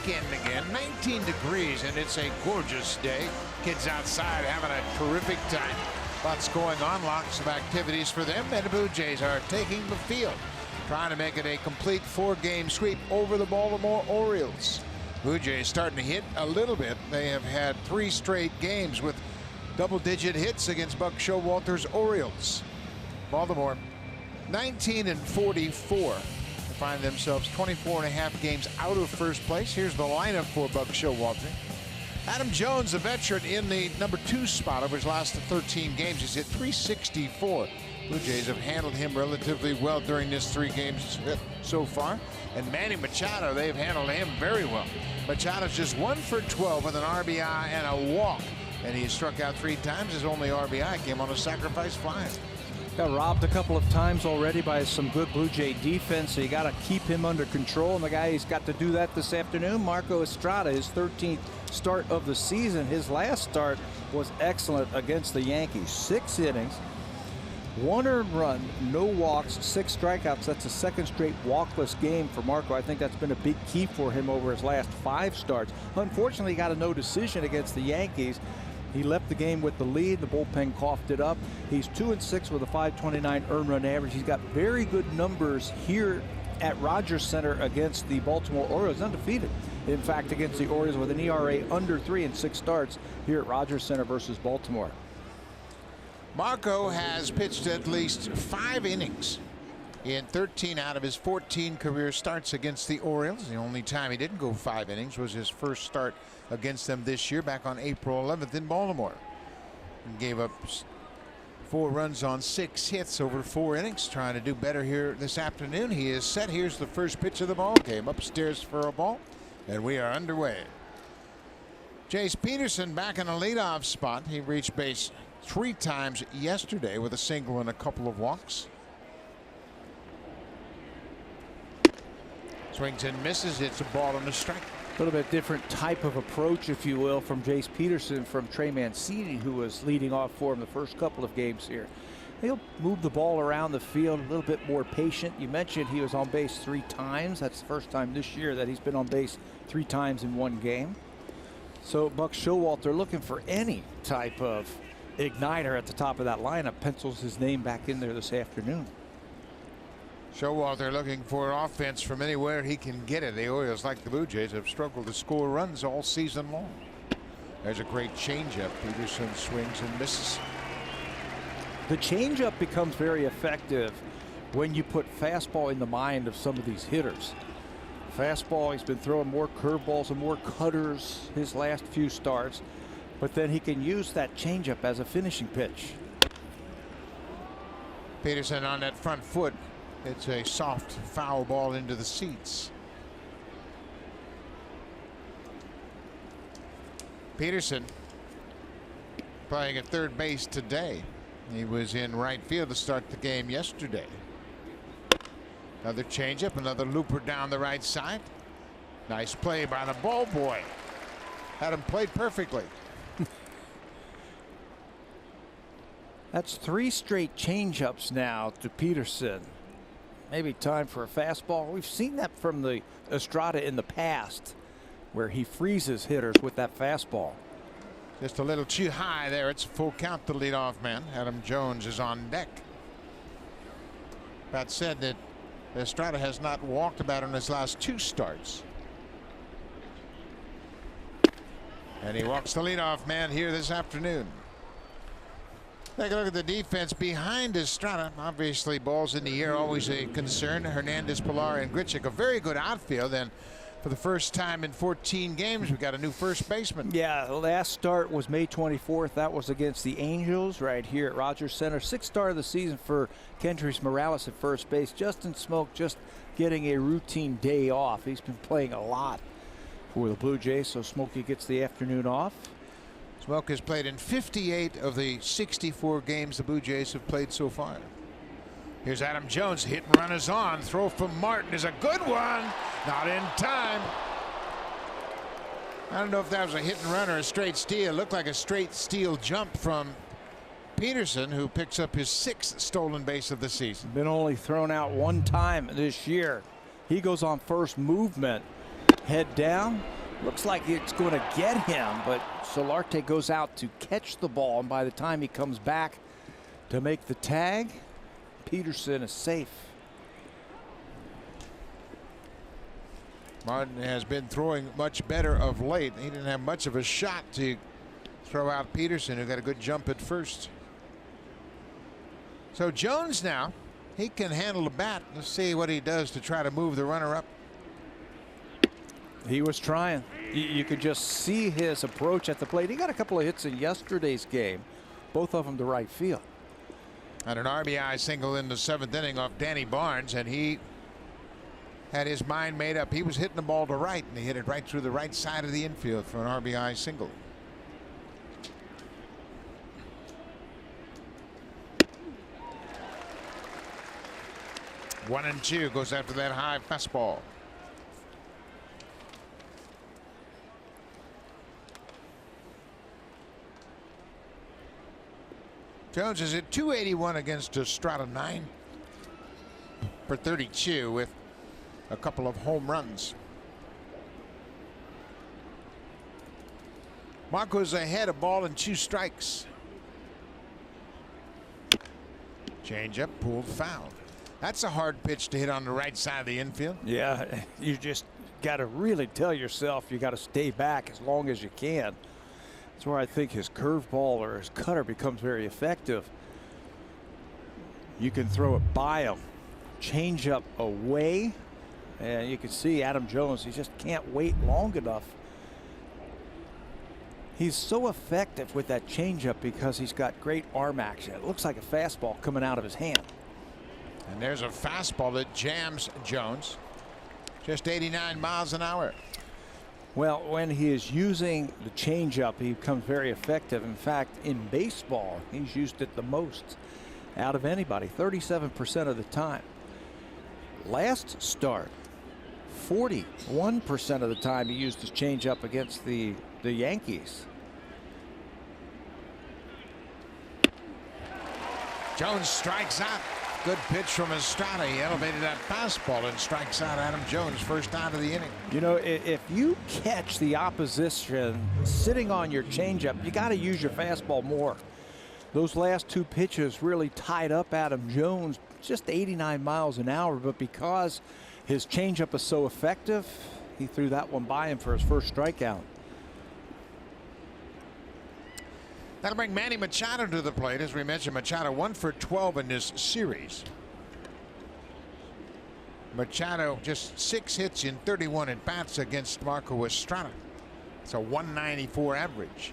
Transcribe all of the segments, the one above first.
weekend again. 19 degrees, and it's a gorgeous day. Kids outside having a terrific time. Lots going on, lots of activities for them, and the Blue Jays are taking the field, trying to make it a complete 4-game sweep over the Baltimore Orioles. Blue Jays starting to hit a little bit. They have had 3 straight games with double-digit hits against Buck Showalter's Orioles. Baltimore 19-44 to find themselves 24.5 games out of first place. Here's the lineup for Buck Showalter. Adam Jones, a veteran, in the number 2 spot over his last 13 games. He's hit .364. Blue Jays have handled him relatively well during this 3 games so far. And Manny Machado, they've handled him very well. Machado's just 1 for 12 with an RBI and a walk. And he struck out 3 times. His only RBI came on a sacrifice fly. Got robbed a couple of times already by some good Blue Jay defense, so you got to keep him under control. And the guy who's got to do that this afternoon, Marco Estrada, his 13th start of the season. His last start was excellent against the Yankees. 6 innings, 1 earned run, no walks, 6 strikeouts. That's a 2nd straight walkless game for Marco. I think that's been a big key for him over his last 5 starts. Unfortunately, he got a no decision against the Yankees. He left the game with the lead. The bullpen coughed it up. He's 2-6 with a .529 earned run average. He's got very good numbers here at Rogers Center against the Baltimore Orioles. Undefeated, in fact, against the Orioles with an ERA under 3 in 6 starts here at Rogers Center versus Baltimore. Marco has pitched at least 5 innings in 13 out of his 14 career starts against the Orioles. The only time he didn't go 5 innings was his first start against them this year, back on April 11th in Baltimore. And gave up 4 runs on 6 hits over 4 innings. Trying to do better here this afternoon. He is set. Here's the first pitch of the ball game. Upstairs for a ball, and we are underway. Jace Peterson back in a leadoff spot. He reached base 3 times yesterday with a single and a couple of walks. Swings and misses. It's a ball and a strike. A little bit different type of approach, if you will, from Jace Peterson from Trey Mancini, who was leading off for him the first couple of games here. He'll move the ball around the field, a little bit more patient. You mentioned he was on base 3 times. That's the first time this year that he's been on base 3 times in 1 game. So Buck Showalter, looking for any type of igniter at the top of that lineup, pencils his name back in there this afternoon. Showalter looking for offense from anywhere he can get it. The Orioles, like the Blue Jays, have struggled to score runs all season long. There's a great changeup. Peterson swings and misses. The changeup becomes very effective when you put fastball in the mind of some of these hitters. Fastball, he's been throwing more curveballs and more cutters his last few starts, but then he can use that changeup as a finishing pitch. Peterson on that front foot. It's a soft foul ball into the seats. Peterson playing at third base today. He was in right field to start the game yesterday. Another changeup, another looper down the right side. Nice play by the ball boy. Had him played perfectly. That's 3 straight changeups now to Peterson. Maybe time for a fastball. We've seen that from the Estrada in the past, where he freezes hitters with that fastball. Just a little too high there. It's full count to lead off man. Adam Jones is on deck. Pat said that Estrada has not walked about in his last 2 starts. And he walks the leadoff man here this afternoon. Take a look at the defense behind Estrada. Obviously, balls in the air always a concern. Hernandez, Pilar, and Grichuk, a very good outfield. And for the first time in 14 games, we got a new first baseman. Yeah, the last start was May 24th. That was against the Angels right here at Rogers Center. 6th start of the season for Kendrys Morales at first base. Justin Smoke just getting a routine day off. He's been playing a lot for the Blue Jays, so Smokey gets the afternoon off. Smoke has played in 58 of the 64 games the Blue Jays have played so far. Here's Adam Jones. Hit and run is on. Throw from Martin is a good one. Not in time. I don't know if that was a hit and run or a straight steal. It looked like a straight steal jump from Peterson, who picks up his 6th stolen base of the season. Been only thrown out 1 time this year. He goes on first movement. Head down. Looks like it's going to get him, but Solarte goes out to catch the ball, and by the time he comes back to make the tag, Peterson is safe. Martin has been throwing much better of late. He didn't have much of a shot to throw out Peterson, who got a good jump at first. So Jones now, he can handle the bat. Let's see what he does to try to move the runner up. He was trying. You could just see his approach at the plate. He got a couple of hits in yesterday's game, both of them to right field. And an RBI single in the 7th inning off Danny Barnes, and he had his mind made up. He was hitting the ball to right, and he hit it right through the right side of the infield for an RBI single. One and two, goes after that high fastball. Jones is at 281 against Estrada, 9 for 32 with a couple of home runs. Marco's ahead, a ball and 2 strikes. Change up, pulled foul. That's a hard pitch to hit on the right side of the infield. Yeah, you just got to really tell yourself you got to stay back as long as you can. That's where I think his curveball or his cutter becomes very effective. You can throw it by him, change up away, and you can see Adam Jones, he just can't wait long enough. He's so effective with that changeup because he's got great arm action. It looks like a fastball coming out of his hand. And there's a fastball that jams Jones. Just 89 miles an hour. Well, when he is using the changeup, he becomes very effective. In fact, in baseball, he's used it the most out of anybody, 37% of the time. Last start, 41% of the time he used his changeup against the Yankees. Jones strikes out. Good pitch from Estrada. He elevated that fastball and strikes out Adam Jones, first out of the inning. You know, if you catch the opposition sitting on your changeup, you got to use your fastball more. Those last 2 pitches really tied up Adam Jones, just 89 miles an hour, but because his changeup is so effective, he threw that one by him for his first strikeout. That'll bring Manny Machado to the plate. As we mentioned, Machado 1 for 12 in this series. Machado just 6 hits in 31 at bats against Marco Estrada. It's a 194 average.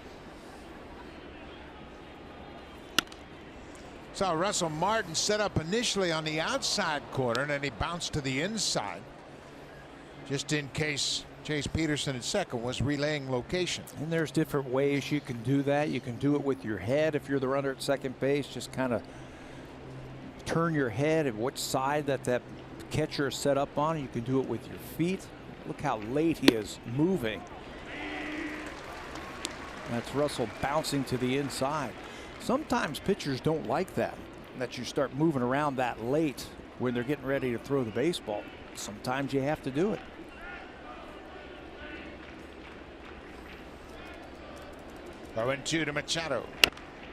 Saw Russell Martin set up initially on the outside corner, and then he bounced to the inside just in case Chase Peterson at second was relaying location. And there's different ways you can do that. You can do it with your head if you're the runner at second base. Just kind of turn your head at which side that catcher is set up on. You can do it with your feet. Look how late he is moving. That's Russell bouncing to the inside. Sometimes pitchers don't like that you start moving around that late when they're getting ready to throw the baseball. Sometimes you have to do it. Low and 2 to Machado.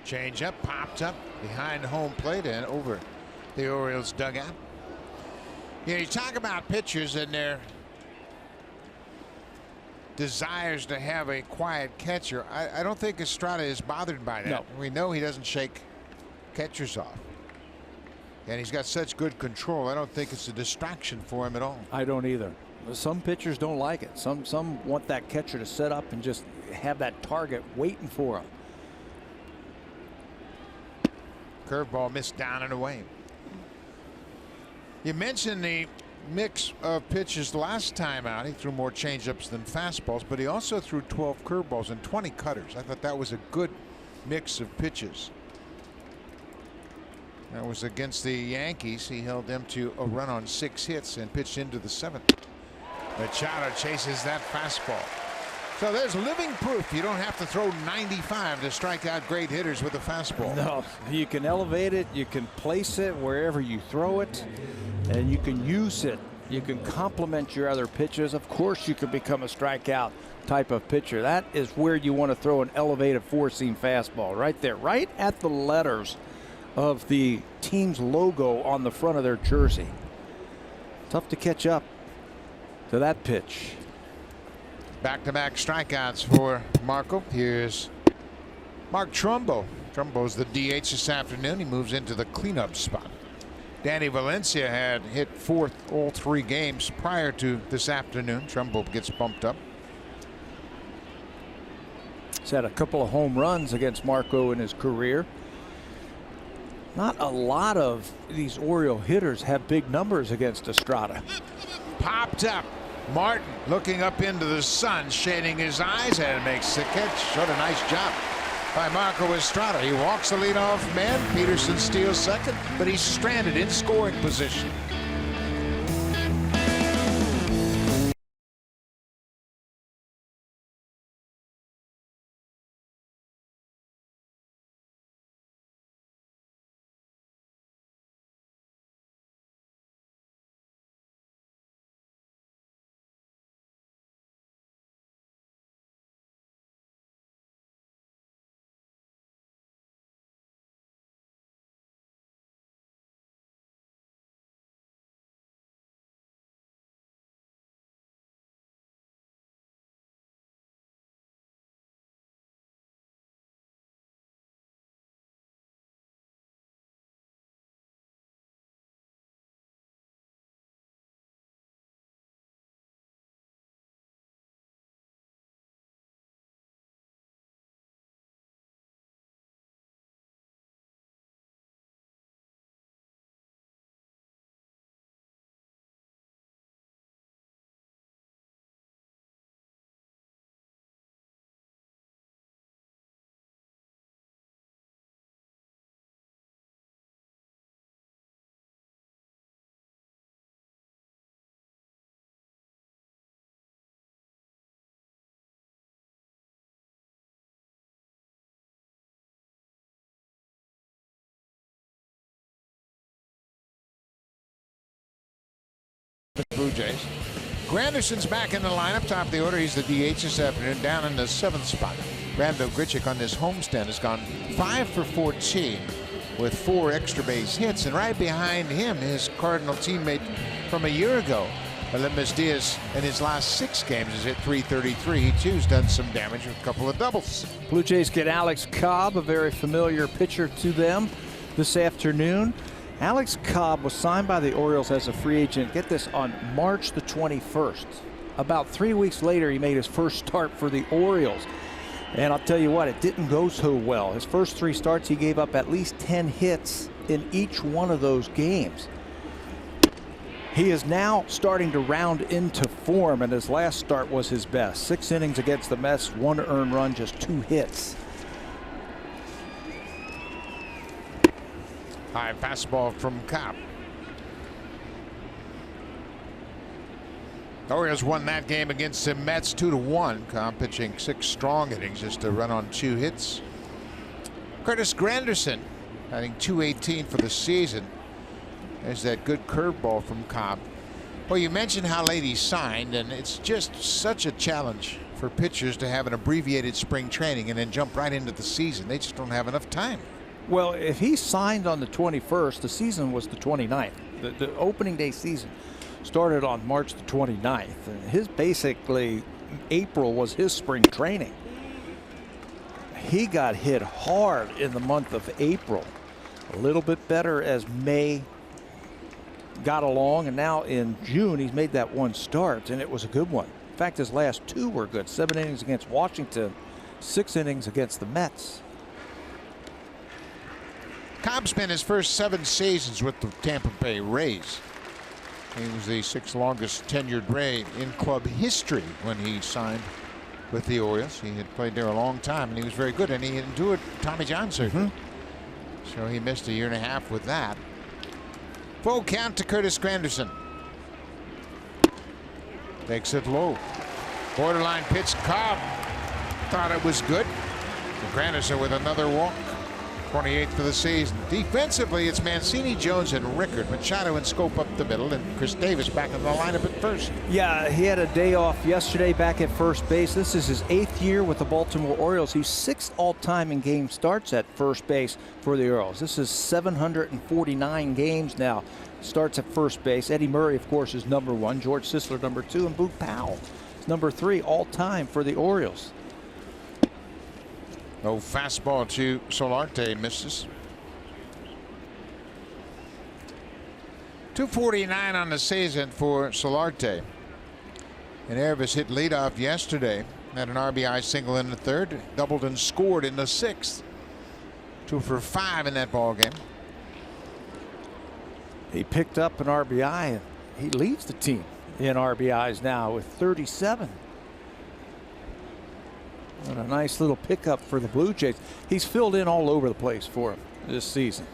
Change up, popped up behind home plate and over the Orioles dugout. You know, you talk about pitchers and their desires to have a quiet catcher. I don't think Estrada is bothered by that. No. We know he doesn't shake catchers off. And he's got such good control. I don't think it's a distraction for him at all. I don't either. Some pitchers don't like it. Some want that catcher to set up and just have that target waiting for him. Curveball missed down and away. You mentioned the mix of pitches last time out. He threw more changeups than fastballs, but he also threw 12 curveballs and 20 cutters. I thought that was a good mix of pitches. That was against the Yankees. He held them to a run on 6 hits and pitched into the 7th. Machado chases that fastball. So there's living proof you don't have to throw 95 to strike out great hitters with a fastball. No, you can elevate it, you can place it wherever you throw it, and you can use it You can complement your other pitches. Of course, you can become a strikeout type of pitcher. That is where you want to throw an elevated four-seam fastball right there, right at the letters of the team's logo on the front of their jersey. Tough to catch up to that pitch. Back-to-back strikeouts for Marco. Here's Mark Trumbo. Trumbo's the DH this afternoon. He moves into the cleanup spot. Danny Valencia had hit fourth all 3 games prior to this afternoon. Trumbo gets bumped up. He's had a couple of home runs against Marco in his career. Not a lot of these Oriole hitters have big numbers against Estrada. Popped up. Martin looking up into the sun, shading his eyes, and makes the catch. What a nice job by Marco Estrada. He walks the leadoff man. Peterson steals second, but he's stranded in scoring position. Blue Jays. Granderson's back in the lineup, top of the order. He's the DH this afternoon, down in the 7th spot. Brando Grichuk on this homestand has gone 5 for 14 with 4 extra base hits, and right behind him his Cardinal teammate from a year ago, Olympus Diaz, in his last 6 games has hit .333. He too has done some damage with a couple of doubles. Blue Jays get Alex Cobb, a very familiar pitcher to them this afternoon. Alex Cobb was signed by the Orioles as a free agent, get this, on March the 21st. About 3 weeks later, he made his first start for the Orioles. And I'll tell you what, it didn't go so well. His first 3 starts, he gave up at least 10 hits in each one of those games. He is now starting to round into form, and his last start was his best. 6 innings against the Mets, 1 earned run, just 2 hits. High fastball from Cobb. The Orioles won that game against the Mets 2-1. Cobb pitching 6 strong innings just to run on 2 hits. Curtis Granderson batting .218 for the season. There's that good curveball from Cobb. Well, you mentioned how late he signed, and it's just such a challenge for pitchers to have an abbreviated spring training and then jump right into the season. They just don't have enough time. Well, if he signed on the 21st, the season was the 29th. The opening day season started on March the 29th. And his basically April was his spring training. He got hit hard in the month of April. A little bit better as May got along, and now in June he's made that 1 start, and it was a good one. In fact, his last 2 were good. 7 innings against Washington, 6 innings against the Mets. Cobb spent his first 7 seasons with the Tampa Bay Rays. He was the 6th longest tenured Ray in club history when he signed with the Orioles. He had played there a long time, and he was very good, and he endured Tommy John surgery. So he missed a 1.5 years with that. Full count to Curtis Granderson. Takes it low. Borderline pitch. Cobb thought it was good. Granderson with another walk. 28th for the season. Defensively, it's Mancini, Jones, and Rickard. Machado and Scope up the middle, and Chris Davis back in the lineup at first. Yeah, he had a day off yesterday back at first base. This is his 8th year with the Baltimore Orioles. He's 6th all-time in game starts at first base for the Orioles. This is 749 games now. Starts at first base. Eddie Murray, of course, is number 1. George Sisler, number 2. And Boog Powell is number 3 all-time for the Orioles. No fastball to Solarte, misses. 249 on the season for Solarte. And Ervis hit leadoff yesterday. Had an RBI single in the 3rd. Doubled and scored in the 6th. 2 for 5 in that ball game. He picked up an RBI, and he leads the team in RBIs now with 37. What a nice little pickup for the Blue Jays. He's filled in all over the place for him this season.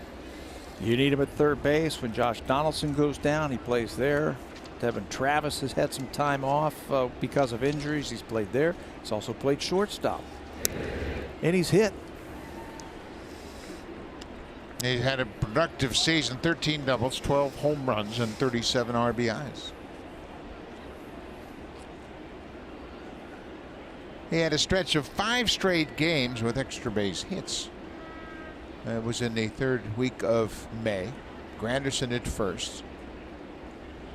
You need him at third base. When Josh Donaldson goes down, he plays there. Devin Travis has had some time off because of injuries. He's played there. He's also played shortstop. And he's hit. He had a productive season, 13 doubles, 12 home runs, and 37 RBIs. He had a stretch of 5 straight games with extra base hits. It was in the 3rd week of May. Granderson at first.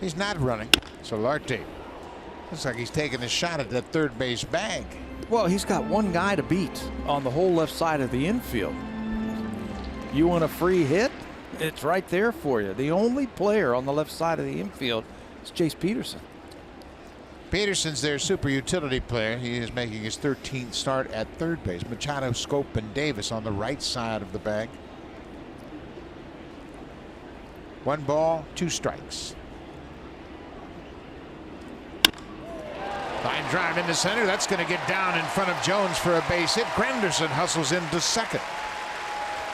He's not running. Solarte looks like he's taking a shot at that third base bag. Well, he's got one guy to beat on the whole left side of the infield. You want a free hit? It's right there for you. The only player on the left side of the infield is Chase Peterson. Peterson's their super utility player. He is making his 13th start at third base. Machado, Scope, and Davis on the right side of the bag. 1 ball, 2 strikes. Line drive into center. That's going to get down in front of Jones for a base hit. Granderson hustles into second.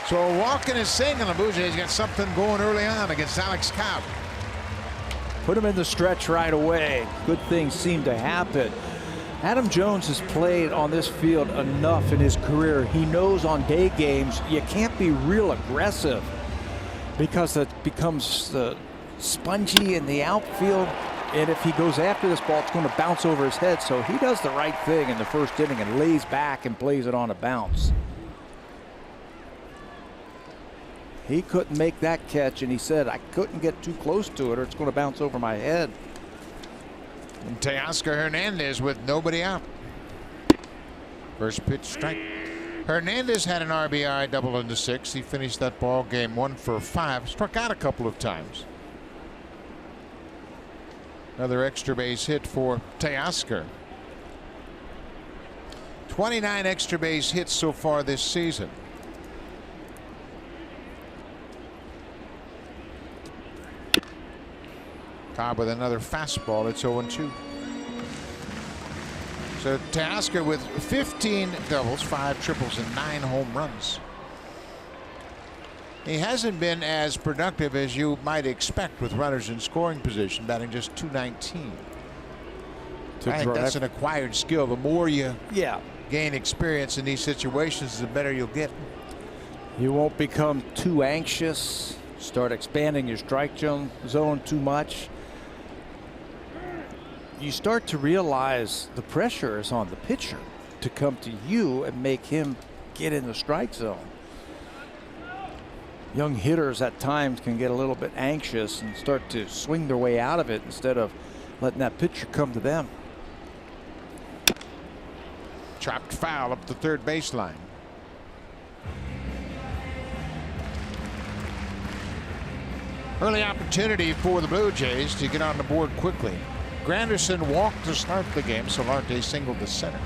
So a walk and a single. The Blue Jays got something going early on against Alex Cobb. Put him in the stretch right away. Good things seem to happen. Adam Jones has played on this field enough in his career. He knows on day games you can't be real aggressive because it becomes spongy in the outfield. And if he goes after this ball, it's going to bounce over his head. So he does the right thing in the first inning and lays back and plays it on a bounce. He couldn't make that catch, and he said, I couldn't get too close to it or it's going to bounce over my head. And Teoscar Hernandez with nobody out. First pitch strike. Hernandez had an RBI double in the 6th. He finished that ball game 1 for 5. Struck out a couple of times. Another extra base hit for Teoscar. 29 extra base hits so far this season. Cobb with another fastball. It's 0-2. So Teoscar with 15 doubles, 5 triples, and 9 home runs. He hasn't been as productive as you might expect with runners in scoring position, batting just .219. I think that's an acquired skill. The more you gain experience in these situations, the better you'll get. You won't become too anxious, start expanding your strike zone too much. You start to realize the pressure is on the pitcher to come to you and make him get in the strike zone. Young hitters at times can get a little bit anxious and start to swing their way out of it instead of letting that pitcher come to them. Chopped foul up the third baseline. Early opportunity for the Blue Jays to get on the board quickly. Granderson walked to start the game. Solarte singled to center.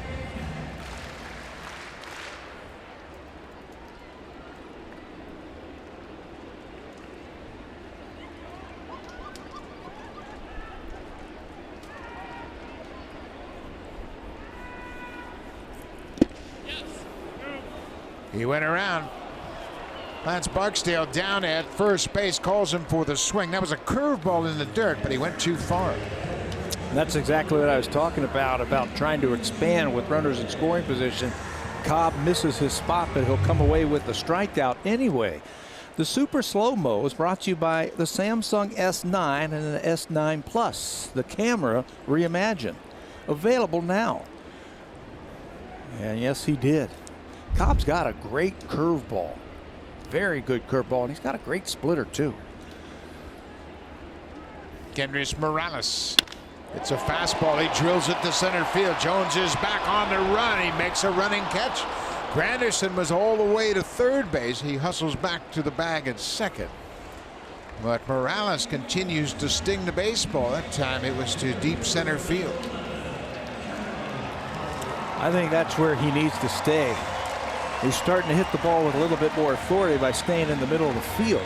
He went around. Lance Barksdale down at first base, calls him for the swing. That was a curveball in the dirt, but he went too far. And that's exactly what I was talking about trying to expand with runners in scoring position. Cobb misses his spot, but he'll come away with the strikeout anyway. The Super Slow-Mo is brought to you by the Samsung S9 and the S9 Plus, the camera reimagined. Available now. And yes, he did. Cobb's got a great curveball. Very good curveball, and he's got a great splitter, too. Kendrys Morales. It's a fastball. He drills it to center field. Jones is back on the run. He makes a running catch. Granderson was all the way to third base. He hustles back to the bag at second. But Morales continues to sting the baseball. That time it was to deep center field. I think that's where he needs to stay. He's starting to hit the ball with a little bit more authority by staying in the middle of the field.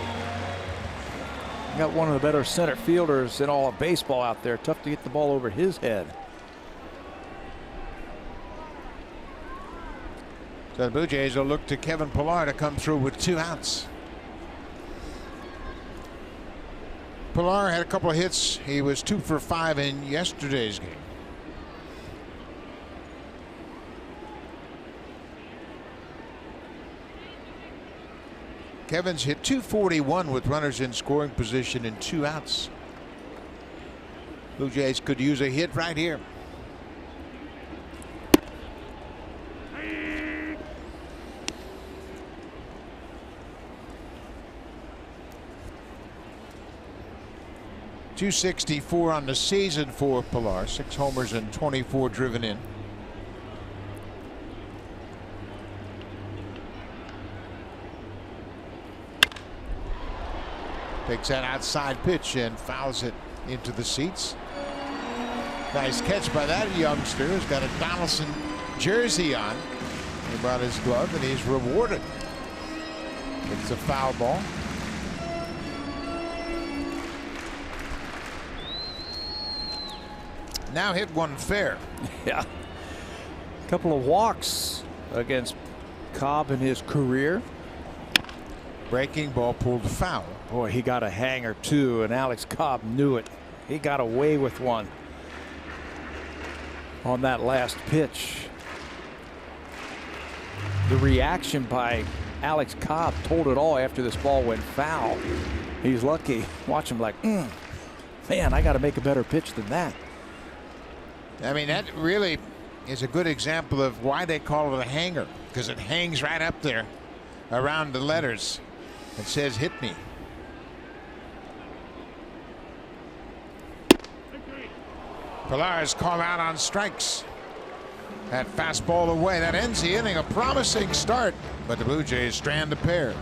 Got one of the better center fielders in all of baseball out there. Tough to get the ball over his head. So the Blue Jays will look to Kevin Pillar to come through with 2 outs. Pillar had a couple of hits. He was 2 for 5 in yesterday's game. Kevin's hit .241 with runners in scoring position and 2 outs. Blue Jays could use a hit right here. .264 on the season for Pillar. 6 homers and 24 driven in. Takes that outside pitch and fouls it into the seats. Nice catch by that youngster who's got a Donaldson jersey on. He brought his glove and he's rewarded. It's a foul ball. Now hit one fair. Yeah. A couple of walks against Cobb in his career. Breaking ball pulled foul. Boy, he got a hanger too, and Alex Cobb knew it. He got away with one on that last pitch. The reaction by Alex Cobb told it all after this ball went foul. He's lucky. Watch him like, man, I got to make a better pitch than that. I mean, that really is a good example of why they call it a hanger, because it hangs right up there around the letters. It says hit me. Pillar's called out on strikes. That fastball away. That ends the inning. A promising start, but the Blue Jays strand a pair.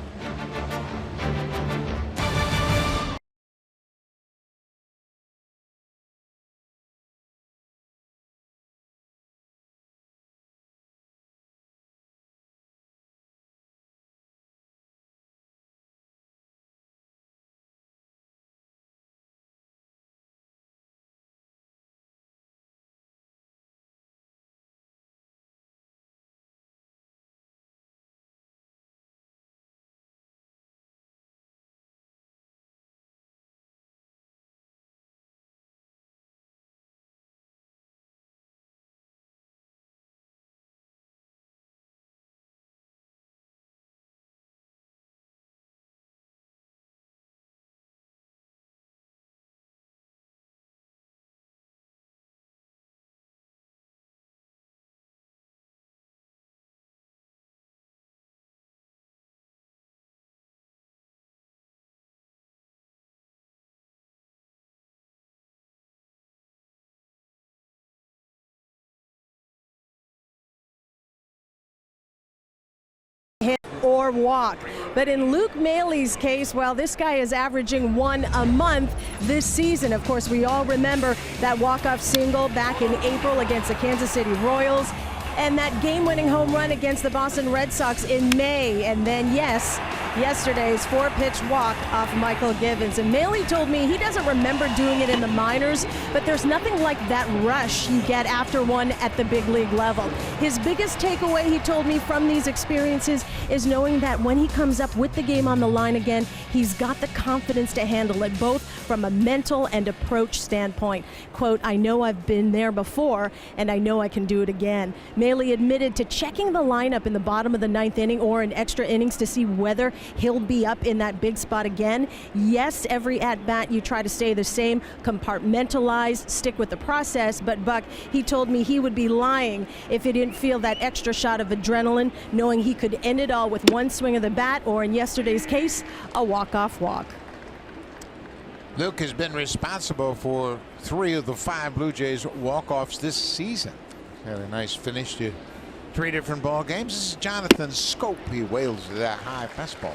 Hit or walk. But in Luke Maley's case, well, this guy is averaging 1 a month this season. Of course, we all remember that walk-off single back in April against the Kansas City Royals, and that game-winning home run against the Boston Red Sox in May. And then, yes, yesterday's 4-pitch walk off Michael Givens. And Maley told me he doesn't remember doing it in the minors, but there's nothing like that rush you get after one at the big league level. His biggest takeaway, he told me, from these experiences is knowing that when he comes up with the game on the line again, he's got the confidence to handle it, both from a mental and approach standpoint. Quote, "I know I've been there before, and I know I can do it again." Maley admitted to checking the lineup in the bottom of the 9th inning or in extra innings to see whether he'll be up in that big spot again. Yes, every at-bat you try to stay the same, compartmentalize, stick with the process, but Buck, he told me he would be lying if he didn't feel that extra shot of adrenaline, knowing he could end it all with one swing of the bat, or in yesterday's case, a walk-off walk. Luke has been responsible for 3 of the 5 Blue Jays walk-offs this season. Had a nice finish to 3 different ball games. This is Jonathan Scope. He wails that high fastball.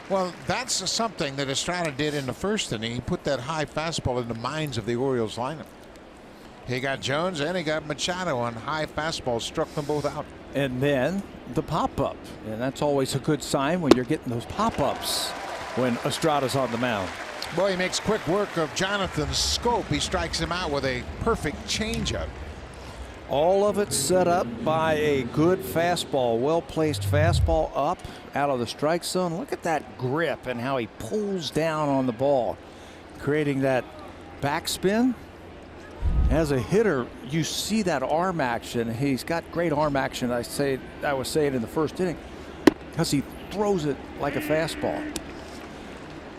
Well, that's something that Estrada did in the first inning. He put that high fastball in the minds of the Orioles lineup. He got Jones and he got Machado on high fastballs, struck them both out. And then the pop-up, and that's always a good sign when you're getting those pop-ups when Estrada's on the mound. Boy, he makes quick work of Jonathan Scope. He strikes him out with a perfect changeup. All of it set up by a good fastball, well-placed fastball up out of the strike zone. Look at that grip and how he pulls down on the ball, creating that backspin. As a hitter, you see that arm action. He's got great arm action. I was saying in the first inning, because he throws it like a fastball.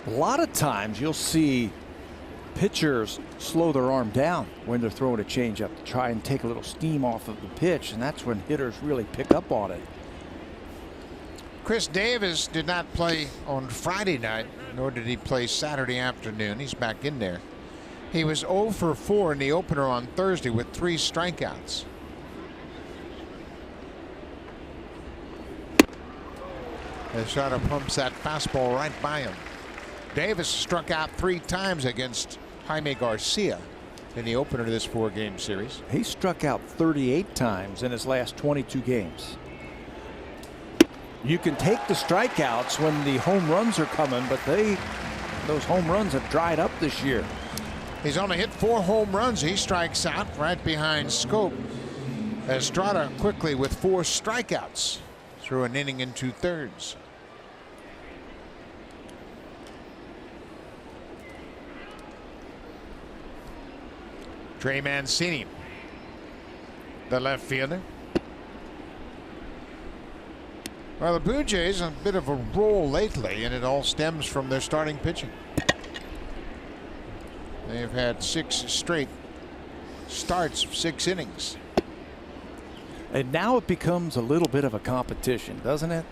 A lot of times you'll see pitchers slow their arm down when they're throwing a changeup to try and take a little steam off of the pitch, and that's when hitters really pick up on it. Chris Davis did not play on Friday night, nor did he play Saturday afternoon. He's back in there. He was 0 for 4 in the opener on Thursday with 3 strikeouts. Estrada pumps that fastball right by him. Davis struck out 3 times against Jaime Garcia in the opener to this 4-game series. He struck out 38 times in his last 22 games. You can take the strikeouts when the home runs are coming, but those home runs have dried up this year. He's only hit 4 home runs. He strikes out right behind Scope. Estrada quickly with 4 strikeouts through an inning and 2/3. Trey Mancini, the left fielder. Well, the Blue Jays on a bit of a roll lately, and it all stems from their starting pitching. They've had 6 straight starts, 6 innings. And now it becomes a little bit of a competition, doesn't it?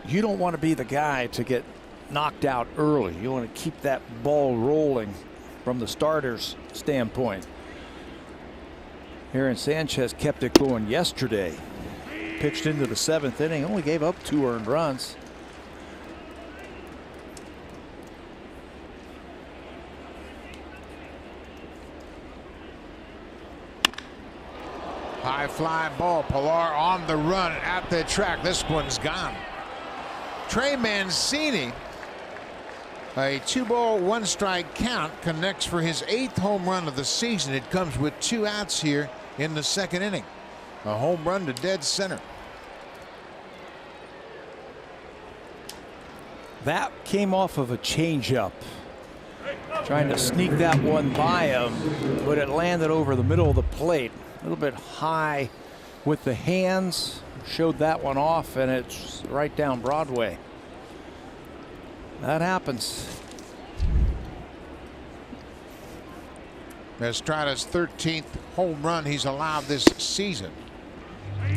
You don't want to be the guy to get knocked out early. You want to keep that ball rolling from the starter's standpoint. Aaron Sanchez kept it going yesterday. Pitched into the 7th inning, only gave up 2 earned runs. High fly ball. Pilar on the run at the track. This one's gone. Trey Mancini, a 2-ball 1-strike count, connects for his 8th home run of the season. It comes with 2 outs here in the 2nd inning. A home run to dead center. That came off of a changeup. Trying to sneak that one by him, but it landed over the middle of the plate. A little bit high with the hands. Showed that one off, and it's right down Broadway. That happens. Estrada's 13th home run he's allowed this season.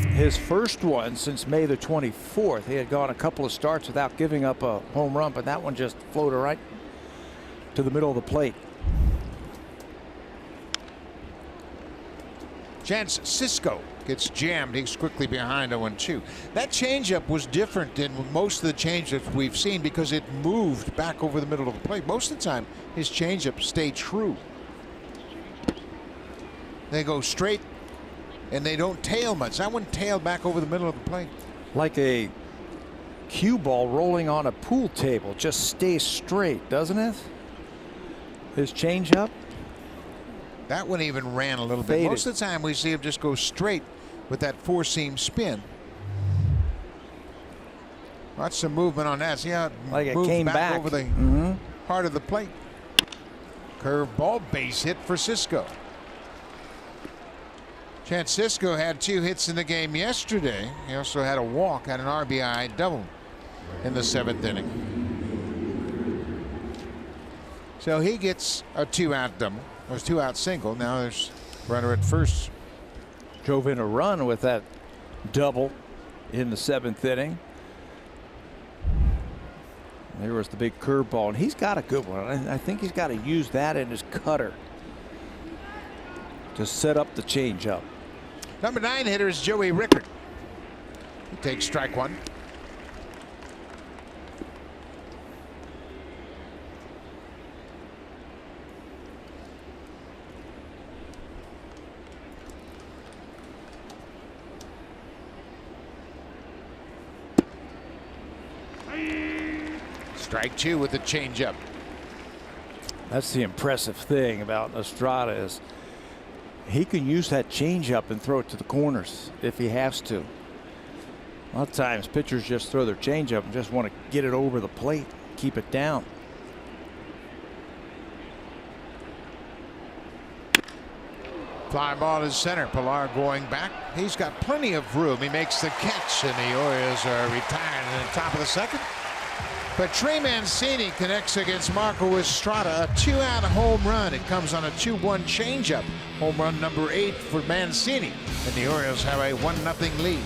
His first one since May the 24th. He had gone a couple of starts without giving up a home run, but that one just floated right to the middle of the plate. Chance Cisco gets jammed. He's quickly behind 0-2. That changeup was different than most of the changeups we've seen because it moved back over the middle of the plate. Most of the time, his changeup stayed true. They go straight and they don't tail much. That one tailed back over the middle of the plate. Like a cue ball rolling on a pool table. Just stays straight, doesn't it? His changeup. That one even ran a little Faded. bit. Most of the time we see him just go straight with that four-seam spin. Watch some movement on that. See how it Like it moved came back over the heart of the plate. Curve ball, base hit for Cisco. Chance Cisco had 2 hits in the game yesterday. He also had a walk, had an RBI double in the 7th inning. So he gets a 2-out double. It was 2-out single. Now there's runner at first. Drove in a run with that double in the 7th inning. There was the big curveball, and he's got a good one. I think he's got to use that in his cutter to set up the changeup. Number 9 hitter is Joey Rickard. He takes strike 1. Strike 2 with the changeup. That's the impressive thing about Estrada is he can use that changeup and throw it to the corners if he has to. A lot of times pitchers just throw their changeup and just want to get it over the plate, keep it down. Fly ball to center. Pilar going back. He's got plenty of room. He makes the catch, and the Orioles are retired in the top of the 2nd. But Trey Mancini connects against Marco Estrada, a 2-out home run. It comes on a 2-1 changeup. Home run number 8 for Mancini, and the Orioles have a 1-0 lead.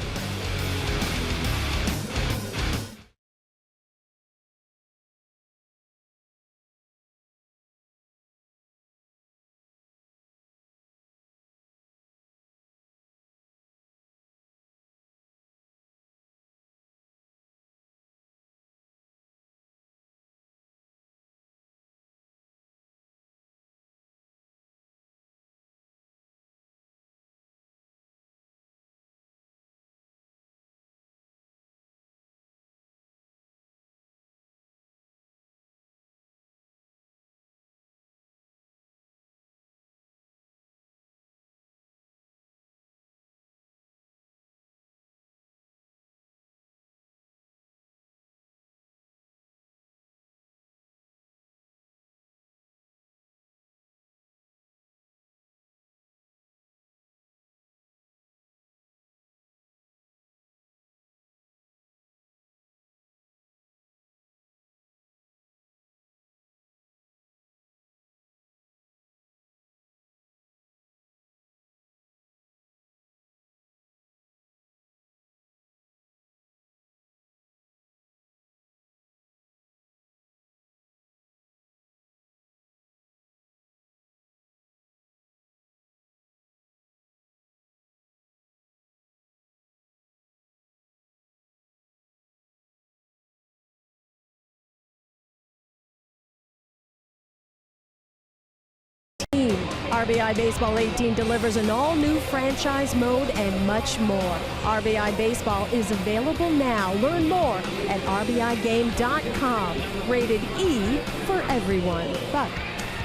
RBI Baseball 18 delivers an all-new franchise mode and much more. RBI Baseball is available now. Learn more at rbigame.com. Rated E for everyone. Buck.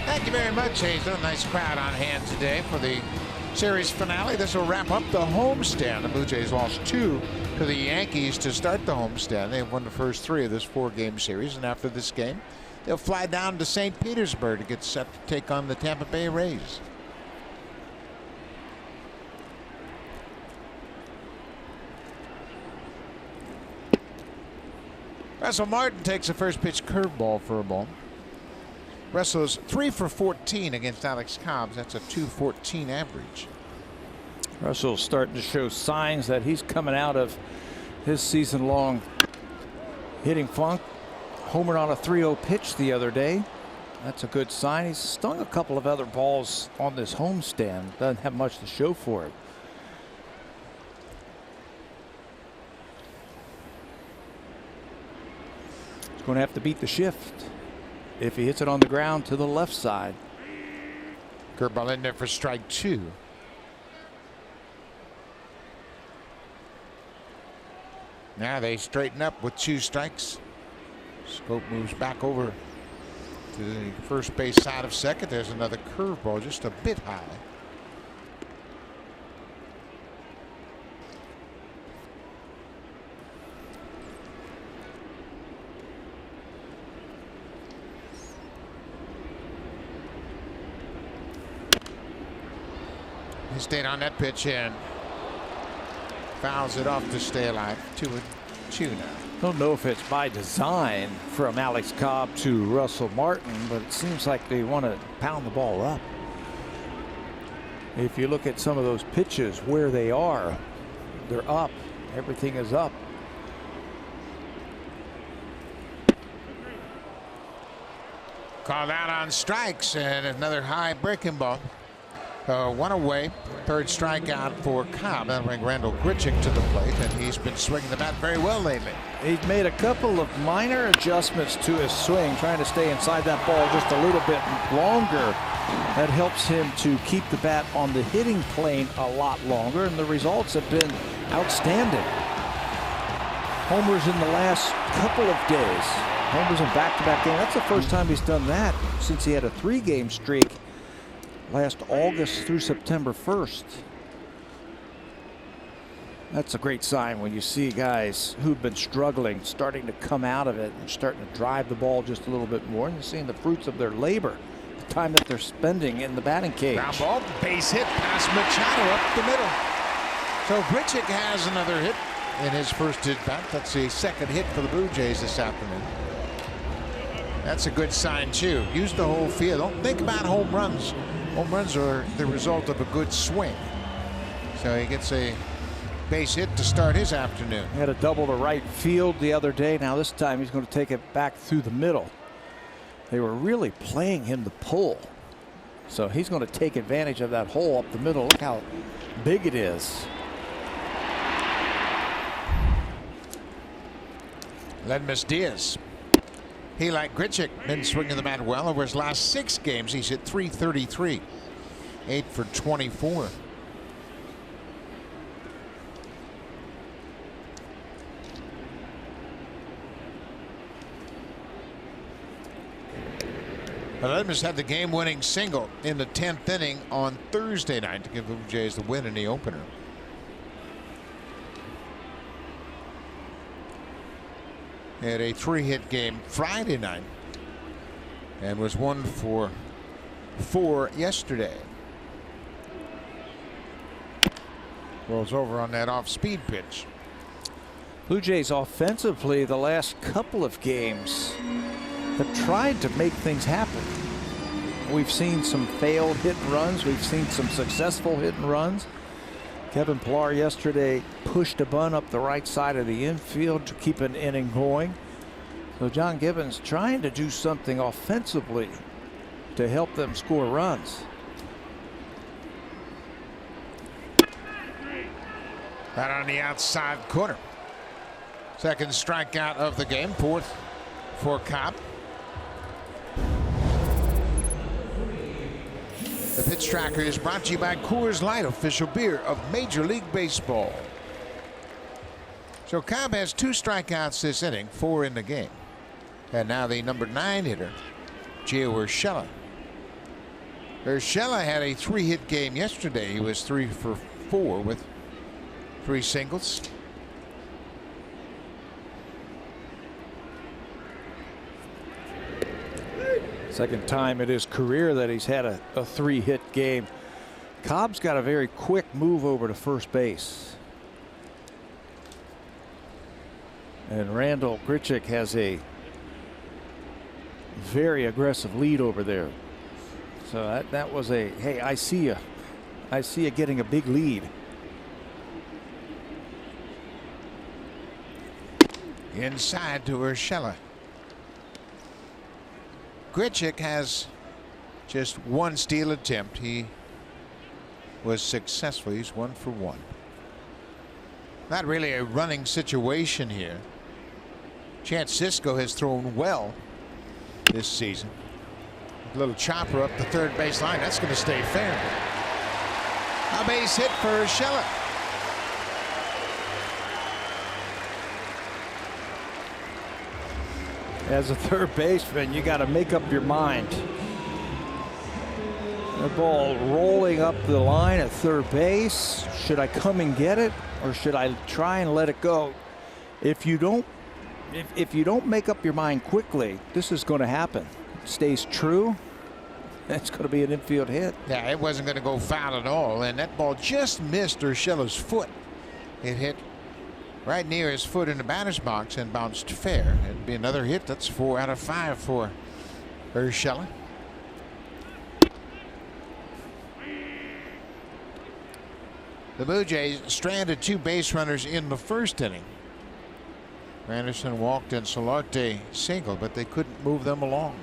Thank you very much, Hazel. Nice crowd on hand today for the series finale. This will wrap up the homestand. The Blue Jays lost 2 to the Yankees to start the homestand. They've won the first 3 of this 4-game series, and after this game, they'll fly down to St. Petersburg to get set to take on the Tampa Bay Rays. Russell Martin takes a first pitch curveball for a ball. Russell's 3 for 14 against Alex Cobbs. That's a .214 average. Russell's starting to show signs that he's coming out of his season-long hitting funk. Homered on a 3-0 pitch the other day. That's a good sign. He's stung a couple of other balls on this homestand. Doesn't have much to show for it. He's going to have to beat the shift if he hits it on the ground to the left side. Curveball in there for strike 2. Now they straighten up with 2 strikes. Scope moves back over to the first base side of second. There's another curveball just a bit high. He stayed on that pitch and fouls it off to stay alive. 2-2 now. Don't know if it's by design from Alex Cobb to Russell Martin, but it seems like they want to pound the ball up. If you look at some of those pitches where they are, they're up. Everything is up. Called out on strikes and another high breaking ball. 1 away. 3rd strikeout for Cobb. That'll bring Randall Grichuk to the plate, and he's been swinging the bat very well lately. He's made a couple of minor adjustments to his swing, trying to stay inside that ball just a little bit longer. That helps him to keep the bat on the hitting plane a lot longer, and the results have been outstanding. Homers in the last couple of days. Homers in back-to-back games. That's the first time he's done that since he had a 3-game streak last August through September 1st. That's a great sign when you see guys who've been struggling starting to come out of it and starting to drive the ball just a little bit more, and you're seeing the fruits of their labor, the time that they're spending in the batting cage. Ground ball, base hit past Machado up the middle. So Grichuk has another hit in his first at bat. That's the 2nd hit for the Blue Jays this afternoon. That's a good sign too. Use the whole field. Don't think about home runs. Home runs are the result of a good swing. So he gets a base hit to start his afternoon. He had a double to right field the other day. Now this time he's going to take it back through the middle. They were really playing him to pull. So he's going to take advantage of that hole up the middle. Look how big it is. Ledmus Diaz. He, like Grichuk, been swinging the bat well. Over his last 6 games, he's hit .333, 8 for 24. Ledmus had the game-winning single in the 10th inning on Thursday night to give the Blue Jays the win in the opener. He had a 3-hit game Friday night and was 1 for 4 yesterday. Rolls over on that off-speed pitch. Blue Jays offensively the last couple of games have tried to make things happen. We've seen some failed hit and runs. We've seen some successful hit and runs. Kevin Pillar yesterday pushed a bunt up the right side of the infield to keep an inning going. So John Gibbons trying to do something offensively to help them score runs. That on the outside corner. 2nd strikeout of the game. 4th for Cobb. The pitch tracker is brought to you by Coors Light, official beer of Major League Baseball. So Cobb has 2 strikeouts this inning, 4 in the game. And now the number 9 hitter, Gio Urshela. Urshela had a 3-hit game yesterday. He was 3 for 4 with 3 singles. Second time in his career that he's had a 3-hit game. Cobb's got a very quick move over to first base. And Randall Grichuk has a very aggressive lead over there. So that was a, hey, I see you. I see you getting a big lead. Inside to Urshela. Grichuk has just 1 steal attempt. He was successful. He's 1 for 1. Not really a running situation here. Chance Cisco has thrown well this season. A little chopper up the third base line. That's going to stay fair. A base hit for Urshela. As a third baseman, you got to make up your mind. The ball rolling up the line at third base. Should I come and get it, or should I try and let it go? If you don't make up your mind quickly, this is going to happen. It stays true. It's going to be an infield hit. Yeah, it wasn't going to go foul at all, and that ball just missed Urshela's foot. It hit right near his foot in the batter's box and bounced fair. It'd be another hit. That's 4 out of 5 for Urshela. The Blue Jays stranded 2 base runners in the first inning. Granderson walked and Solarte singled, but they couldn't move them along.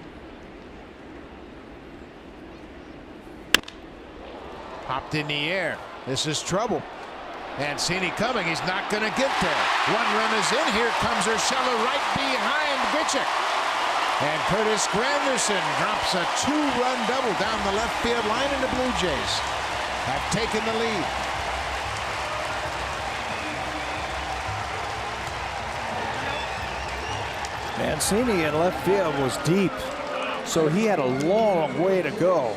Popped in the air. This is trouble. Mancini coming. He's not going to get there. 1 run is in. Here comes Urshela right behind Bichik. And Curtis Granderson drops a 2-run double down the left field line, and the Blue Jays have taken the lead. Mancini in left field was deep, so he had a long way to go.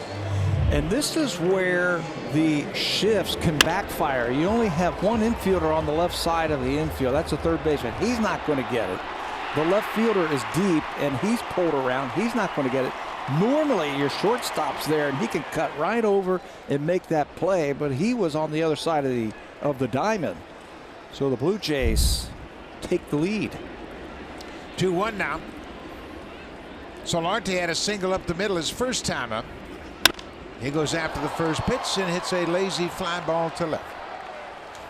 And this is where the shifts can backfire. You only have 1 infielder on the left side of the infield. That's a third baseman. He's not going to get it. The left fielder is deep, and he's pulled around. He's not going to get it. Normally, your shortstop's there, and he can cut right over and make that play, but he was on the other side of the diamond. So the Blue Jays take the lead. 2-1 now. Solarte had a single up the middle his first time up. He goes after the first pitch and hits a lazy fly ball to left.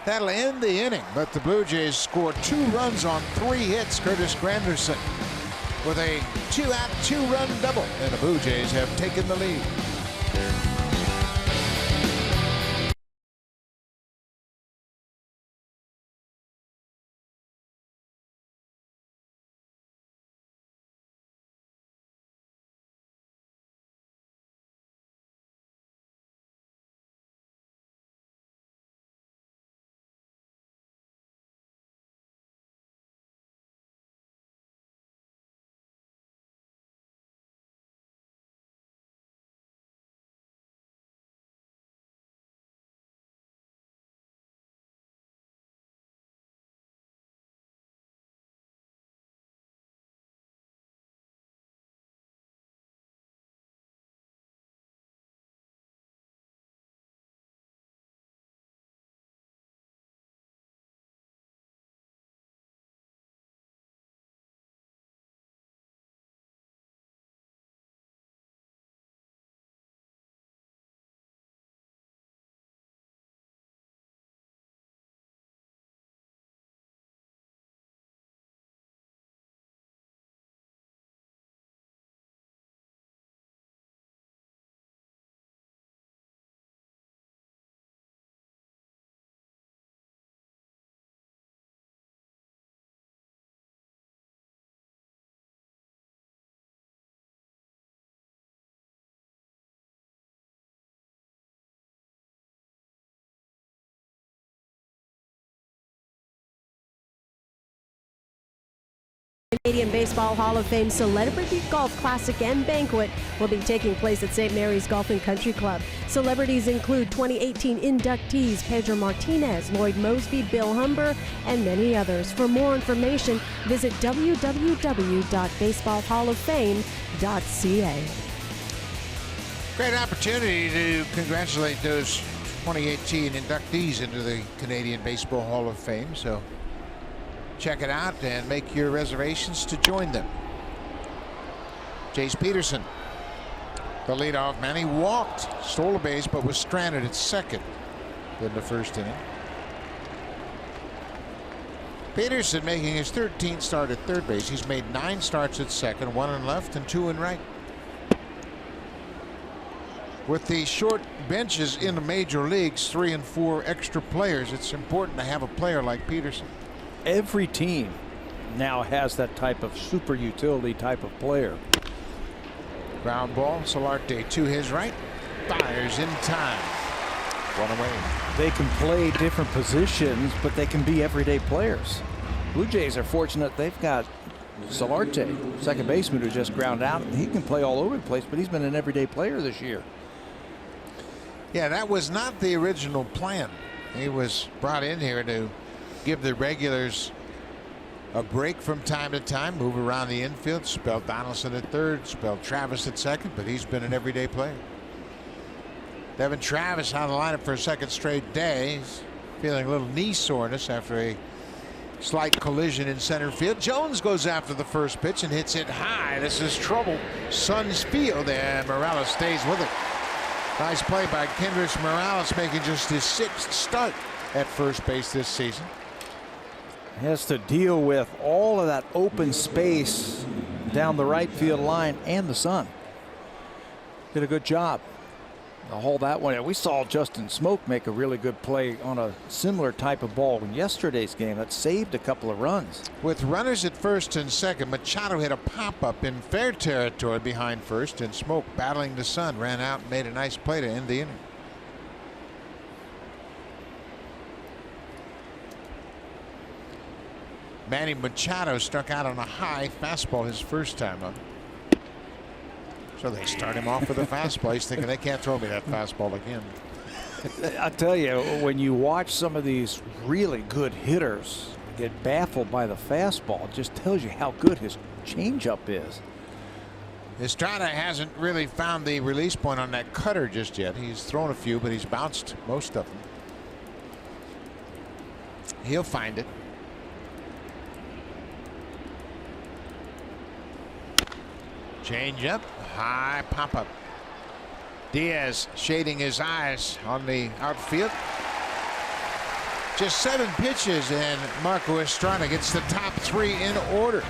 That'll end the inning, but the Blue Jays score 2 runs on 3 hits. Curtis Granderson with a 2-out, 2-run double, and the Blue Jays have taken the lead. Canadian Baseball Hall of Fame Celebrity Golf Classic and Banquet will be taking place at St. Mary's Golf and Country Club. Celebrities include 2018 inductees Pedro Martinez, Lloyd Mosby, Bill Humber, and many others. For more information, visit www.baseballhalloffame.ca. Great opportunity to congratulate those 2018 inductees into the Canadian Baseball Hall of Fame. So check it out and make your reservations to join them. Jace Peterson, the leadoff man. He walked, stole a base, but was stranded at second in the first inning. Peterson making his 13th start at third base. He's made 9 starts at second, 1 in left and 2 in right. With the short benches in the major leagues, 3 and 4 extra players, it's important to have a player like Peterson. Every team now has that type of super utility type of player. Ground ball, Solarte to his right, fires in time. 1 away. They can play different positions, but they can be everyday players. Blue Jays are fortunate they've got Solarte, second baseman who just ground out. He can play all over the place, but he's been an everyday player this year. Yeah, that was not the original plan. He was brought in here to give the regulars a break from time to time, move around the infield, spell Donaldson at third, spell Travis at second, but he's been an everyday player. Devin Travis out of the lineup for a second straight day. He's feeling a little knee soreness after a slight collision in center field. Jones goes after the first pitch and hits it high. This is trouble. Suns field, and Morales stays with it. Nice play by Kendrys Morales, making just his 6th start at first base this season. Has to deal with all of that open space down the right field line and the sun. Did a good job to hold that one. We saw Justin Smoke make a really good play on a similar type of ball in yesterday's game that saved a couple of runs. With runners at first and second, Machado hit a pop-up in fair territory behind first, and Smoke, battling the sun, ran out and made a nice play to end the inning. Manny Machado struck out on a high fastball his first time up. So they start him off with a fastball. He's thinking, they can't throw me that fastball again. I tell you, when you watch some of these really good hitters get baffled by the fastball, it just tells you how good his changeup is. Estrada hasn't really found the release point on that cutter just yet. He's thrown a few, but he's bounced most of them. He'll find it. Change up, high pop up. Diaz shading his eyes on the outfield. Just 7 pitches, and Marco Estrada gets the top 3 in order.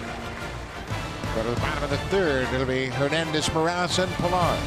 Go to the bottom of the 3rd. It'll be Hernandez, Morales, and Pilar.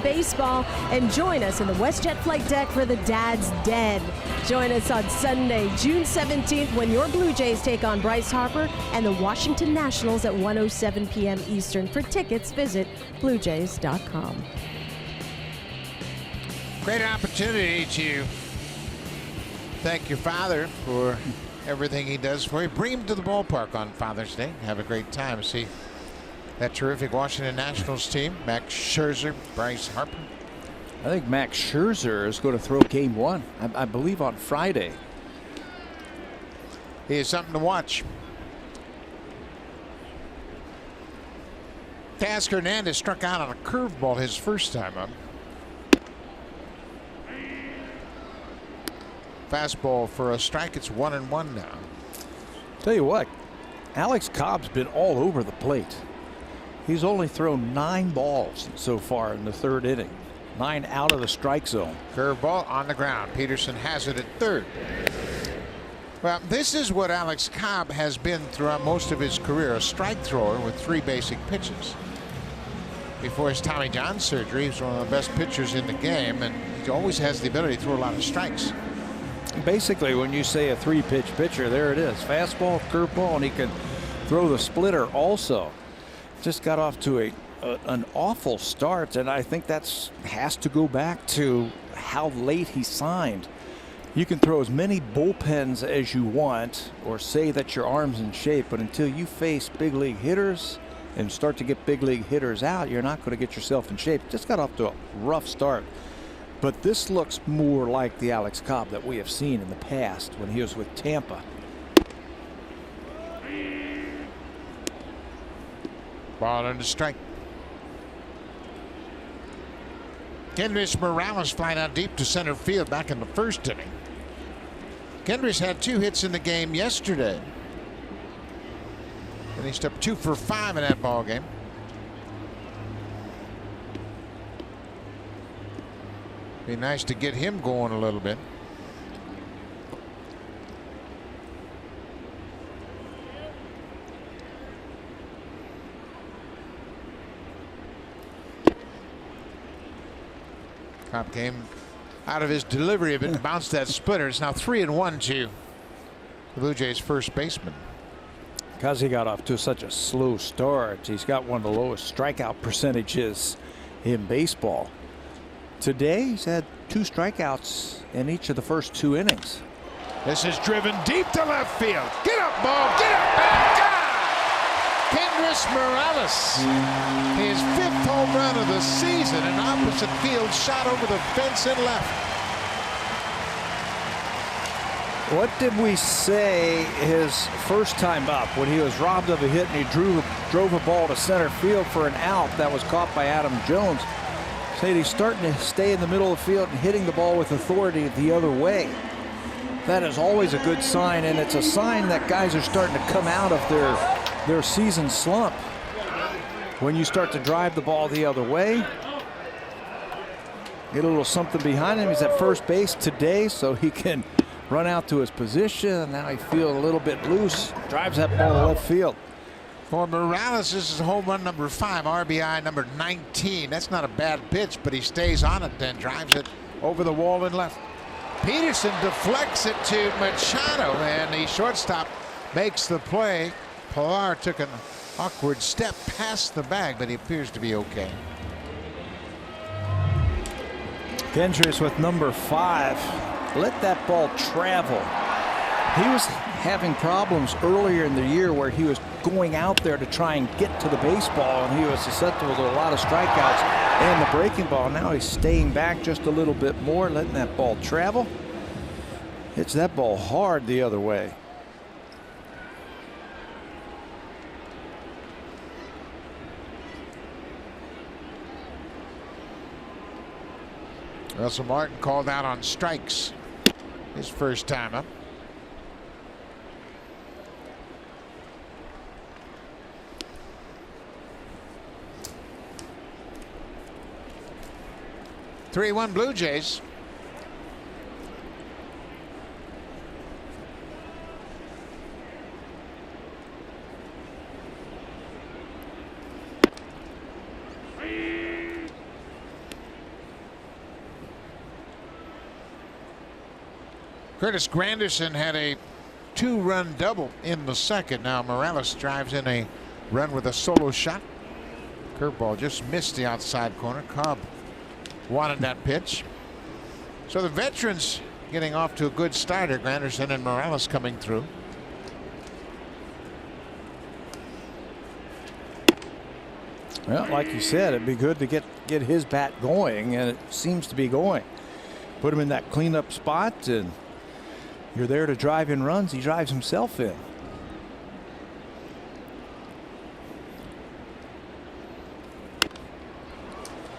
Baseball, and join us in the WestJet flight deck for the Dad's Den. Join us on Sunday, June 17th, when your Blue Jays take on Bryce Harper and the Washington Nationals at 1:07 p.m. Eastern. For tickets, visit BlueJays.com. Great opportunity to thank your father for everything he does for you. Bring him to the ballpark on Father's Day. Have a great time. See that terrific Washington Nationals team. Max Scherzer, Bryce Harper. I think Max Scherzer is going to throw game 1, I believe, on Friday. He is something to watch. Teoscar Hernandez struck out on a curveball his first time up. Fastball for a strike. It's 1-1 now. Tell you what, Alex Cobb's been all over the plate. He's only thrown 9 balls so far in the 3rd inning. 9 out of the strike zone. Curveball on the ground. Peterson has it at 3rd. Well, this is what Alex Cobb has been throughout most of his career, a strike thrower with 3 basic pitches. before his Tommy John surgery. He's one of the best pitchers in the game, and he always has the ability to throw a lot of strikes. Basically, when you say a 3-pitch pitcher, there it is. Fastball, curveball, and he can throw the splitter also. Just got off to an awful start, and I think that's has to go back to how late he signed. You can throw as many bullpens as you want or say that your arm's in shape, but until you face big league hitters and start to get big league hitters out, you're not going to get yourself in shape. Just got off to a rough start. But this looks more like the Alex Cobb that we have seen in the past when he was with Tampa. Ball under strike. Kendrys Morales flying out deep to center field back in the first inning. Kendrys had 2 hits in the game yesterday. Finished up 2 for 5 in that ball game. Be nice to get him going a little bit. Cobb came out of his delivery of it and bounced that splitter. It's now 3-1 to the Blue Jays first baseman. Because he got off to such a slow start, he's got one of the lowest strikeout percentages in baseball. Today, he's had 2 strikeouts in each of the first 2 innings. This is driven deep to left field. Get up, ball. Get up, back. Kendrys Morales. His 5th home run of the season. An opposite field shot over the fence and left. What did we say his first time up when he was robbed of a hit and he drove a ball to center field for an out that was caught by Adam Jones? Said he's starting to stay in the middle of the field and hitting the ball with authority the other way. That is always a good sign, and it's a sign that guys are starting to come out of their season slump. When you start to drive the ball the other way, get a little something behind him. He's at first base today, so he can run out to his position. Now he feels a little bit loose, drives that ball to left field. For Morales, this is home run number 5, RBI number 19. That's not a bad pitch, but he stays on it, then drives it over the wall and left. Peterson deflects it to Machado, and the shortstop makes the play. Pilar took an awkward step past the bag, but he appears to be okay. Kendrys with number 5. Let that ball travel. He was having problems earlier in the year where he was going out there to try and get to the baseball, and he was susceptible to a lot of strikeouts and the breaking ball. Now he's staying back just a little bit more, letting that ball travel. Hits that ball hard the other way. Russell Martin called out on strikes his first time up. (3-1) Blue Jays. Curtis Granderson had a 2-run double in the second. Now Morales drives in a run with a solo shot. Curveball just missed the outside corner. Cobb wanted that pitch. So the veterans getting off to a good starter. Granderson and Morales coming through. Well, like you said, it'd be good to get his bat going, and it seems to be going. Put him in that cleanup spot, and you're there to drive in runs. He drives himself in.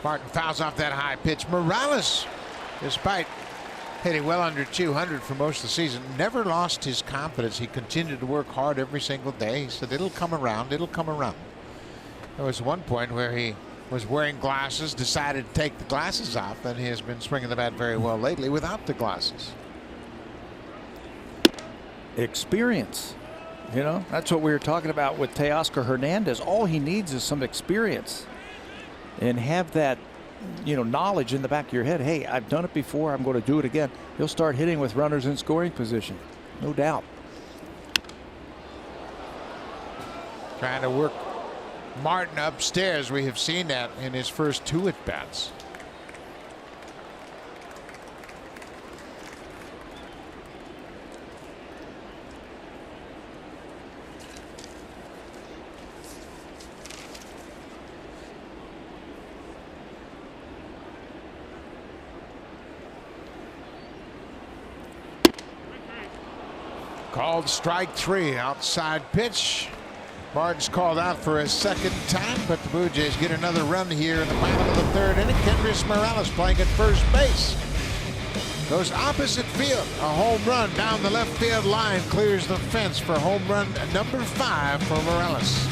Martin fouls off that high pitch. Morales, despite hitting well under 200 for most of the season, never lost his confidence. He continued to work hard every single day. He said, it'll come around, it'll come around. There was one point where he was wearing glasses, decided to take the glasses off, and he has been swinging the bat very well lately without the glasses. Experience. You know, that's what we were talking about with Teoscar Hernandez. All he needs is some experience. and have that, knowledge in the back of your head. Hey, I've done it before. I'm going to do it again. He'll start hitting with runners in scoring position. No doubt. Trying to work Martin upstairs. We have seen that in his first 2 at-bats. Called strike 3, outside pitch. Martin's called out for a second time, but the Blue Jays get another run here in the bottom of the 3rd inning. Kendrys Morales playing at first base. Goes opposite field. A home run down the left field line clears the fence for home run number 5 for Morales.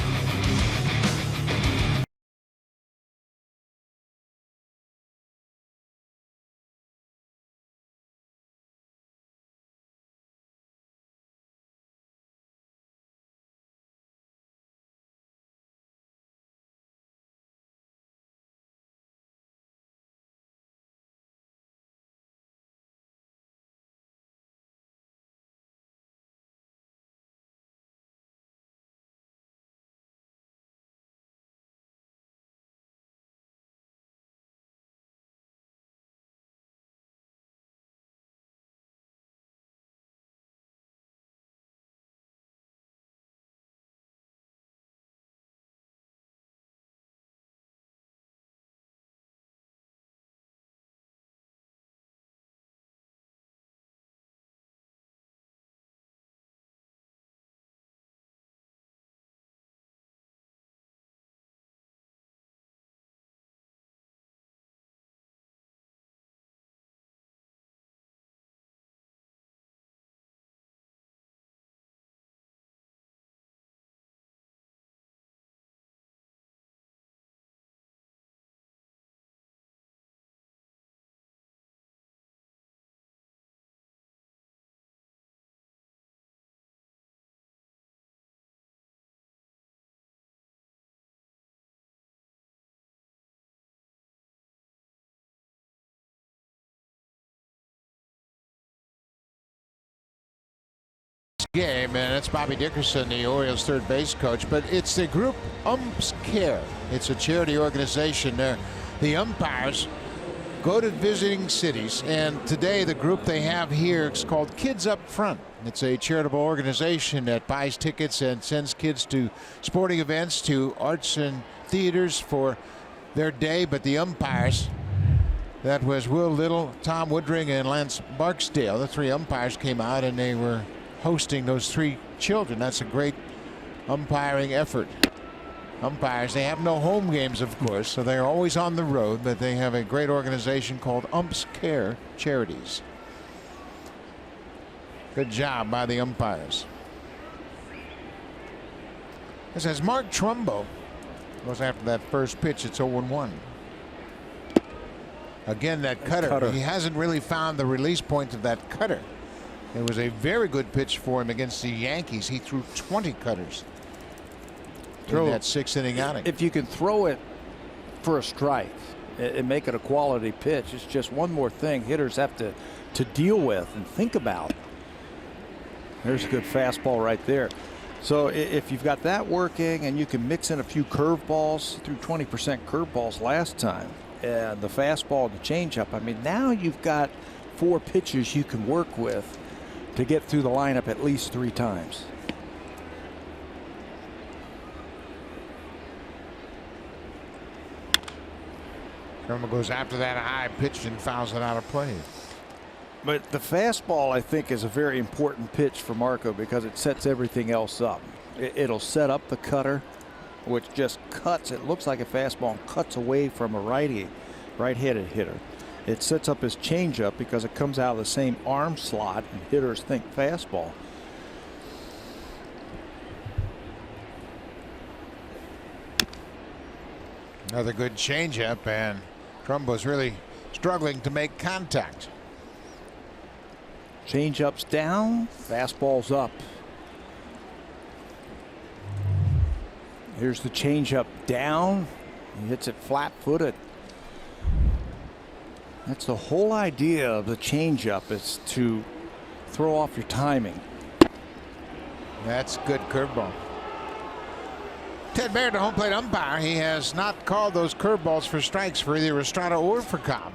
Game, and it's Bobby Dickerson, the Orioles third base coach, but it's the group Umps Care. It's a charity organization there. The umpires go to visiting cities, and today the group they have here is called Kids Up Front. It's a charitable organization that buys tickets and sends kids to sporting events, to arts and theaters for their day, but the umpires, that was Will Little, Tom Woodring, and Lance Barksdale, the 3 umpires came out and they were hosting those 3 children. That's a great umpiring effort. Umpires, they have no home games, of course, so they're always on the road, but they have a great organization called Umps Care Charities. Good job by the umpires. This is Mark Trumbo. Goes after that first pitch. It's 0-1. Again, that cutter. He hasn't really found the release point of that cutter. It was a very good pitch for him against the Yankees. He threw 20 cutters in that 6th inning outing. If you can throw it for a strike and make it a quality pitch, it's just one more thing hitters have to deal with and think about. There's a good fastball right there. So if you've got that working and you can mix in a few curveballs, threw 20% curveballs last time, and the fastball and the changeup, I mean, now you've got 4 pitches you can work with to get through the lineup at least 3 times. Trumbo goes after that high pitch and fouls it out of play. But the fastball, I think, is a very important pitch for Marco because it sets everything else up. It'll set up the cutter, which just cuts. It looks like a fastball and cuts away from a right-handed hitter. It sets up his changeup because it comes out of the same arm slot, and hitters think fastball. Another good changeup, and Trumbo's really struggling to make contact. Changeup's down, fastball's up. Here's the changeup down, He hits it flat-footed. That's the whole idea of the changeup, is to throw off your timing. That's good curveball. Ted Baird, the home plate umpire, he has not called those curveballs for strikes for either Estrada or for Cobb.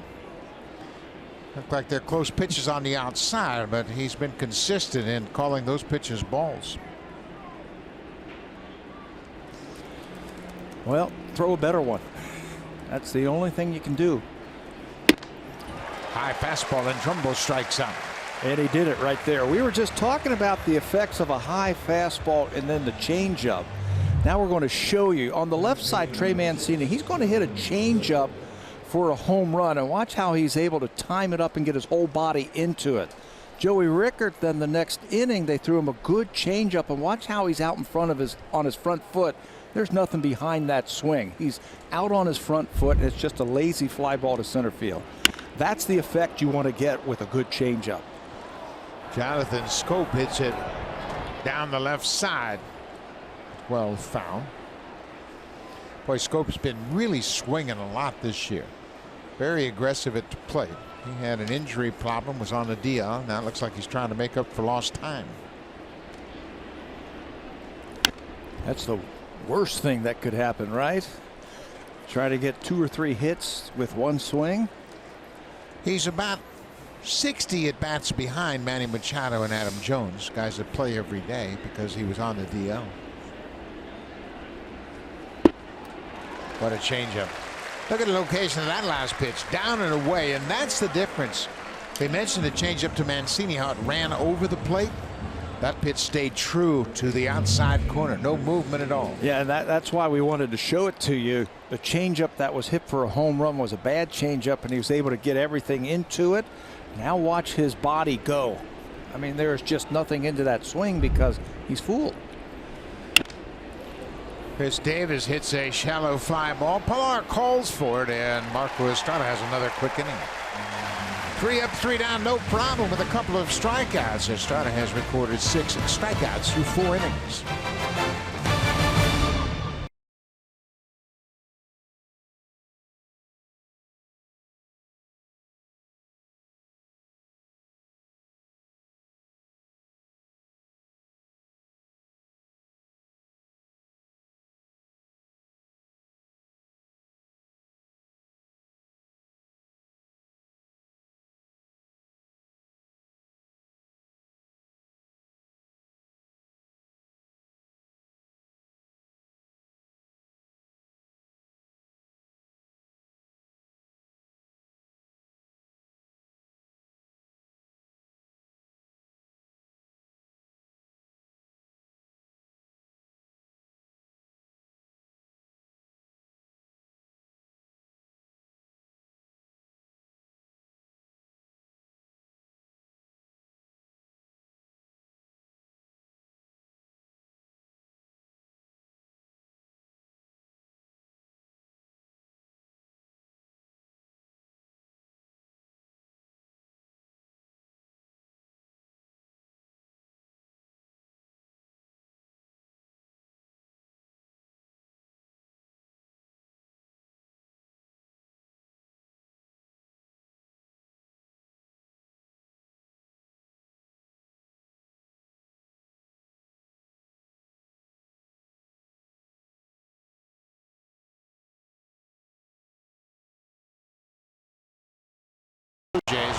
Look like they're close pitches on the outside, but he's been consistent in calling those pitches balls. Well, throw a better one. That's the only thing you can do. High fastball, and Trumbo strikes out. And he did it right there. We were just talking about the effects of a high fastball and then the changeup. Now we're going to show you. On the left side, Trey Mancini, he's going to hit a changeup for a home run. And watch how he's able to time it up and get his whole body into it. Joey Rickert, then the next inning, they threw him a good changeup. And watch how he's out in front of on his front foot. There's nothing behind that swing. He's out on his front foot, and it's just a lazy fly ball to center field. That's the effect you want to get with a good changeup. Jonathan Scope hits it down the left side. Well found. Boy, Scope's been really swinging a lot this year. Very aggressive at the plate. He had an injury problem, was on the DL. Now it looks like he's trying to make up for lost time. That's the worst thing that could happen, right? Try to get 2 or 3 hits with one swing. He's about 60 at bats behind Manny Machado and Adam Jones, guys that play every day, because he was on the DL. What a changeup. Look at the location of that last pitch, down and away, and that's the difference. They mentioned the changeup to Mancini, how it ran over the plate. That pitch stayed true to the outside corner, no movement at all. Yeah, and that's why we wanted to show it to you. The changeup that was hit for a home run was a bad changeup, and he was able to get everything into it. Now watch his body go. I mean, there's just nothing into that swing because he's fooled. Chris Davis hits a shallow fly ball. Pilar calls for it, and Marco Estrada has another quick inning. 3 up, 3 down, no problem with a couple of strikeouts. Estrada has recorded 6 strikeouts through 4 innings.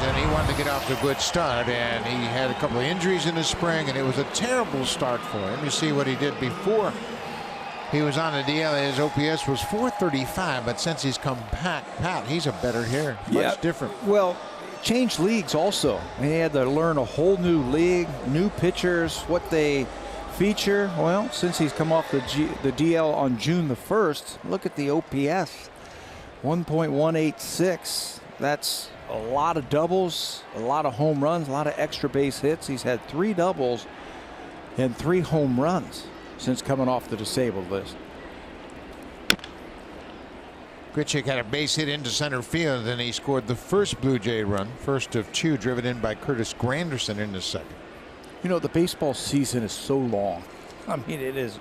And he wanted to get off to a good start, and he had a couple of injuries in the spring, and it was a terrible start for him. You see what he did before he was on the DL. His OPS was .435, but since he's come back, Pat, he's a better hitter. Much different. Well, changed leagues also. He had to learn a whole new league, new pitchers, what they feature. Well, since he's come off the DL on June the 1st, look at the OPS, 1.186. That's a lot of doubles, a lot of home runs, a lot of extra base hits. He's had 3 doubles and 3 home runs since coming off the disabled list. Grichuk had a base hit into center field, and he scored the first Blue Jay run, first of 2, driven in by Curtis Granderson in the second. You know, the baseball season is so long. I mean, it is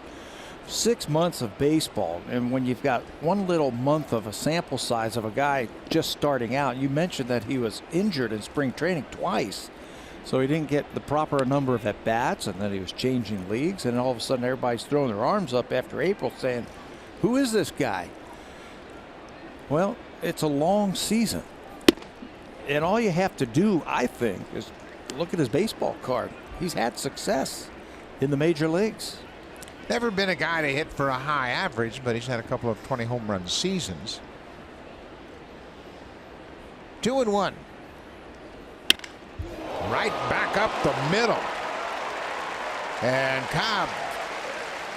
6 months of baseball, and when you've got one little month of a sample size of a guy just starting out, you mentioned that he was injured in spring training twice, so he didn't get the proper number of at bats, and then he was changing leagues, and all of a sudden everybody's throwing their arms up after April saying, who is this guy? Well, it's a long season, and all you have to do, I think, is look at his baseball card. He's had success in the major leagues. Never been a guy to hit for a high average, but he's had a couple of 20 home run seasons. 2-1. Right back up the middle. And Cobb,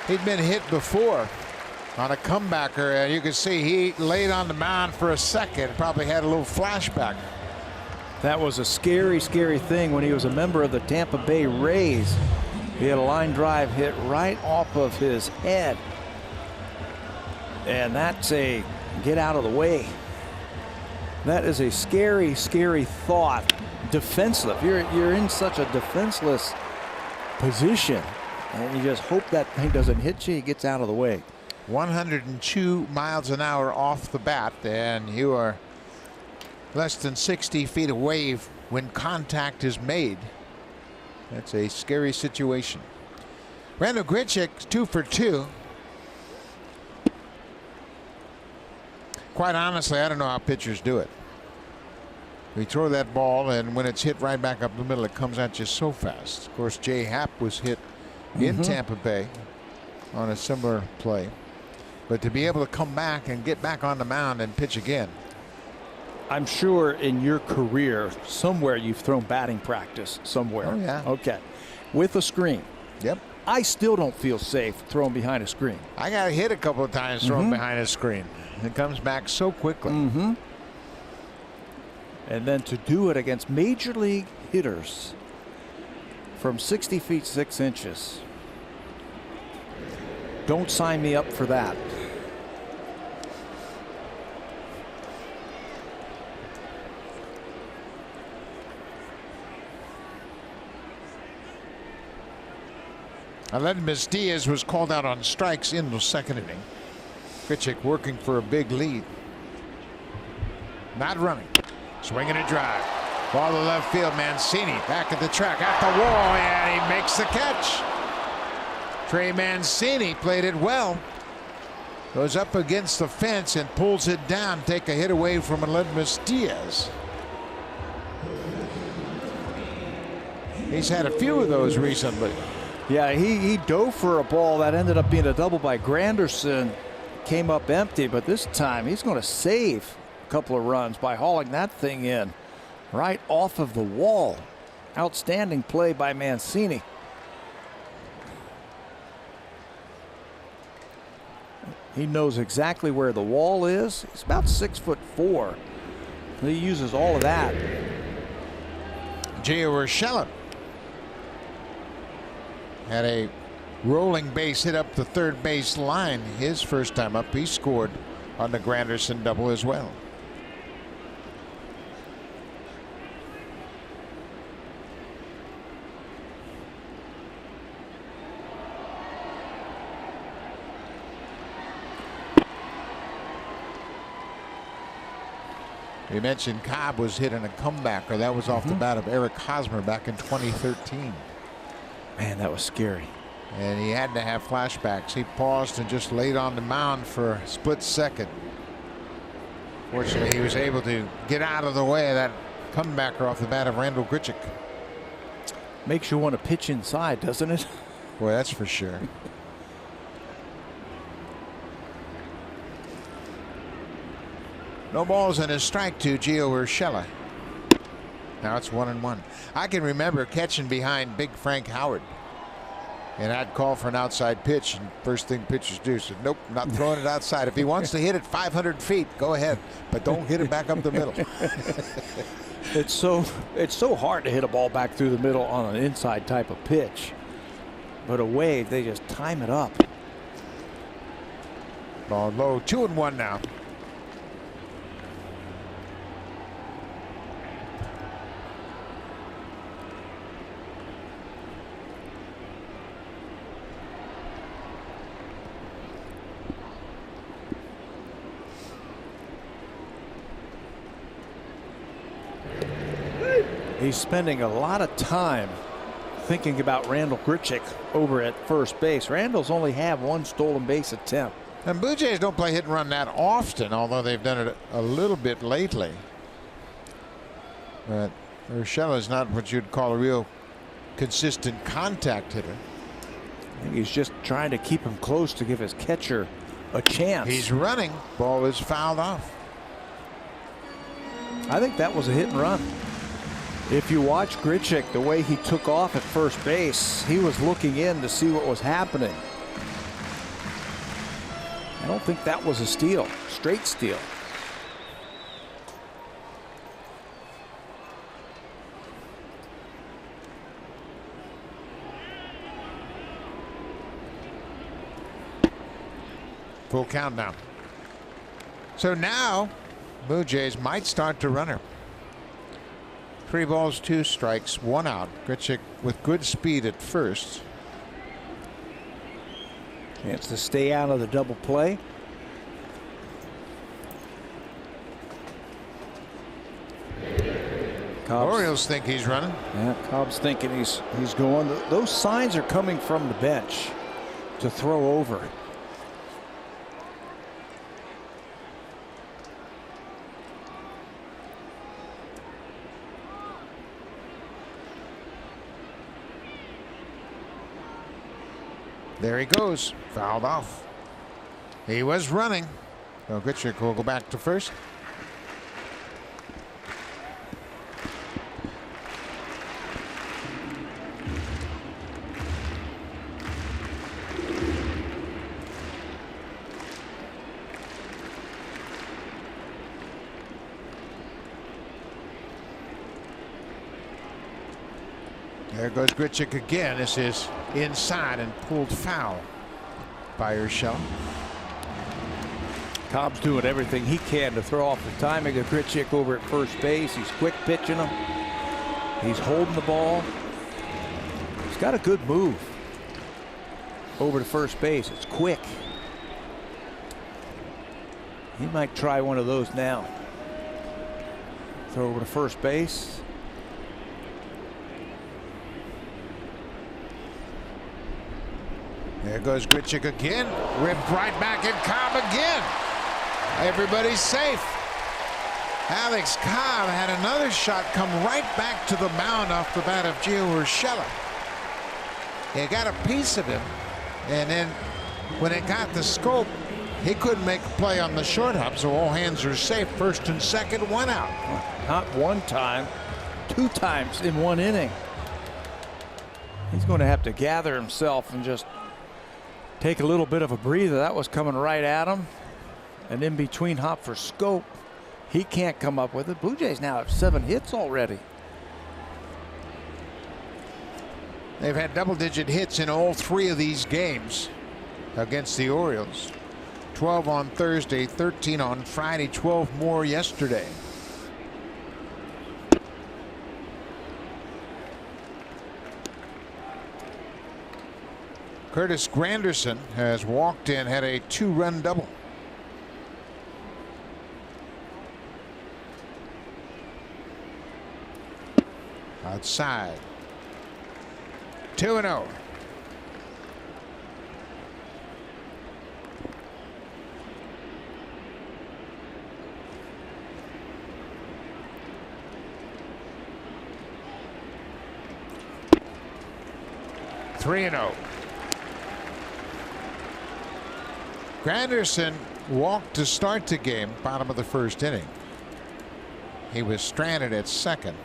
he'd been hit before on a comebacker, and you can see he laid on the mound for a second, probably had a little flashback. That was a scary, scary thing when he was a member of the Tampa Bay Rays. He had a line drive hit right off of his head. And that's a get out of the way. That is a scary, scary thought. Defenseless. You're in such a defenseless position. And you just hope that thing doesn't hit you. He gets out of the way. 102 miles an hour off the bat, and you are less than 60 feet away when contact is made. That's a scary situation. Randall Grichuk 2 for 2. Quite honestly, I don't know how pitchers do it. We throw that ball, and when it's hit right back up the middle, it comes at you so fast. Of course, Jay Happ was hit in Tampa Bay on a similar play. But to be able to come back and get back on the mound and pitch again. I'm sure in your career, somewhere you've thrown batting practice somewhere. Oh, yeah. Okay. With a screen. Yep. I still don't feel safe throwing behind a screen. I got hit a couple of times throwing behind a screen. It comes back so quickly. And then to do it against major league hitters from 60 feet 6 inches. Don't sign me up for that. Aledmus Diaz was called out on strikes in the second inning. Grichuk working for a big lead. Not running. Swinging a drive. Ball to left field. Mancini back at the track at the wall, and he makes the catch. Trey Mancini played it well. Goes up against the fence and pulls it down. Take a hit away from Aledmus Diaz. He's had a few of those recently. Yeah, he dove for a ball that ended up being a double by Granderson. Came up empty, but this time he's going to save a couple of runs by hauling that thing in right off of the wall. Outstanding play by Mancini. He knows exactly where the wall is. He's about 6'4". He uses all of that. Gio Urshela had a rolling base hit up the third base line his first time up. He scored on the Granderson double as well. We mentioned Cobb was hit in a comebacker. That was off the bat of Eric Hosmer back in 2013. Man, that was scary. And he had to have flashbacks. He paused and just laid on the mound for a split second. Fortunately, he was able to get out of the way of that comebacker off the bat of Randall Grichuk. Makes you want to pitch inside, doesn't it? Boy, that's for sure. No balls and a strike to Gio Urshela. Now it's 1-1. I can remember catching behind Big Frank Howard. And I'd call for an outside pitch, and first thing pitchers do is, nope, not throwing it outside. If he wants to hit it 500 feet, go ahead, but don't hit it back up the middle. It's so hard to hit a ball back through the middle on an inside type of pitch. But a wave, they just time it up. Ball low, 2-1 now. He's spending a lot of time thinking about Randall Grichuk over at first base. Randall's only have one stolen base attempt. And Blue Jays don't play hit and run that often, although they've done it a little bit lately. But Urshela is not what you'd call a real consistent contact hitter. I think he's just trying to keep him close to give his catcher a chance. He's running. Ball is fouled off. I think that was a hit and run. If you watch Grichuk, the way he took off at first base, he was looking in to see what was happening. I don't think that was a steal, straight steal. Full count now. So now Blue Jays might start to run her. 3 balls, 2 strikes, 1 out. Grichuk with good speed at first. Chance to stay out of the double play. Orioles think he's running. Yeah, Cobb's thinking he's going. Those signs are coming from the bench to throw over. There he goes. Fouled off. He was running. So Grichuk will go back to first. There goes Grichuk again. This is inside and pulled foul by Urshela. Cobb's doing everything he can to throw off the timing of Grichuk over at first base. He's quick pitching him. He's holding the ball. He's got a good move over to first base. It's quick. He might try one of those now. Throw over to first base. There goes Grichuk again. Ripped right back at Cobb again. Everybody's safe. Alex Cobb had another shot come right back to the mound off the bat of Gio Urshela. He got a piece of him, and then when it got the scope, he couldn't make a play on the short hop, so all hands are safe. First and second, 1 out. Not one time, 2 times in 1 inning. He's going to have to gather himself and just take a little bit of a breather. That was coming right at him. And in between hop for scope. He can't come up with it. Blue Jays now have 7 hits already. They've had double-digit hits in all 3 of these games against the Orioles. 12 on Thursday, 13 on Friday, 12 more yesterday. Curtis Granderson has walked in, had a 2-run double. Outside. 2-0. Three and 0. Granderson walked to start the game, bottom of the first inning. He was stranded at second.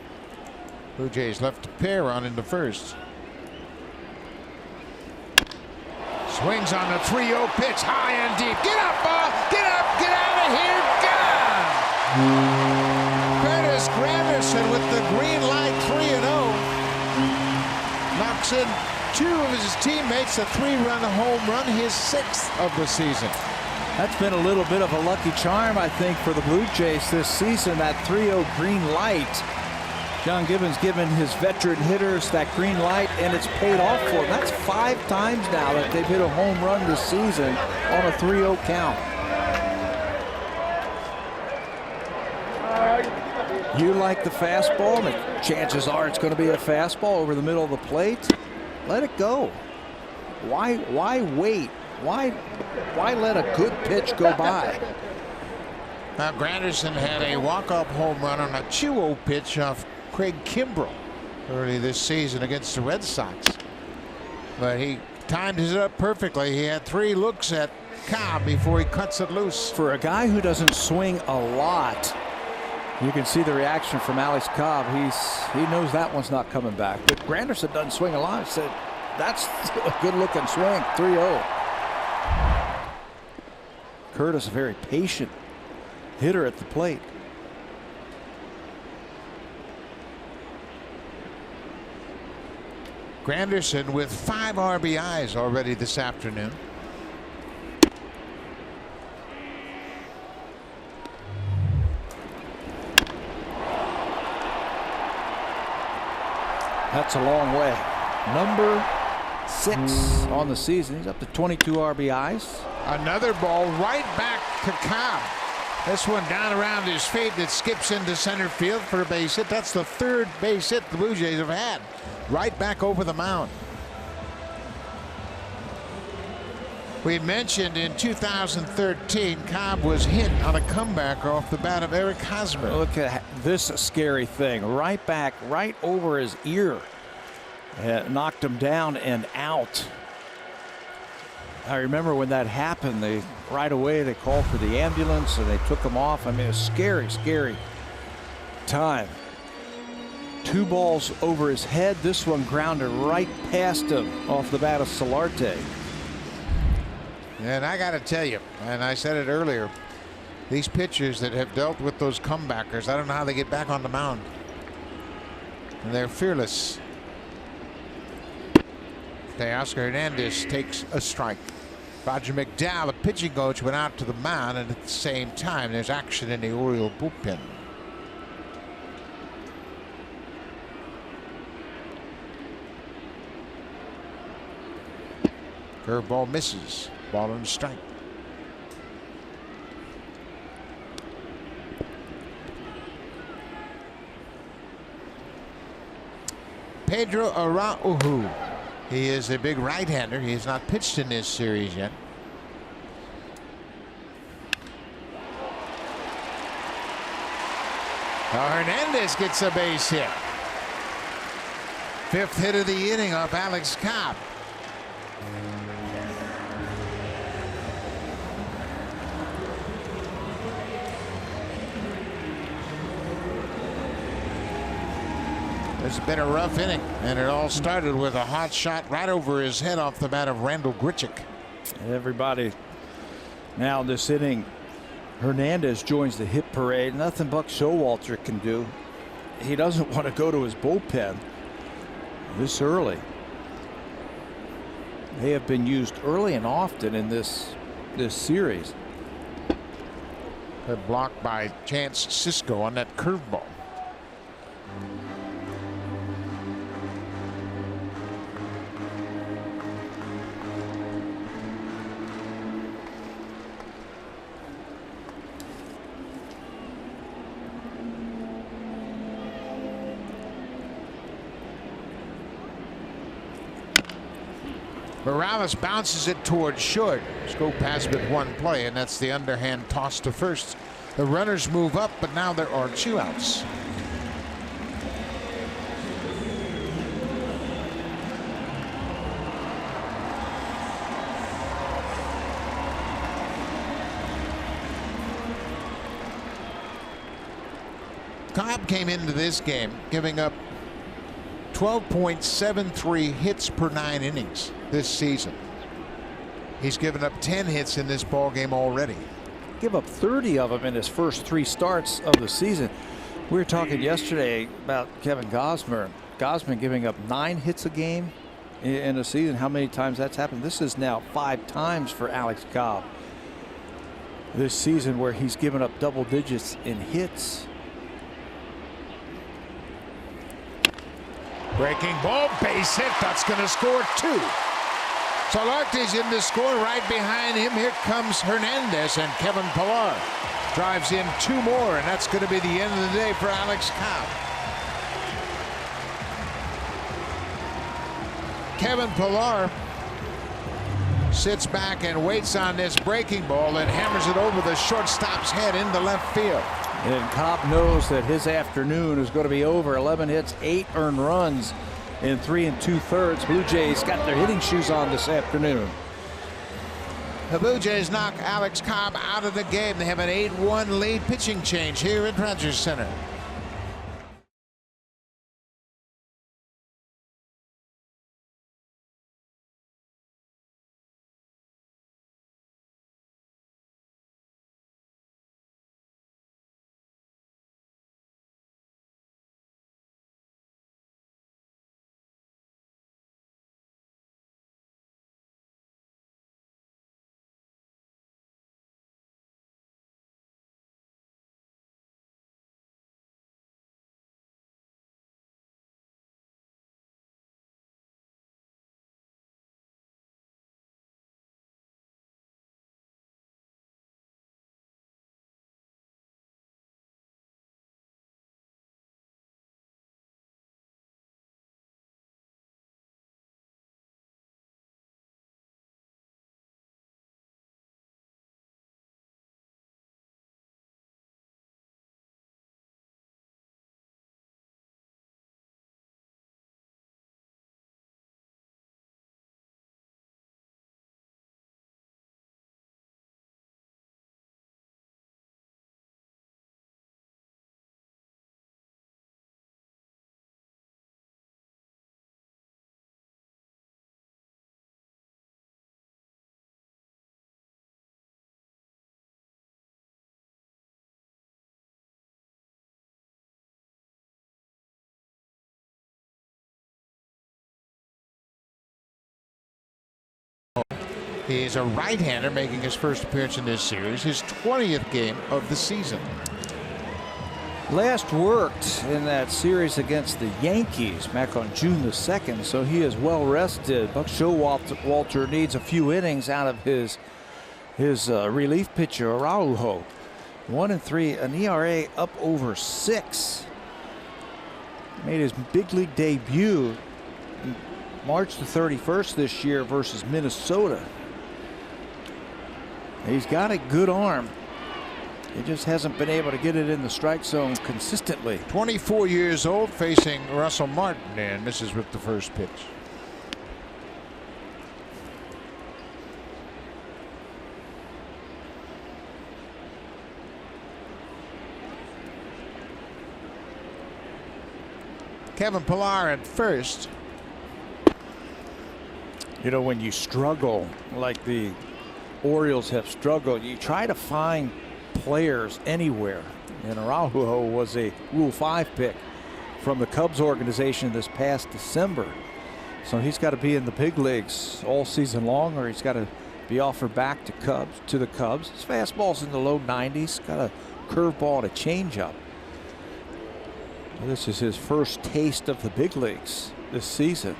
Blue Jays left a pair on into first. Swings on the 3-0 pitch, high and deep. Get up, ball! Get up! Get out of here! Gone! Curtis Granderson with the green light, 3-0. Knocks in 2 of his teammates, a 3-run home run, his 6th of the season. That's been a little bit of a lucky charm, I think, for the Blue Jays this season, that 3-0 green light. John Gibbons giving his veteran hitters that green light, and it's paid off for them. That's 5 times now that they've hit a home run this season on a 3-0 count. You like the fastball, and chances are it's going to be a fastball over the middle of the plate. Let it go. Why wait? Why let a good pitch go by? Now, Granderson had a walk-off home run on a 2-0 pitch off Craig Kimbrell early this season against the Red Sox. But he timed it up perfectly. He had 3 looks at Cobb before he cuts it loose. For a guy who doesn't swing a lot, you can see the reaction from Alex Cobb. He knows that one's not coming back. But Granderson doesn't swing a lot. He said, that's a good-looking swing. 3-0. Curtis, a very patient hitter at the plate. Granderson with 5 RBIs already this afternoon. That's a long way. Number 6 on the season. He's up to 22 RBIs. Another ball right back to Cobb. This one down around his feet that skips into center field for a base hit. That's the 3rd base hit the Blue Jays have had. Right back over the mound. We mentioned in 2013 Cobb was hit on a comeback off the bat of Eric Hosmer. Look at this scary thing. Right back, right over his ear. Knocked him down and out. I remember when that happened, right away they called for the ambulance and they took him off. I mean, it was scary, scary time. 2 balls over his head. This one grounded right past him off the bat of Solarte. And I got to tell you, and I said it earlier, these pitchers that have dealt with those comebackers, I don't know how they get back on the mound. And they're fearless. Oscar Hernandez takes a strike. Roger McDowell, the pitching coach, went out to the mound, and at the same time there's action in the Oriole bullpen. Curveball misses. Ball and strike. Pedro Araujo. He is a big right-hander. He has not pitched in this series yet. Hernandez gets a base hit. 5th hit of the inning off Alex Cobb. It's been a rough inning, and it all started with a hot shot right over his head off the bat of Randall Grichuk. Everybody now this inning, Hernandez joins the hit parade. Nothing Buck Showalter can do. He doesn't want to go to his bullpen this early. They have been used early and often in this series. They're blocked by Chance Sisco on that curveball. Morales bounces it towards short. Go past with 1 play, and that's the underhand toss to first. The runners move up, but now there are 2 outs. Cobb came into this game giving up 12.73 hits per 9 innings this season. He's given up 10 hits in this ball game already. Give up 30 of them in his first 3 starts of the season. We were talking yesterday about Kevin Gosman. Gosman giving up 9 hits a game in a season. How many times that's happened? This is now 5 times for Alex Cobb this season where he's given up double digits in hits. Breaking ball, base hit. That's going to score 2. Solarte's in the score. Right behind him, here comes Hernandez, and Kevin Pillar drives in 2 more, and that's going to be the end of the day for Alex Cobb. Kevin Pillar sits back and waits on this breaking ball and hammers it over the shortstop's head into left field. And Cobb knows that his afternoon is going to be over. 11 hits, 8 earned runs in 3 2/3. Blue Jays got their hitting shoes on this afternoon. The Blue Jays knock Alex Cobb out of the game. They have an 8-1 lead. Pitching change here at Rogers Center. He is a right-hander making his first appearance in this series, his 20th game of the season. Last worked in that series against the Yankees back on June the 2nd, so he is well rested. Buck Showalter needs a few innings out of his relief pitcher Araujo. 1-3, an ERA up over 6. Made his big league debut March the 31st this year versus Minnesota. He's got a good arm. He just hasn't been able to get it in the strike zone consistently. 24 years old, facing Russell Martin, and misses with the first pitch. Kevin Pillar at first. You know, when you struggle like the Orioles have struggled, you try to find players anywhere. And Araujo was a Rule 5 pick from the Cubs organization this past December. So he's got to be in the big leagues all season long, or he's got to be offered back to the Cubs. His fastball's in the low 90s, got a curveball and a changeup. This is his first taste of the big leagues this season.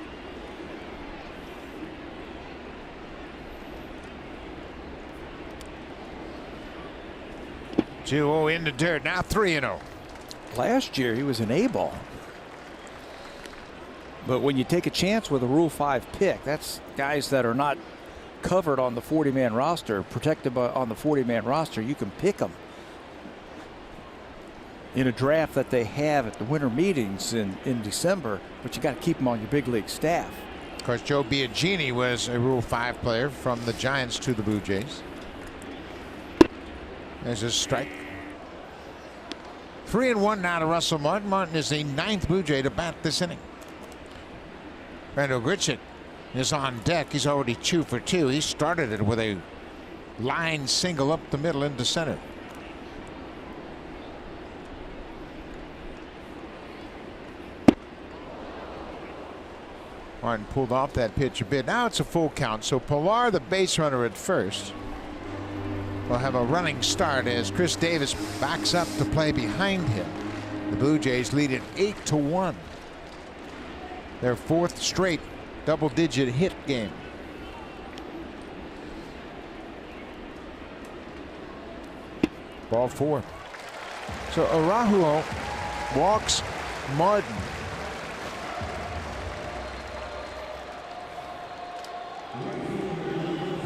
Two in the dirt, now 3-0. Last year he was an A-ball. But when you take a chance with a Rule 5 pick, that's guys that are not covered on the 40-man roster, protected on the 40-man roster. You can pick them in a draft that they have at the winter meetings in December, but you got to keep them on your big league staff. Of course, Joe Biagini was a Rule 5 player from the Giants to the Blue Jays. There's a strike. 3-1 now to Russell Martin. Martin is the 9th Blue Jay to bat this inning. Randall Grichuk is on deck. He's already 2 for 2. He started it with a line single up the middle into center. Martin pulled off that pitch a bit. Now it's a full count. So Pillar, the base runner at first, will have a running start as Chris Davis backs up to play behind him. The Blue Jays lead it 8-1. Their 4th straight double-digit hit game. Ball 4. So Araujo walks Martin.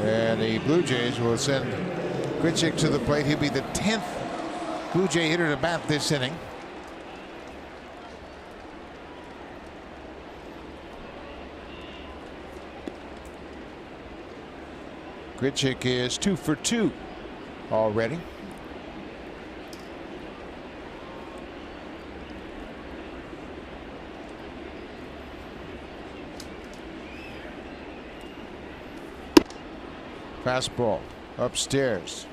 And the Blue Jays will send Grichuk to the plate. He'll be the 10th Blue Jay hitter to bat this inning. Grichuk is 2 for 2 already. Fastball upstairs.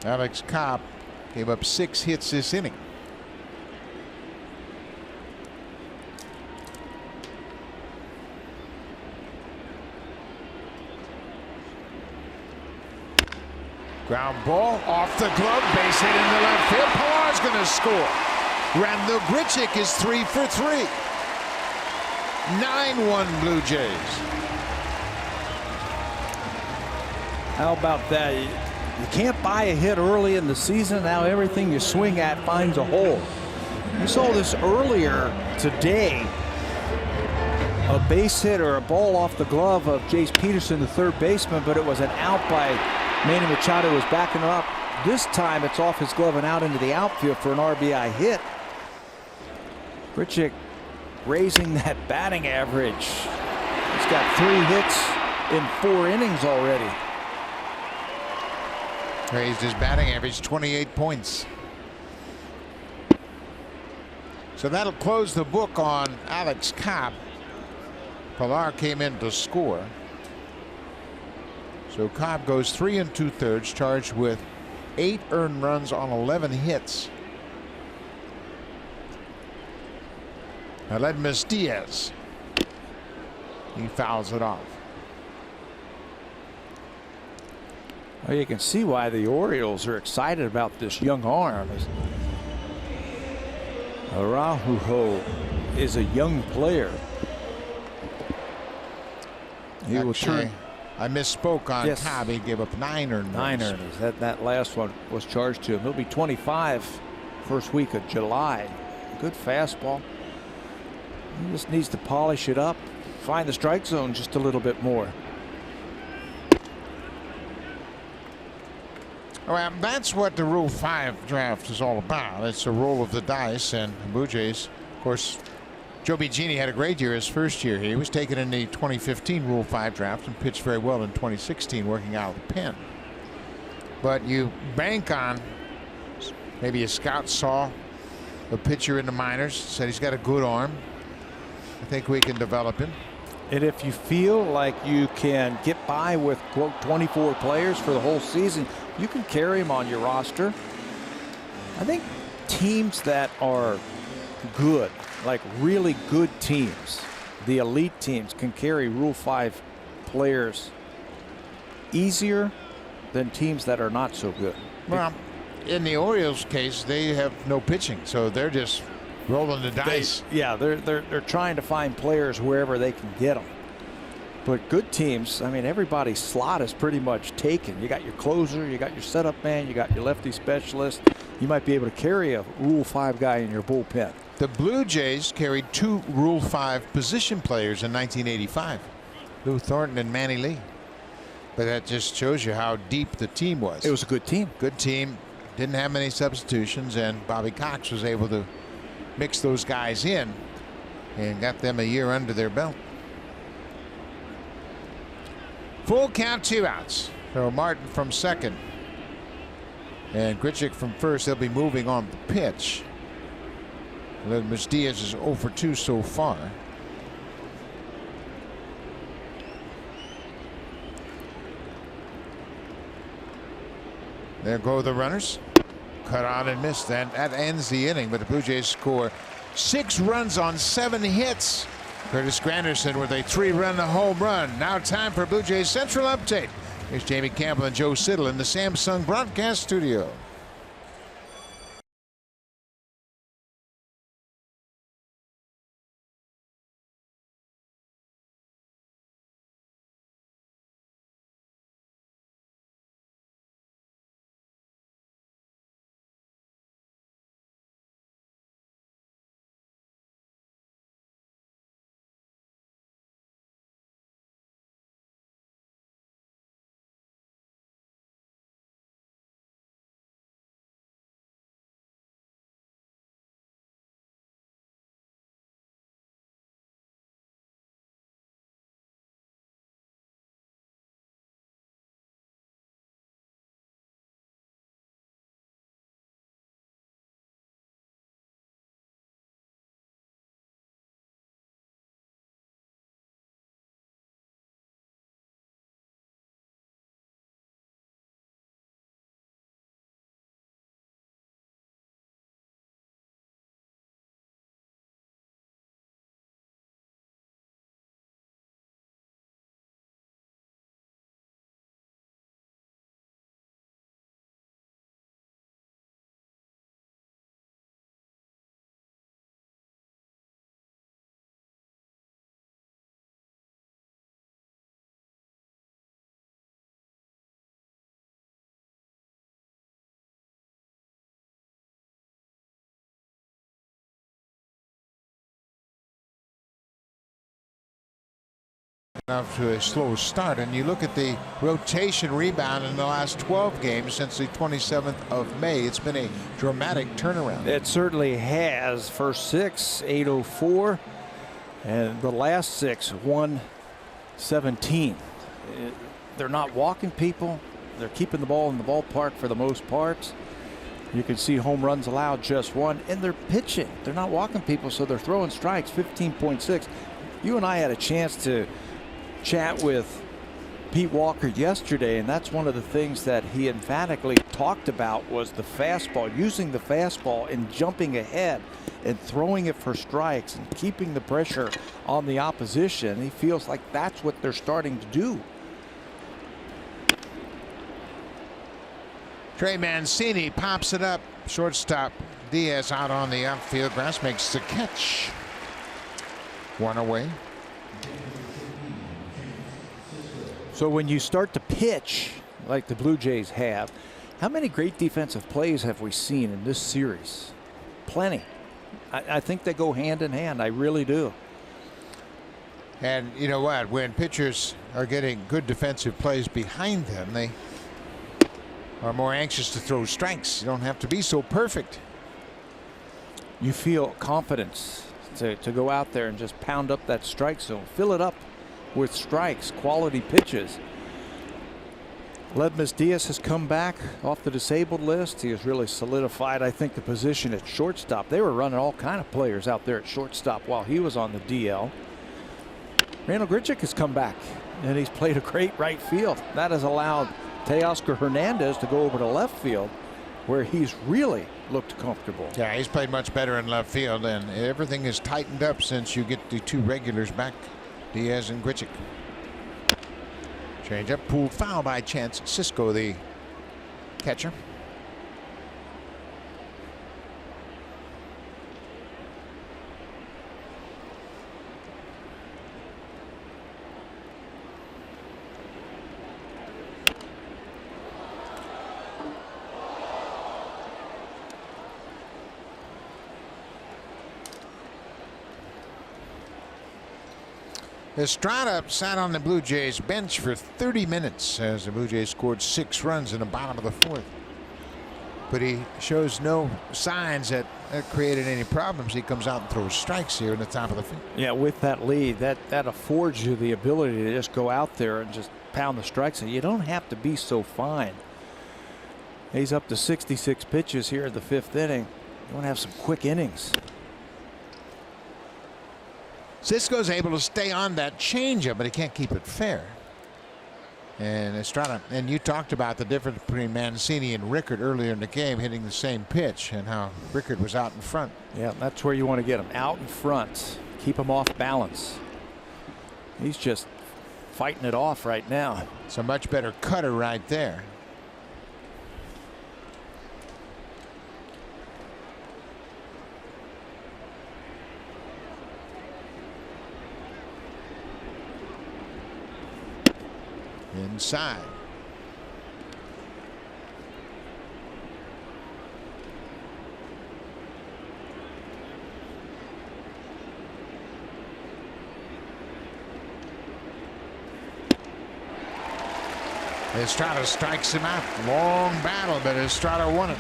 Alex Cobb gave up 6 hits this inning. Ground ball off the glove, base hit in the left field. Pilar's going to score. Randall Grichuk is 3 for 3. 9-1 Blue Jays. How about that? You can't buy a hit early in the season. Now everything you swing at finds a hole. You saw this earlier today. A base hit or a ball off the glove of Jace Peterson, the third baseman, but it was an out by Manny Machado, who was backing her up. This time it's off his glove and out into the outfield for an RBI hit. Grichuk raising that batting average. He's got 3 hits in 4 innings already. Raised his batting average 28 points. So that'll close the book on Alex Cobb. Pilar came in to score. So Cobb goes 3 2/3, charged with 8 earned runs on 11 hits. Aledmus Diaz. He fouls it off. Well, you can see why the Orioles are excited about this young arm. Araujo is a young player. He will turn. I misspoke on Yes. Cobb. He gave up 9 earned runs. 9 earners. That last one was charged to him. He'll be 25 first week of July. Good fastball. He just needs to polish it up, find the strike zone just a little bit more. Well, that's what the Rule 5 draft is all about. It's a roll of the dice, and the Blue Jays, of course, Joe Biggini had a great year his first year. He was taken in the 2015 Rule 5 draft and pitched very well in 2016, working out of the pen. But you bank on, maybe a scout saw a pitcher in the minors, said he's got a good arm. I think we can develop him. And if you feel like you can get by with, quote, 24 players for the whole season, you can carry them on your roster. I think teams that are good, like really good teams, the elite teams, can carry Rule 5 players easier than teams that are not so good. Well, in the Orioles case, they have no pitching, so they're just rolling the dice. They're trying to find players wherever they can get them. But good teams, I mean, everybody's slot is pretty much taken. You got your closer, you got your setup man, you got your lefty specialist. You might be able to carry a Rule 5 guy in your bullpen. The Blue Jays carried 2 Rule 5 position players in 1985, Lou Thornton and Manny Lee. But that just shows you how deep the team was. It was a good team. Good team. Didn't have many substitutions, and Bobby Cox was able to mix those guys in and got them a year under their belt. Full count, 2 outs. So Martin from second and Grichuk from first. They'll be moving on the pitch. Aledmus Diaz is 0 for 2 so far. There go the runners. Cut on and missed. That ends the inning, but the Blue Jays score 6 runs on 7 hits. Curtis Granderson with a 3-run home run. Now time for Blue Jays Central Update. Here's Jamie Campbell and Joe Siddle in the Samsung broadcast studio. off to a slow start, and you look at the rotation rebound in the last 12 games since the 27th of May. It's been a dramatic turnaround. It certainly has. First 6, 804, and the last 6, 117. They're not walking people. They're keeping the ball in the ballpark for the most part. You can see home runs allowed, just 1, and they're pitching. They're not walking people, so they're throwing strikes, 15.6. You and I had a chance to chat with Pete Walker yesterday, and that's one of the things that he emphatically talked about was the fastball, using the fastball and jumping ahead and throwing it for strikes and keeping the pressure on the opposition. He feels like that's what they're starting to do. Trey Mancini pops it up. Shortstop Diaz out on the outfield grass, makes the catch. 1 away. So when you start to pitch like the Blue Jays have, how many great defensive plays have we seen in this series? Plenty. I think they go hand in hand. I really do. And you know what? When pitchers are getting good defensive plays behind them, they are more anxious to throw strikes. You don't have to be so perfect. You feel confidence to go out there and just pound up that strike zone, fill it up with strikes, quality pitches. Ledmus Diaz has come back off the disabled list. He has really solidified, I think, the position at shortstop. They were running all kind of players out there at shortstop while he was on the DL. Randall Grichuk has come back, and he's played a great right field. That has allowed Teoscar Hernandez to go over to left field, where he's really looked comfortable. Yeah, he's played much better in left field, and everything has tightened up since you get the 2 regulars back, Diaz and Grichuk. Change up, pulled foul by Chance Sisco, the catcher. Estrada sat on the Blue Jays bench for 30 minutes as the Blue Jays scored 6 runs in the bottom of the 4th. But he shows no signs that created any problems. He comes out and throws strikes here in the top of the 5th. Yeah, with that lead, that affords you the ability to just go out there and just pound the strikes. And you don't have to be so fine. He's up to 66 pitches here in the 5th inning. You want to have some quick innings. Sisco's able to stay on that changeup, but he can't keep it fair. And Estrada, and you talked about the difference between Mancini and Rickard earlier in the game, hitting the same pitch, and how Rickard was out in front. Yeah, that's where you want to get him, out in front. Keep him off balance. He's just fighting it off right now. It's a much better cutter right there. Inside. Estrada strikes him out. Long battle, but Estrada won it.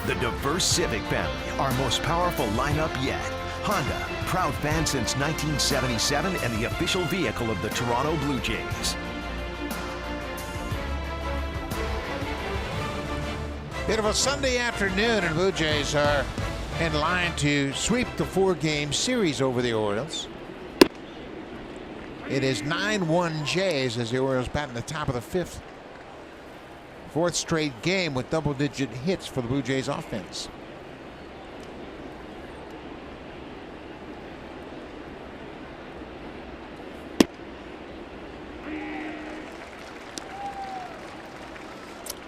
The diverse Civic family, our most powerful lineup yet. Honda, proud fan since 1977 and the official vehicle of the Toronto Blue Jays. Beautiful Sunday afternoon, and Blue Jays are in line to sweep the 4-game series over the Orioles. It is 9-1 Jays as the Orioles bat in the top of the 5th. 4th straight game with double-digit hits for the Blue Jays offense.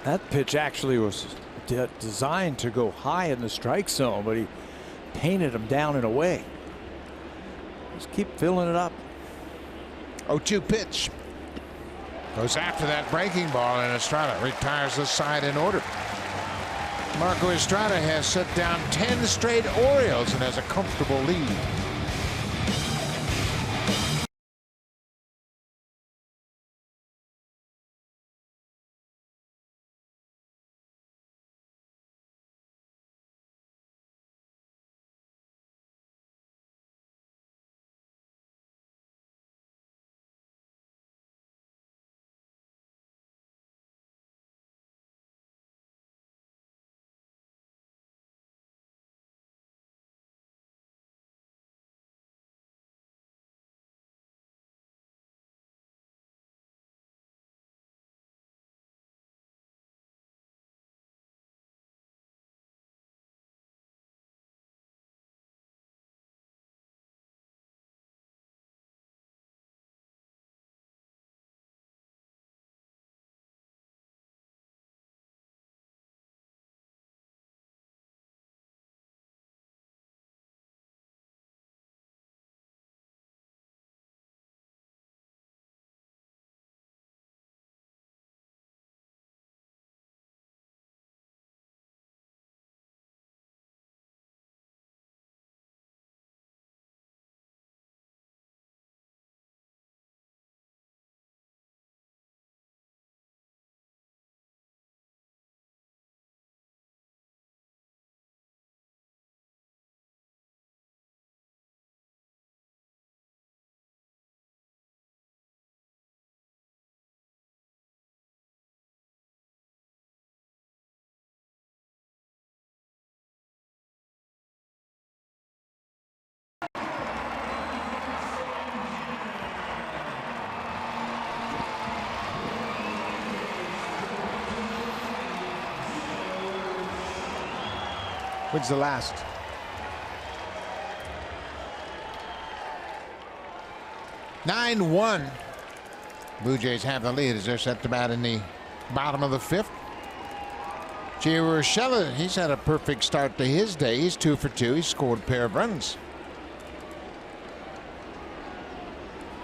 That pitch actually was designed to go high in the strike zone, but he painted him down and away. Just keep filling it up. 0-2 pitch. Goes after that breaking ball, and Estrada retires the side in order. Marco Estrada has set down 10 straight Orioles and has a comfortable lead. Wins the last. (9-1). Blue Jays have the lead as they're set to bat in the bottom of the 5th. Gio Urshela, he's had a perfect start to his day. He's 2 for 2. He scored a pair of runs.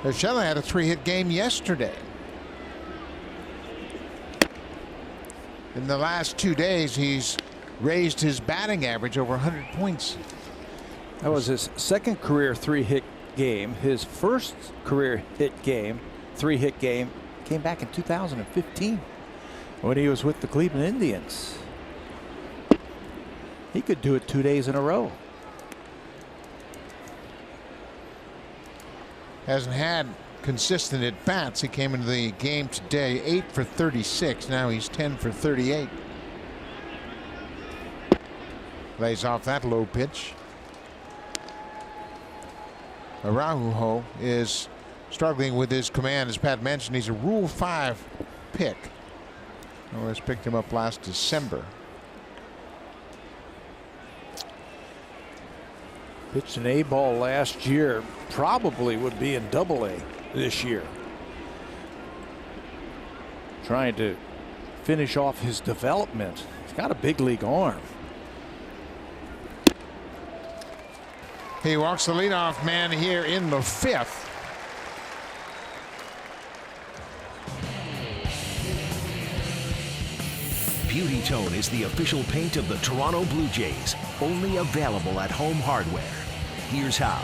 Urshela had a 3-hit game yesterday. In the last 2 days, he's raised his batting average over 100 points. That was his second career 3-hit game. His first career 3-hit game came back in 2015 when he was with the Cleveland Indians. He could do it 2 days in a row. Hasn't had consistent at bats. He came into the game today 8 for 36. Now he's 10 for 38. Lays off that low pitch. Araujo is struggling with his command. As Pat mentioned, he's a Rule 5 pick. Norris picked him up last December. Pitched an A ball last year. Probably would be in Double-A this year. Trying to finish off his development. He's got a big league arm. He walks the leadoff man here in the 5th. Beauty Tone is the official paint of the Toronto Blue Jays. Only available at Home Hardware. Here's how.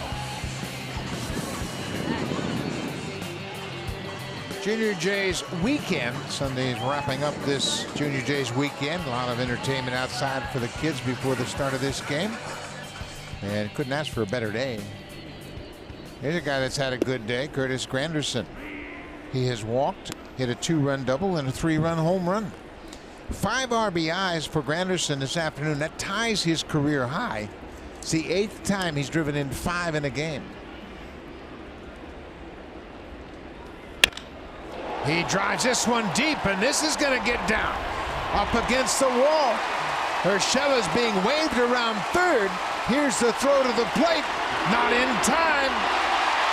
Junior Jays weekend. Sunday's wrapping up this Junior Jays weekend. A lot of entertainment outside for the kids before the start of this game. And couldn't ask for a better day. Here's a guy that's had a good day, Curtis Granderson. He has walked, hit a 2-run double and a 3-run home run. 5 RBIs for Granderson this afternoon. That ties his career high. It's the 8th time he's driven in 5 in a game. He drives this one deep, and this is going to get down up against the wall. Urshela's being waved around third. Here's the throw to the plate. Not in time.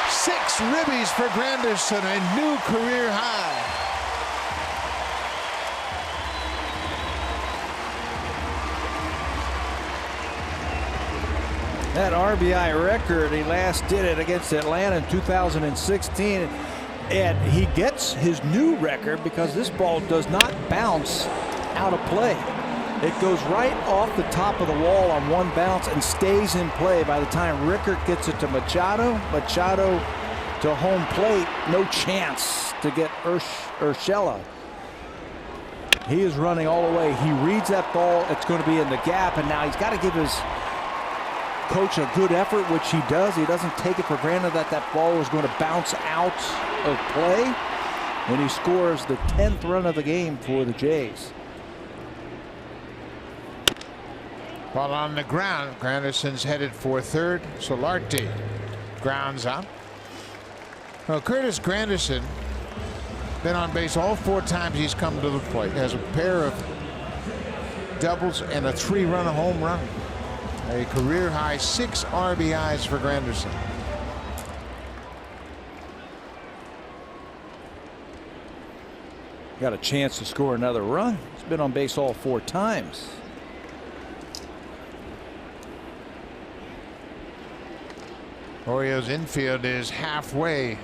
6 ribbies for Granderson, a new career high. That RBI record, he last did it against Atlanta in 2016. And he gets his new record because this ball does not bounce out of play. It goes right off the top of the wall on one bounce and stays in play. By the time Rickert gets it to Machado, Machado to home plate, no chance to get Urshela. He is running all the way. He reads that ball. It's going to be in the gap, and now he's got to give his coach a good effort, which he does. He doesn't take it for granted that that ball is going to bounce out of play, and he scores the 10th run of the game for the Jays. Ball on the ground. Granderson's headed for third. Solarte grounds out. Well, Curtis Granderson been on base all 4 times he's come to the plate. Has a pair of doubles and a 3-run home run. A career high 6 RBIs for Granderson. Got a chance to score another run. He's been on base all 4 times. Orioles infield is halfway.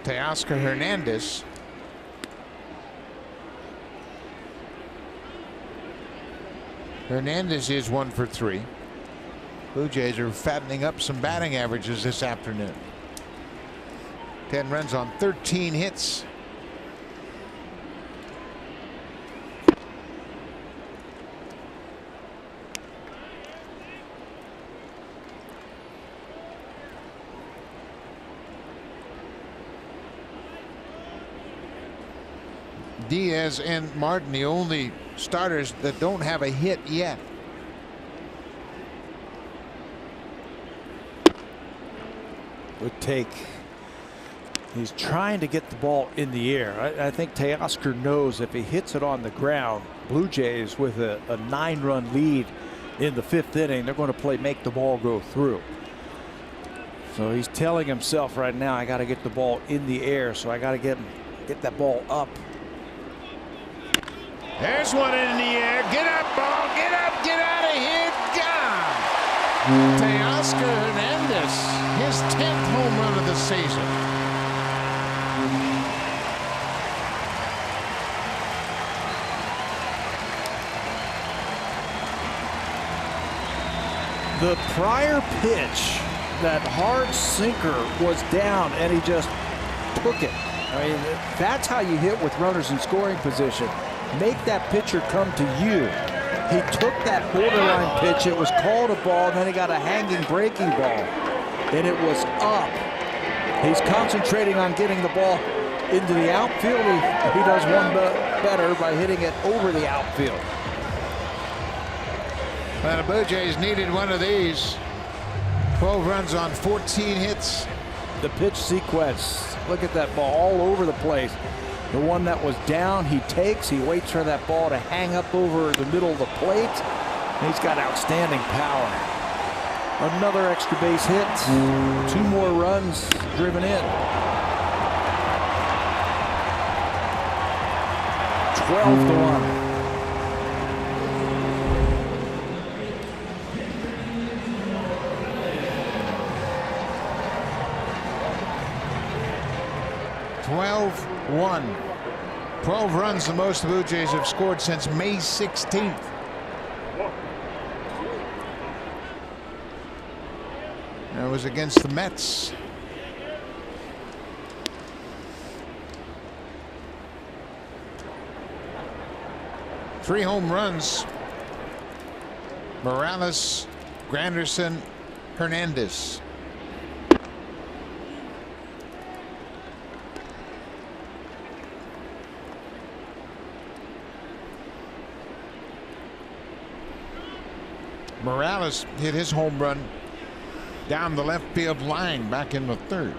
Teoscar Hernandez. Hernandez is 1 for 3. Blue Jays are fattening up some batting averages this afternoon. 10 runs on 13 hits. Diaz and Martin, the only starters that don't have a hit yet. Would take. He's trying to get the ball in the air. I think Teoscar knows if he hits it on the ground, Blue Jays with a 9-run lead in the 5th inning, they're going to play make the ball go through. So he's telling himself right now, I got to get the ball in the air, so I got to get that ball up. There's one in the air. Get up, ball. Get up. Get out of here. Gone. Teoscar Hernandez, his 10th home run of the season. The prior pitch, that hard sinker was down, and he just took it. I mean, that's how you hit with runners in scoring position. Make that pitcher come to you. He took that borderline pitch. It was called a ball, and then he got a hanging breaking ball, and it was up. He's concentrating on getting the ball into the outfield. He does one better by hitting it over the outfield. Well, the Blue Jays needed one of these. 12 runs on 14 hits. The pitch sequence. Look at that ball all over the place. The one that was down, he takes. He waits for that ball to hang up over the middle of the plate. He's got outstanding power. Another extra base hit. 2 more runs driven in. 12-1. One. 12 runs, the most the Blue Jays have scored since May 16th. That was against the Mets. Three home runs. Morales, Granderson, Hernandez. Morales hit his home run down the left field line back in the 3rd.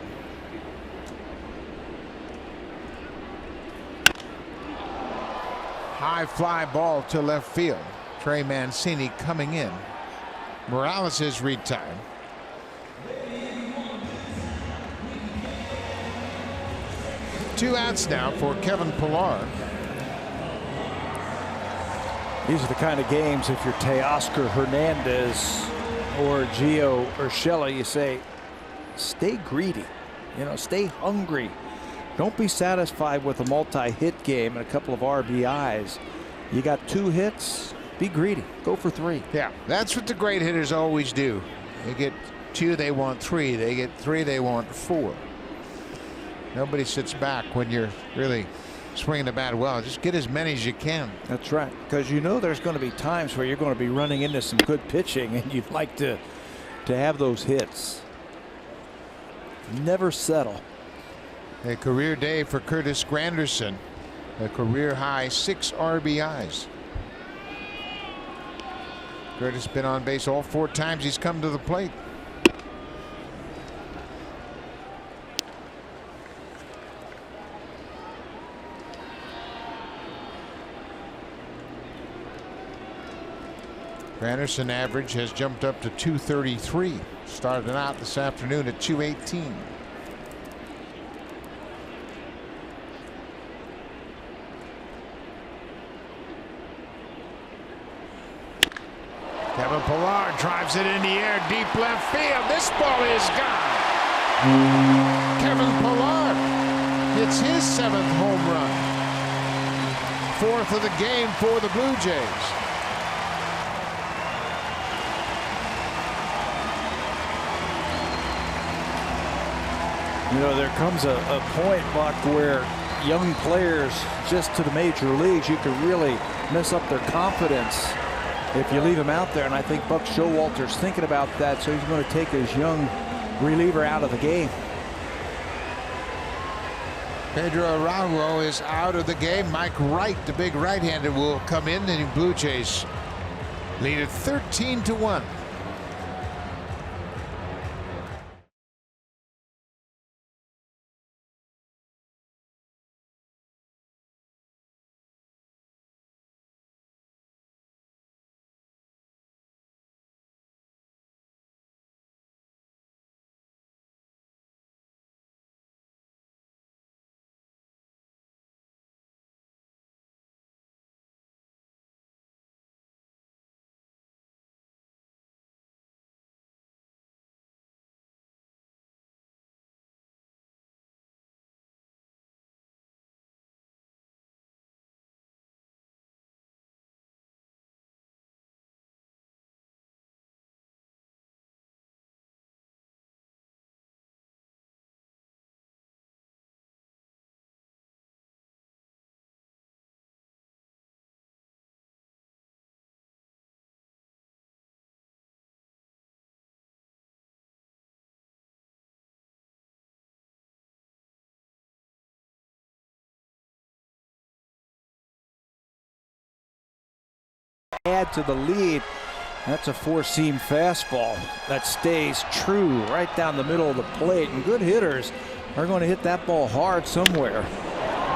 High fly ball to left field. Trey Mancini coming in. Morales is retired. Two outs now for Kevin Pillar. These are the kind of games, if you're Teoscar Hernandez or Gio Urshela, you say, stay greedy, stay hungry. Don't be satisfied with a multi-hit game and a couple of RBIs. You got 2 hits. Be greedy. Go for 3. Yeah, that's what the great hitters always do. They get 2, they want 3. They get 3, they want 4. Nobody sits back when you're really swinging the bat well. Just get as many as you can. That's right, because you know there's going to be times where you're going to be running into some good pitching, and you'd like to have those hits. Never settle. A career day for Curtis Granderson. A career high 6 RBIs. Curtis been on base all 4 times he's come to the plate. Granderson average has jumped up to 233. Started out this afternoon at 218. Kevin Pillar drives it in the air, deep left field. This ball is gone. Kevin Pillar hits his 7th home run. 4th of the game for the Blue Jays. You know, there comes a point, Buck, where young players just to the major leagues, you can really mess up their confidence if you leave him out there, and I think Buck Showalter's thinking about that, so he's going to take his young reliever out of the game. Pedro Araujo is out of the game. Mike Wright, the big right-hander, will come in, and the Blue Jays lead it 13-1. Add to the lead. That's a 4-seam fastball that stays true right down the middle of the plate, and good hitters are going to hit that ball hard somewhere.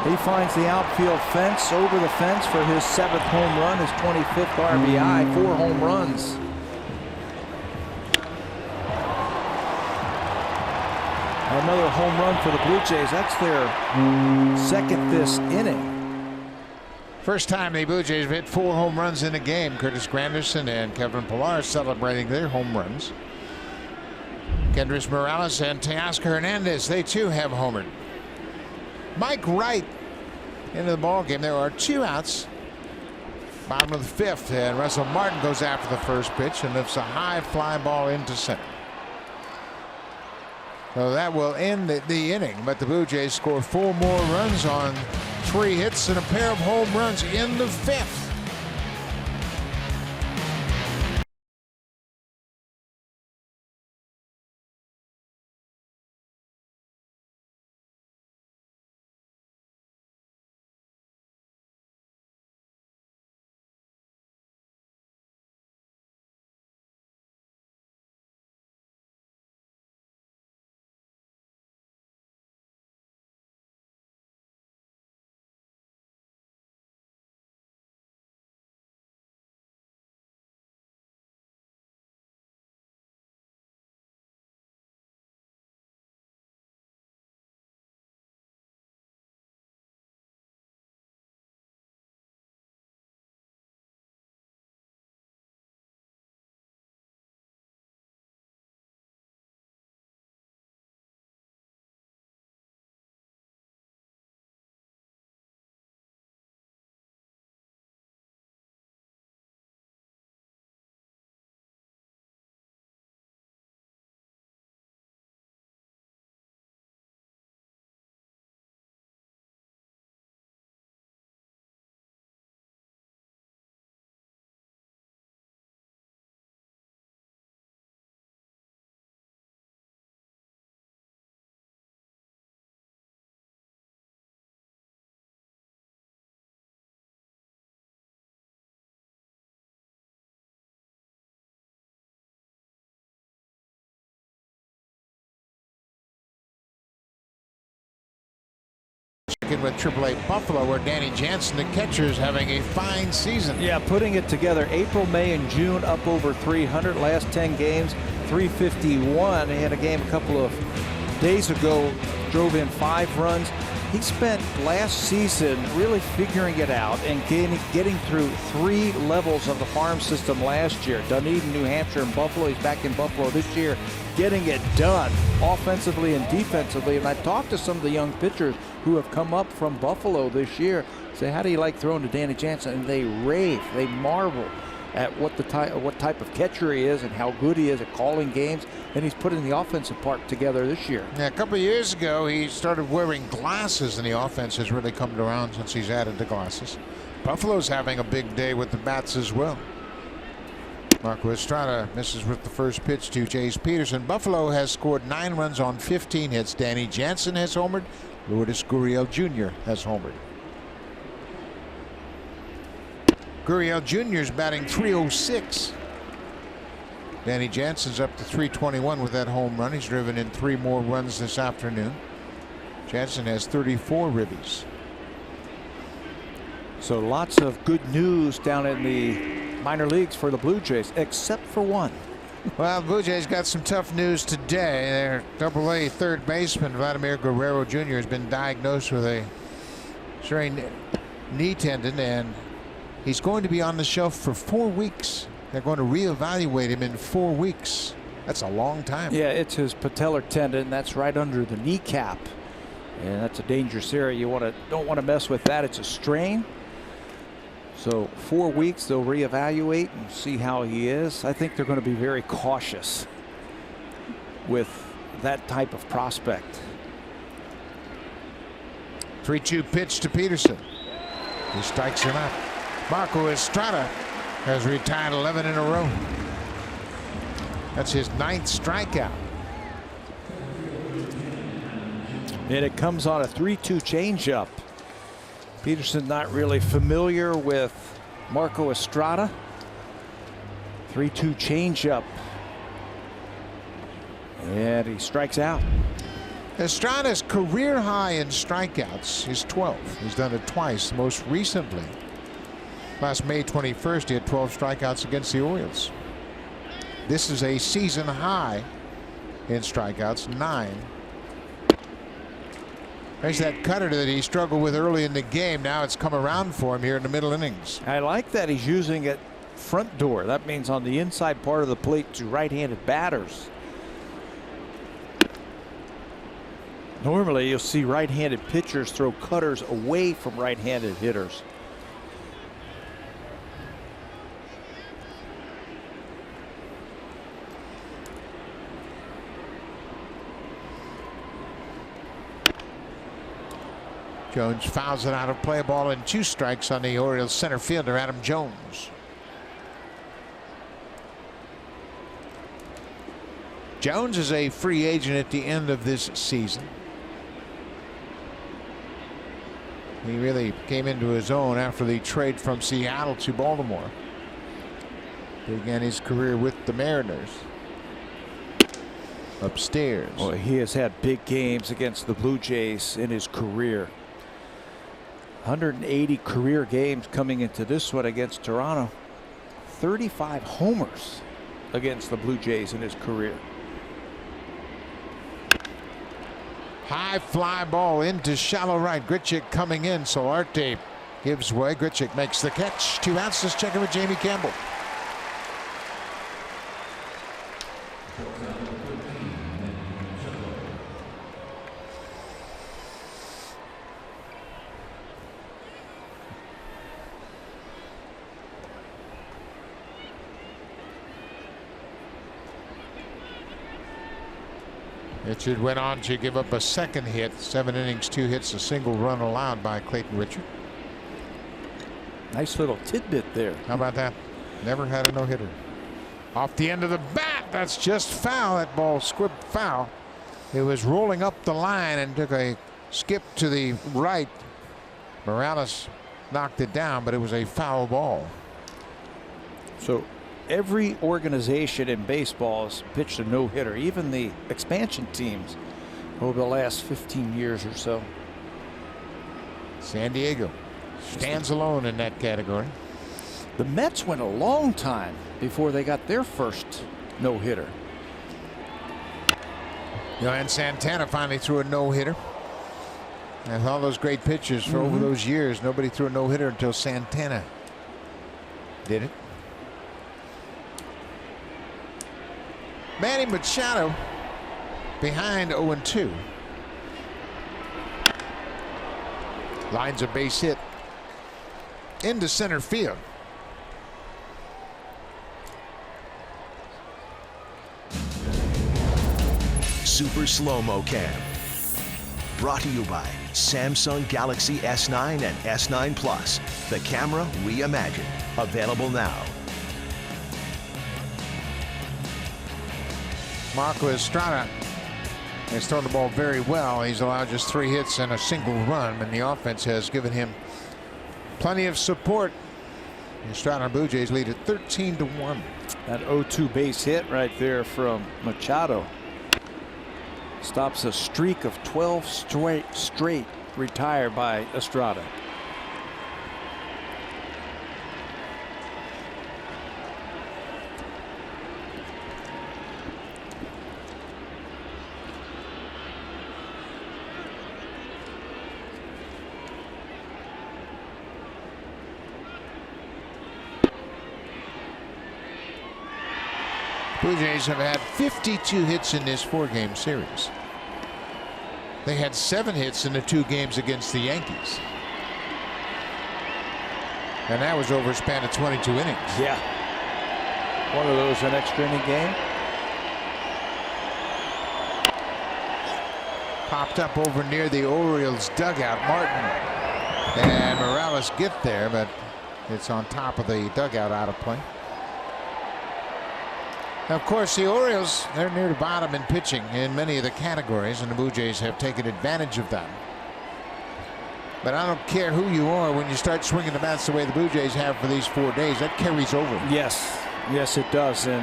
He finds the outfield fence, over the fence for his 7th home run, his 25th RBI, 4 home runs. Another home run for the Blue Jays. That's their 2nd this inning. First time the Blue Jays have hit 4 home runs in a game. Curtis Granderson and Kevin Pillar celebrating their home runs. Kendrys Morales and Teoscar Hernandez, they too have homered. Mike Wright into the ball game. There are 2 outs. Bottom of the 5th, and Russell Martin goes after the first pitch and lifts a high fly ball into center. So that will end the inning, but the Blue Jays score 4 more runs on 3 hits and a pair of home runs in the 5th. starting with AAA Buffalo, where Danny Jansen, the catcher, is having a fine season. Yeah, putting it together. April, May, and June up over 300. Last 10 games, 351. He had a game a couple of days ago, drove in 5 runs. He spent last season really figuring it out and getting through 3 levels of the farm system last year. Dunedin, New Hampshire, and Buffalo. He's back in Buffalo this year, getting it done offensively and defensively. And I talked to some of the young pitchers who have come up from Buffalo this year. Say, how do you like throwing to Danny Jansen? And they rave, they marvel at what type of catcher he is and how good he is at calling games, and he's putting the offensive part together this year. Yeah, a couple of years ago he started wearing glasses, and the offense has really come around since he's added the glasses. Buffalo's having a big day with the bats as well. Marco Estrada misses with the first pitch to Chase Peterson. Buffalo has scored 9 runs on 15 hits. Danny Jansen has homered. Lourdes Gurriel Jr. has homered. Gurriel Jr. is batting .306. Danny Jansen's up to .321 with that home run. He's driven in 3 more runs this afternoon. Jansen has 34 ribbies. So lots of good news down in the minor leagues for the Blue Jays, except for one. Well, the Blue Jays got some tough news today. Their AA third baseman, Vladimir Guerrero Jr., has been diagnosed with a strained knee tendon, and he's going to be on the shelf for 4 weeks. They're going to reevaluate him in 4 weeks. That's a long time. Yeah, it's his patellar tendon. That's right under the kneecap, and that's a dangerous area. You don't want to mess with that. It's a strain. So 4 weeks, they'll reevaluate and see how he is. I think they're going to be very cautious with that type of prospect. 3-2 pitch to Peterson. He strikes him out. Marco Estrada has retired 11 in a row. That's his 9th strikeout. And it comes on a 3-2 changeup. Peterson not really familiar with Marco Estrada. 3-2 changeup. And he strikes out. Estrada's career high in strikeouts is 12. He's done it twice, most recently. Last May 21st, he had 12 strikeouts against the Orioles. This is a season high in strikeouts, 9. There's that cutter that he struggled with early in the game. Now it's come around for him here in the middle innings. I like that he's using it front door. That means on the inside part of the plate to right-handed batters. Normally you'll see right-handed pitchers throw cutters away from right-handed hitters. Jones fouls it out of play, ball and 2 strikes on the Orioles center fielder Adam Jones. Jones is a free agent at the end of this season. He really came into his own after the trade from Seattle to Baltimore. Began his career with the Mariners. Upstairs. Well, he has had big games against the Blue Jays in his career. 180 career games coming into this one against Toronto. 35 homers against the Blue Jays in his career. High fly ball into shallow right. Grichuk coming in. Solarte gives way. Grichuk makes the catch. 2 outs. Let's check in with Jamie Campbell. Richard went on to give up a second hit. 7 innings, 2 hits, a single run allowed by Clayton Richard. Nice little tidbit there. How about that? Never had a no-hitter. Off the end of the bat. That's just foul. That ball squibbed foul. It was rolling up the line and took a skip to the right. Morales knocked it down, but it was a foul ball. So every organization in baseball has pitched a no-hitter, even the expansion teams over the last 15 years or so. San Diego stands alone in that category. The Mets went a long time before they got their first no-hitter. Johan Santana finally threw a no-hitter. And all those great pitchers for over those years, nobody threw a no-hitter until Santana did it. Manny Machado behind 0-2. Lines a base hit into center field. Super Slow-Mo Cam. Brought to you by Samsung Galaxy S9 and S9 Plus. The camera reimagined. Available now. Marco Estrada has thrown the ball very well. He's allowed just 3 hits and a single run, and the offense has given him plenty of support. The Estrada Blue Jays lead at 13-1. That 0-2 base hit right there from Machado stops a streak of 12 straight retired by Estrada. Blue Jays have had 52 hits in this 4-game series. They had 7 hits in the 2 games against the Yankees. And that was over a span of 22 innings. Yeah. One of those an extra inning game. Popped up over near the Orioles dugout. Martin and Morales get there, but it's on top of the dugout, out of play. Of course, the Orioles, they're near the bottom in pitching in many of the categories, and the Blue Jays have taken advantage of that. But I don't care who you are, when you start swinging the bats the way the Blue Jays have for these 4 days, that carries over. Yes, yes, it does, and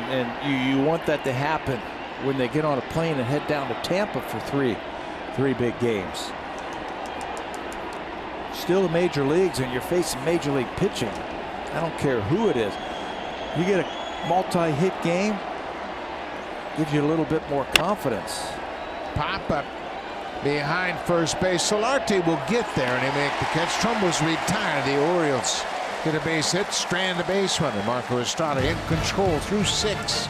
you want that to happen when they get on a plane and head down to Tampa for three big games. Still the major leagues, and you're facing major league pitching. I don't care who it is. You get a multi-hit game, gives you a little bit more confidence. Pop up behind first base. Solarte will get there, and he make the catch. Trumbo's retired. The Orioles get a base hit, strand a base runner. Marco Estrada in control through 6.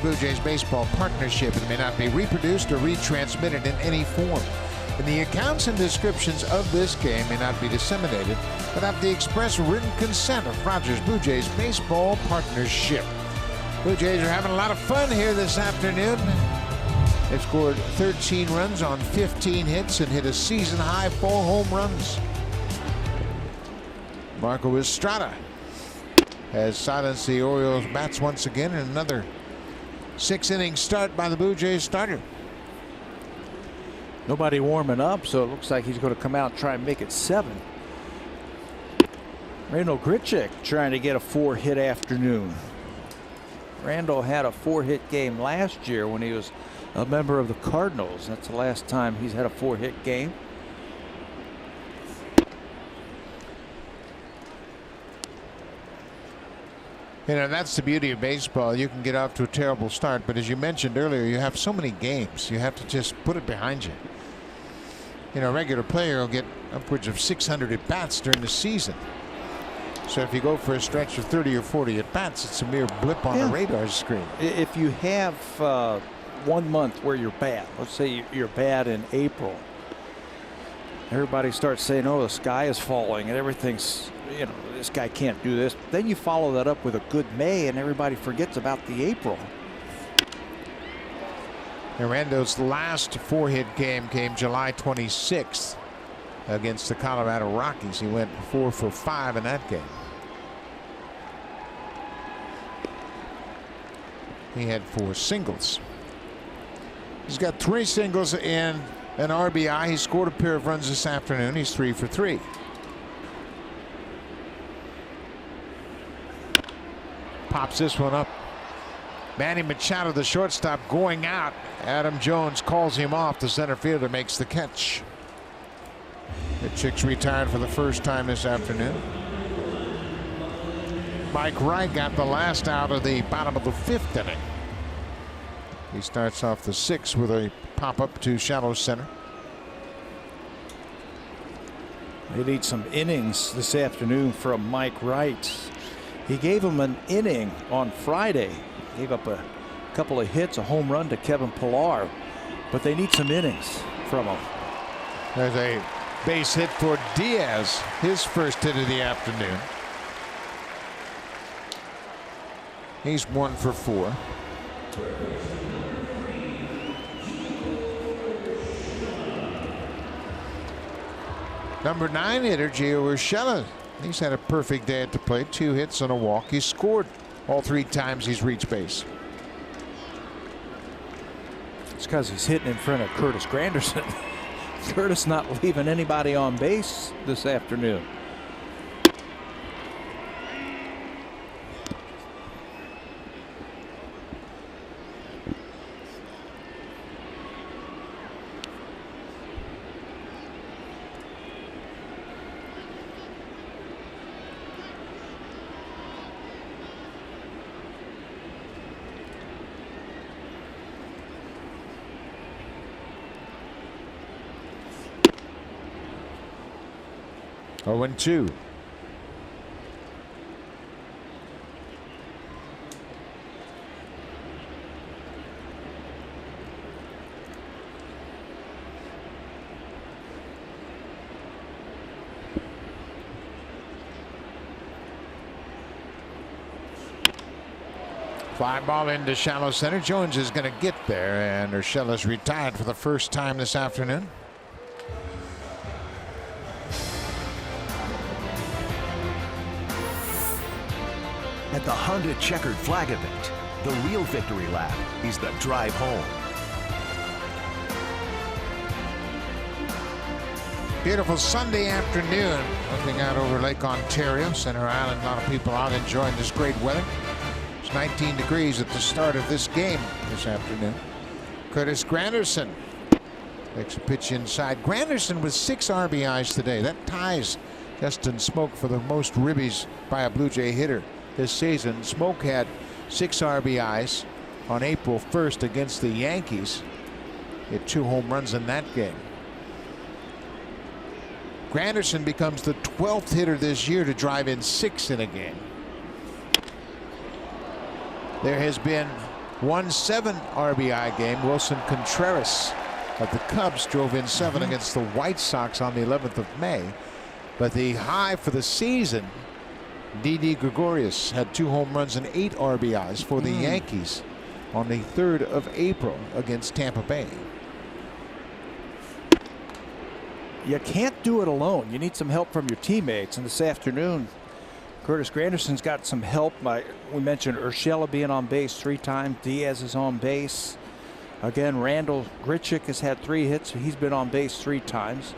Blue Jays baseball partnership. It may not be reproduced or retransmitted in any form. And the accounts and descriptions of this game may not be disseminated without the express written consent of Rogers Blue Jays baseball partnership. Blue Jays are having a lot of fun here this afternoon. They've scored 13 runs on 15 hits and hit a season-high 4 home runs. Marco Estrada has silenced the Orioles bats once again in another 6-inning start by the Blue Jays starter. Nobody warming up, so it looks like he's going to come out and try and make it 7. Randall Grichuk trying to get a 4-hit afternoon. Randall had a 4-hit game last year when he was a member of the Cardinals. That's the last time he's had a 4-hit game. You know, that's the beauty of baseball. You can get off to a terrible start, but as you mentioned earlier, you have so many games. You have to just put it behind you. You know, a regular player will get upwards of 600 at bats during the season. So if you go for a stretch of 30 or 40 at bats, it's a mere blip on the radar screen. If you have 1 month where you're bad, let's say you're bad in April, everybody starts saying, oh, the sky is falling and everything's, you know, this guy can't do this. Then you follow that up with a good May and everybody forgets about the April. Rando's last 4-hit game came July 26th against the Colorado Rockies. He went 4 for 5 in that game. He had 4 singles. He's got 3 singles and an RBI. He scored a pair of runs this afternoon. He's 3 for 3. Pops this one up. Manny Machado, the shortstop, going out. Adam Jones calls him off. The center fielder makes the catch. The Chicks retired for the first time this afternoon. Mike Wright got the last out of the bottom of the 5th inning. He starts off the 6th with a pop up to shallow center. They need some innings this afternoon from Mike Wright. He gave him an inning on Friday. Gave up a couple of hits, a home run to Kevin Pillar, but they need some innings from him. There's a base hit for Diaz, his first hit of the afternoon. He's 1 for 4. Number 9 hitter Gio Urshela. He's had a perfect day at the plate. 2 hits and a walk. He's scored all 3 times he's reached base. It's because he's hitting in front of Curtis Granderson. Curtis not leaving anybody on base this afternoon. Oh, 2. Fly ball into shallow center. Jones is going to get there, and Urshela's retired for the first time this afternoon. At the Honda Checkered Flag event, the real victory lap is the drive home. Beautiful Sunday afternoon. Looking out over Lake Ontario, Center Island. A lot of people out enjoying this great weather. It's 19 degrees at the start of this game this afternoon. Curtis Granderson takes a pitch inside. Granderson with 6 RBIs today. That ties Justin Smoke for the most ribbies by a Blue Jay hitter this season. Smoke had 6 RBIs on April 1st against the Yankees. He had 2 home runs in that game. Granderson becomes the 12th hitter this year to drive in 6 in a game. There has been one 7 RBI game. Wilson Contreras of the Cubs drove in 7 against the White Sox on the 11th of May. But the high for the season, Didi Gregorius had 2 home runs and 8 RBIs for the Yankees on the 3rd of April against Tampa Bay. You can't do it alone. You need some help from your teammates. And this afternoon, Curtis Granderson's got some help. We mentioned Urshela being on base 3 times. Diaz is on base. Again, Randall Grichuk has had 3 hits. He's been on base 3 times.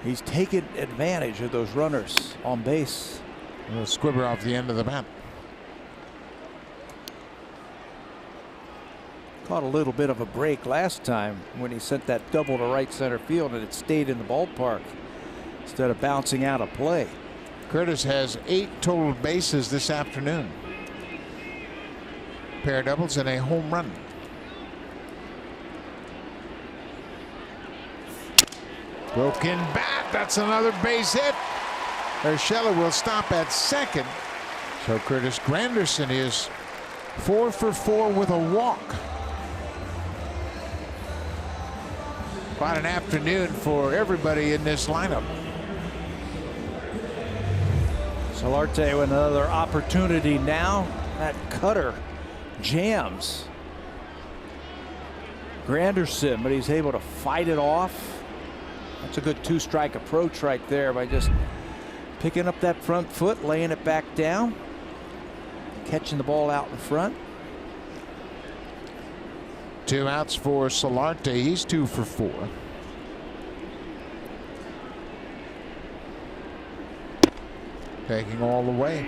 He's taken advantage of those runners on base. A squibber off the end of the bat. Caught a little bit of a break last time when he sent that double to right center field and it stayed in the ballpark instead of bouncing out of play. Curtis has 8 total bases this afternoon. Pair of doubles and a home run. Broken bat. That's another base hit. Urshela will stop at second. So Curtis Granderson is 4 for 4 with a walk. Quite an afternoon for everybody in this lineup. Solarte with another opportunity now. That cutter jams Granderson, but he's able to fight it off. That's a good 2-strike approach right there by just picking up that front foot, laying it back down, catching the ball out in front. 2 outs for Solarte. He's 2 for 4. Taking all the way.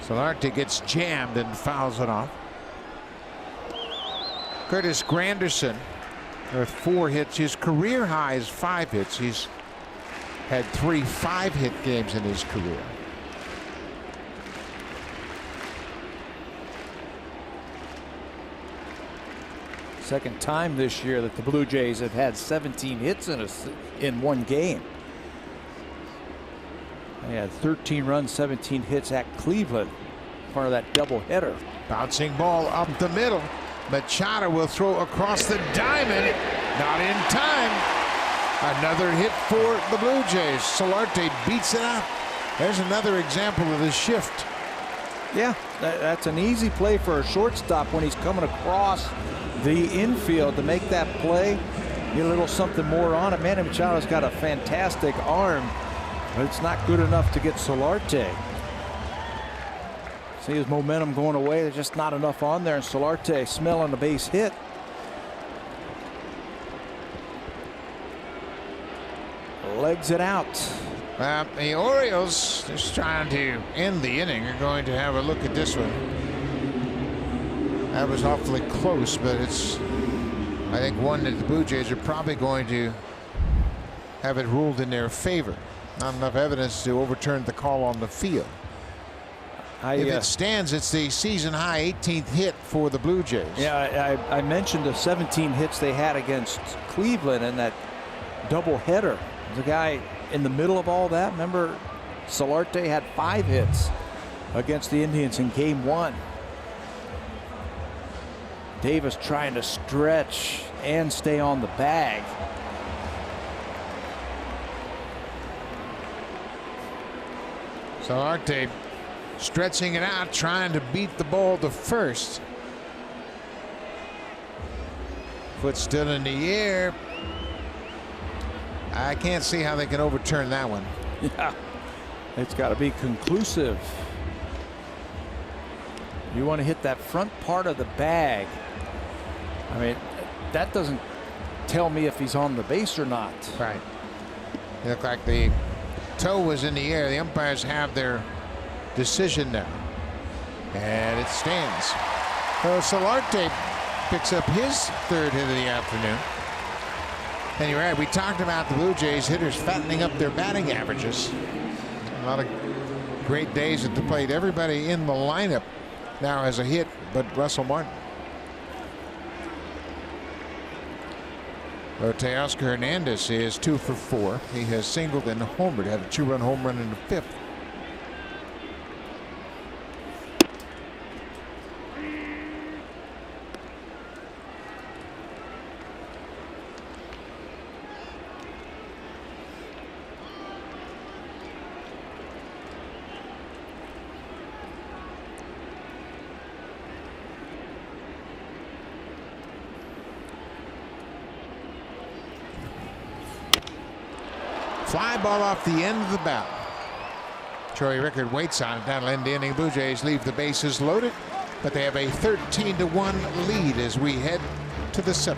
Solarte gets jammed and fouls it off. Curtis Granderson with 4 hits. His career high is 5 hits. He's had 3 5-hit games in his career. Second time this year that the Blue Jays have had 17 hits in one game. They had 13 runs, 17 hits at Cleveland, part of that doubleheader. Bouncing ball up the middle. Machado will throw across the diamond. Not in time. Another hit for the Blue Jays. Solarte beats it out. There's another example of the shift. Yeah, that's an easy play for a shortstop when he's coming across the infield to make that play. Get a little something more on it. Manny Machado's got a fantastic arm, but it's not good enough to get Solarte. See his momentum going away. There's just not enough on there, and Solarte smelling the base hit. Legs it out. The Orioles, just trying to end the inning, are going to have a look at this one. That was awfully close, but it's, I think, one that the Blue Jays are probably going to have it ruled in their favor. Not enough evidence to overturn the call on the field. If it stands, it's the season high 18th hit for the Blue Jays. Yeah, I mentioned the 17 hits they had against Cleveland and that doubleheader. The guy in the middle of all that, remember, Solarte had 5 hits against the Indians in game 1. Davis trying to stretch and stay on the bag. Solarte stretching it out, trying to beat the ball to first. Foot still in the air. I can't see how they can overturn that one. Yeah, it's got to be conclusive. You want to hit that front part of the bag. I mean, that doesn't tell me if he's on the base or not. Right. It looked like the toe was in the air. The umpires have their decision now, and it stands. So Solarte picks up his 3rd hit of the afternoon. And you're right, we talked about the Blue Jays hitters fattening up their batting averages. A lot of great days at the plate. Everybody in the lineup now has a hit but Russell Martin. Teoscar Hernandez is 2 for 4. He has singled and homered, had a 2-run home run in the 5th. Fly ball off the end of the bat. Joey Rickard waits on it. That'll end the inning. Blue Jays leave the bases loaded, but they have a 13-1 lead as we head to the 7th.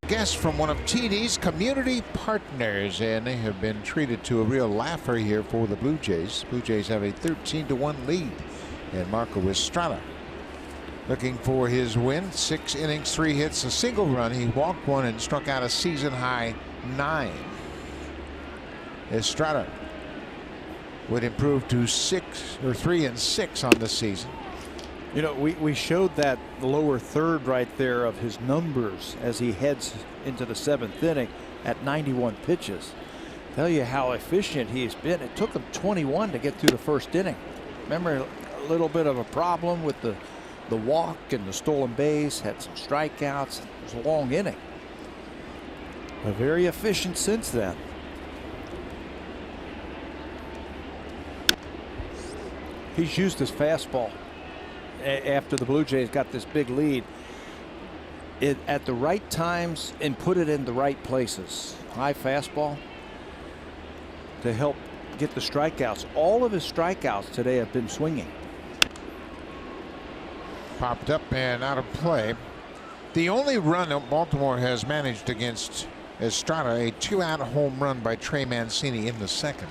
Guest from one of TD's community partners, and they have been treated to a real laugher here for the Blue Jays. Blue Jays have a 13-1 lead, and Marco Estrada looking for his win. 6 innings, 3 hits, a single run. He walked one and struck out a season-high 9. Estrada would improve to 3-6 on the season. You know, we showed that lower third right there of his numbers as he heads into the 7th inning at 91 pitches. Tell you how efficient he's been. It took him 21 to get through the 1st inning. Remember, a little bit of a problem with the walk and the stolen base, had some strikeouts. It was a long inning. But very efficient since then. He's used his fastball after the Blue Jays got this big lead at the right times and put it in the right places. High fastball to help get the strikeouts. All of his strikeouts today have been swinging. Popped up and out of play. The only run that Baltimore has managed against Estrada, a 2-out home run by Trey Mancini in the 2nd.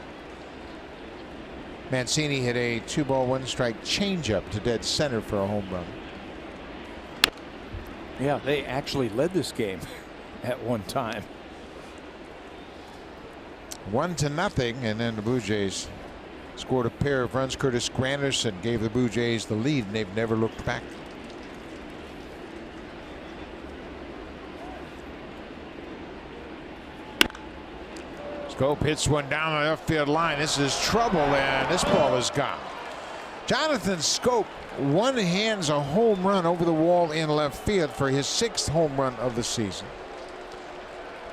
Mancini hit a 2-ball 1-strike changeup to dead center for a home run. Yeah, they actually led this game at one time. 1-0, and then the Blue Jays scored a pair of runs. Curtis Granderson gave the Blue Jays the lead, and they've never looked back. Scope hits one down the left field line. This is trouble, and this ball is gone. Jonathan Scope one-hands a home run over the wall in left field for his 6th home run of the season.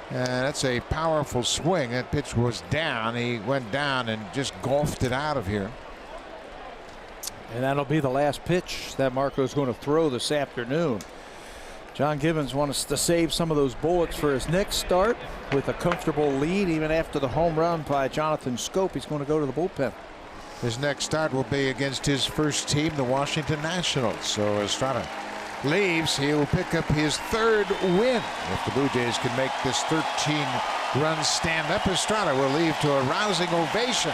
And that's a powerful swing. That pitch was down. He went down and just golfed it out of here. And that'll be the last pitch that Marco's going to throw this afternoon. John Gibbons wants to save some of those bullets for his next start with a comfortable lead. Even after the home run by Jonathan Scope, he's going to go to the bullpen. His next start will be against his first team, the Washington Nationals. So Estrada leaves. He will pick up his 3rd win. If the Blue Jays can make this 13-run stand-up, Estrada will leave to a rousing ovation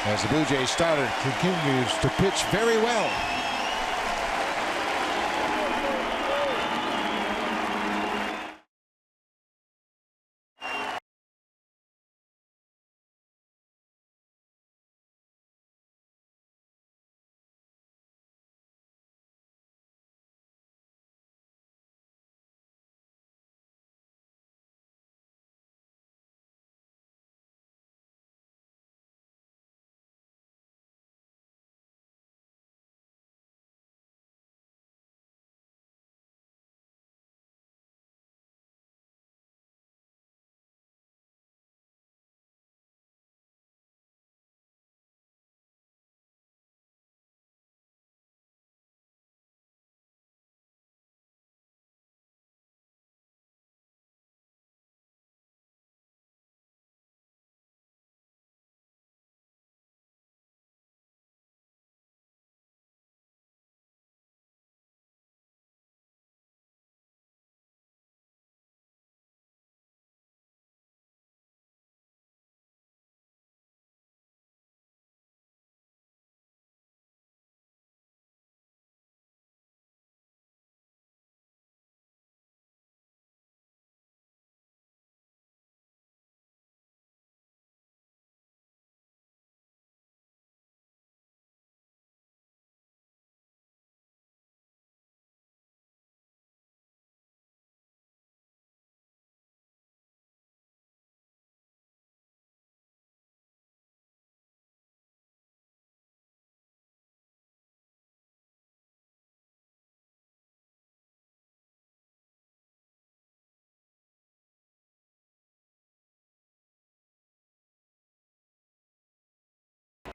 as the Blue Jays starter continues to pitch very well.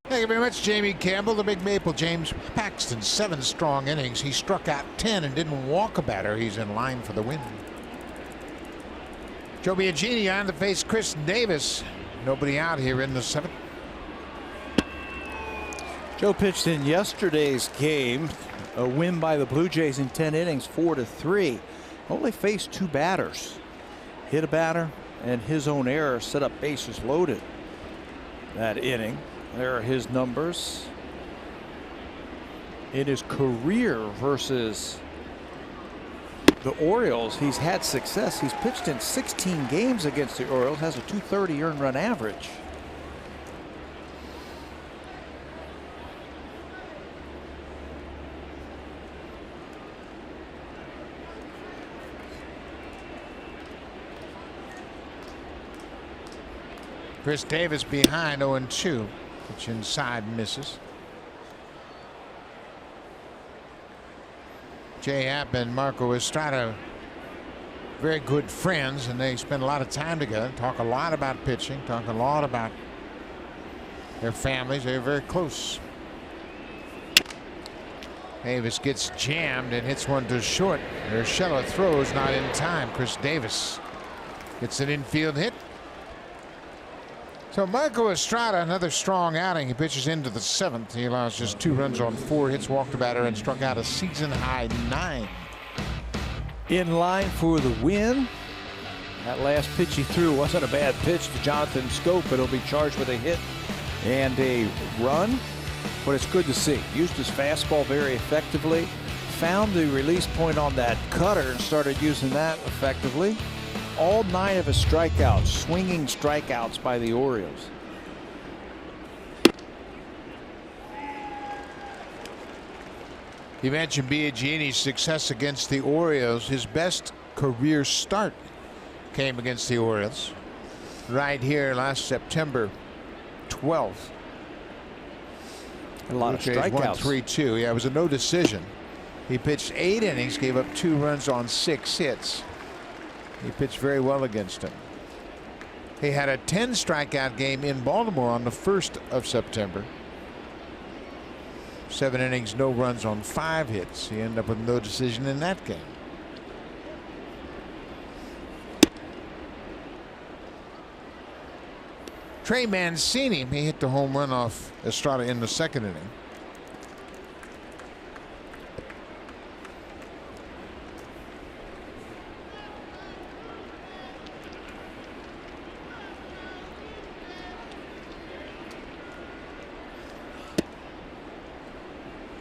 Thank you very much, Jamie Campbell. The Big Maple. James Paxton, 7 strong innings. He struck out 10 and didn't walk a batter. He's in line for the win. Joe Biagini on to face Chris Davis. Nobody out here in the 7th. Joe pitched in yesterday's game, a win by the Blue Jays in 10 innings, 4-3. Only faced 2 batters. Hit a batter, and his own error set up bases loaded that inning. There are his numbers. In his career versus the Orioles, he's had success. He's pitched in 16 games against the Orioles, has a .230 earned run average. Chris Davis behind 0-2. Pitch inside, misses. Jay Happ and Marco Estrada, very good friends, and they spend a lot of time together, talk a lot about pitching, talk a lot about their families. They're very close. Davis gets jammed and hits one to short. Urshela throws not in time. Chris Davis gets an infield hit. So Marco Estrada, another strong outing. He pitches into the 7th. He allows just 2 runs on 4 hits, walked a batter, and struck out a season-high 9. In line for the win. That last pitch he threw wasn't a bad pitch to Jonathan Scope, but he'll be charged with a hit and a run. But it's good to see. Used his fastball very effectively. Found the release point on that cutter and started using that effectively. All 9 of his strikeouts, swinging strikeouts by the Orioles. You mentioned Biagini's success against the Orioles. His best career start came against the Orioles right here last September 12th. A lot of strikeouts. 1-3-2. Yeah, it was a no decision. He pitched 8 innings, gave up 2 runs on 6 hits. He pitched very well against him. He had a 10 strikeout game in Baltimore on the 1st of September. 7 innings, no runs on 5 hits. He ended up with no decision in that game. Trey Mancini, he hit the home run off Estrada in the 2nd inning.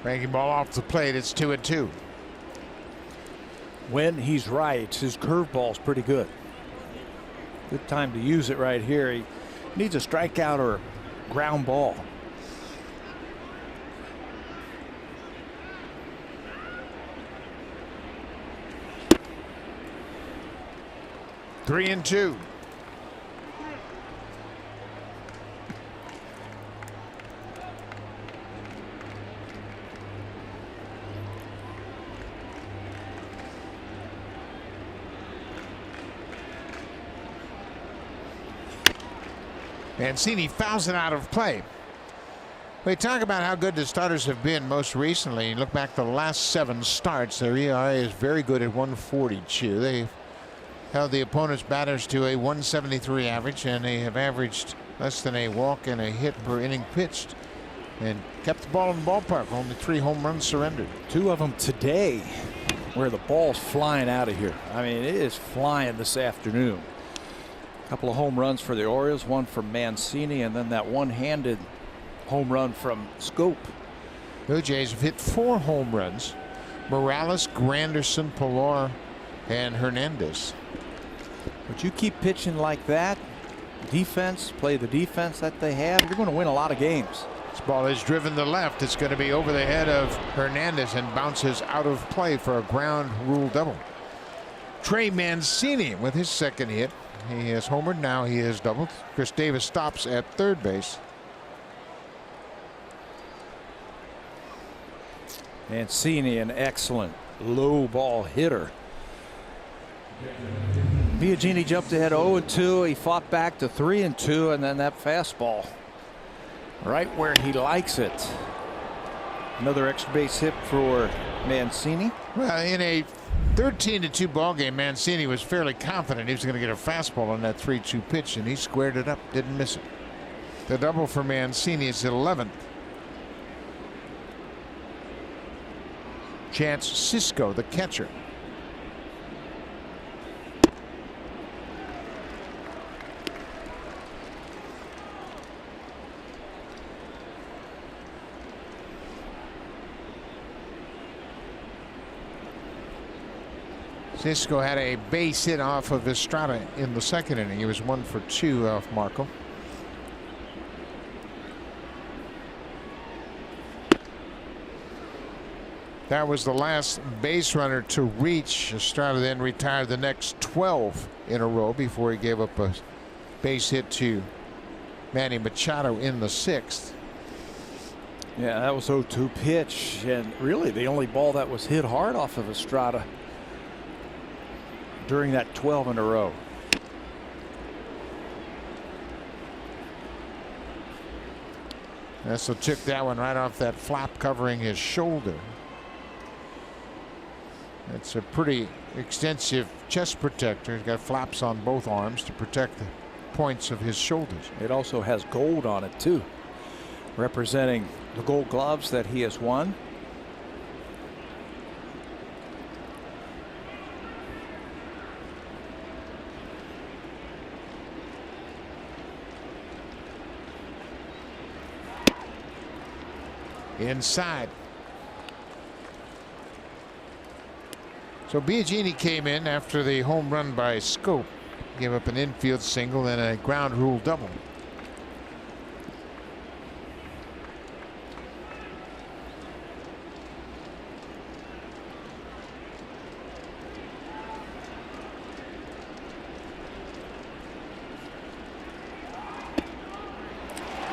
Breaking ball off the plate. It's 2-2. When he's right, his curveball's pretty good. Good time to use it right here. He needs a strikeout or ground ball. Three and 2. Mancini fouls it out of play. We talk about how good the starters have been most recently. You look back the last 7 starts, their ERA is very good at 1.42. They've held the opponent's batters to a 1.73 average, and they have averaged less than a walk and a hit per inning pitched, and kept the ball in the ballpark. Only 3 home runs surrendered. 2 of them today, where the ball's flying out of here. I mean, it is flying this afternoon. A couple of home runs for the Orioles, one from Mancini, and then that one-handed home run from Scope. Blue Jays have hit 4 home runs. Morales, Granderson, Pilar, and Hernandez. But you keep pitching like that, defense, play the defense that they have, you're going to win a lot of games. This ball is driven to left. It's going to be over the head of Hernandez and bounces out of play for a ground rule double. Trey Mancini with his 2nd hit. He has homered. Now he has doubled. Chris Davis stops at 3rd base. Mancini, an excellent low ball hitter. Biagini jumped ahead 0-2. He fought back to 3-2, and then that fastball right where he likes it. Another extra base hit for Mancini. Well, in a 13-2 ball game, Mancini was fairly confident he was going to get a fastball on that 3-2 pitch, and he squared it up, didn't miss it. The double for Mancini is 11th. Chance Cisco, the catcher. Cisco had a base hit off of Estrada in the second inning. He was 1 for 2 off Marco. That was the last base runner to reach. Estrada then retired the next 12 in a row before he gave up a base hit to Manny Machado in the 6th. Yeah, that was 0-2 pitch, and really the only ball that was hit hard off of Estrada during that 12 in a row. So took that one right off that flap covering his shoulder. It's a pretty extensive chest protector. He's got flaps on both arms to protect the points of his shoulders. It also has gold on it too, representing the gold gloves that he has won. Inside. So Biagini came in after the home run by Scope. Gave up an infield single and a ground rule double.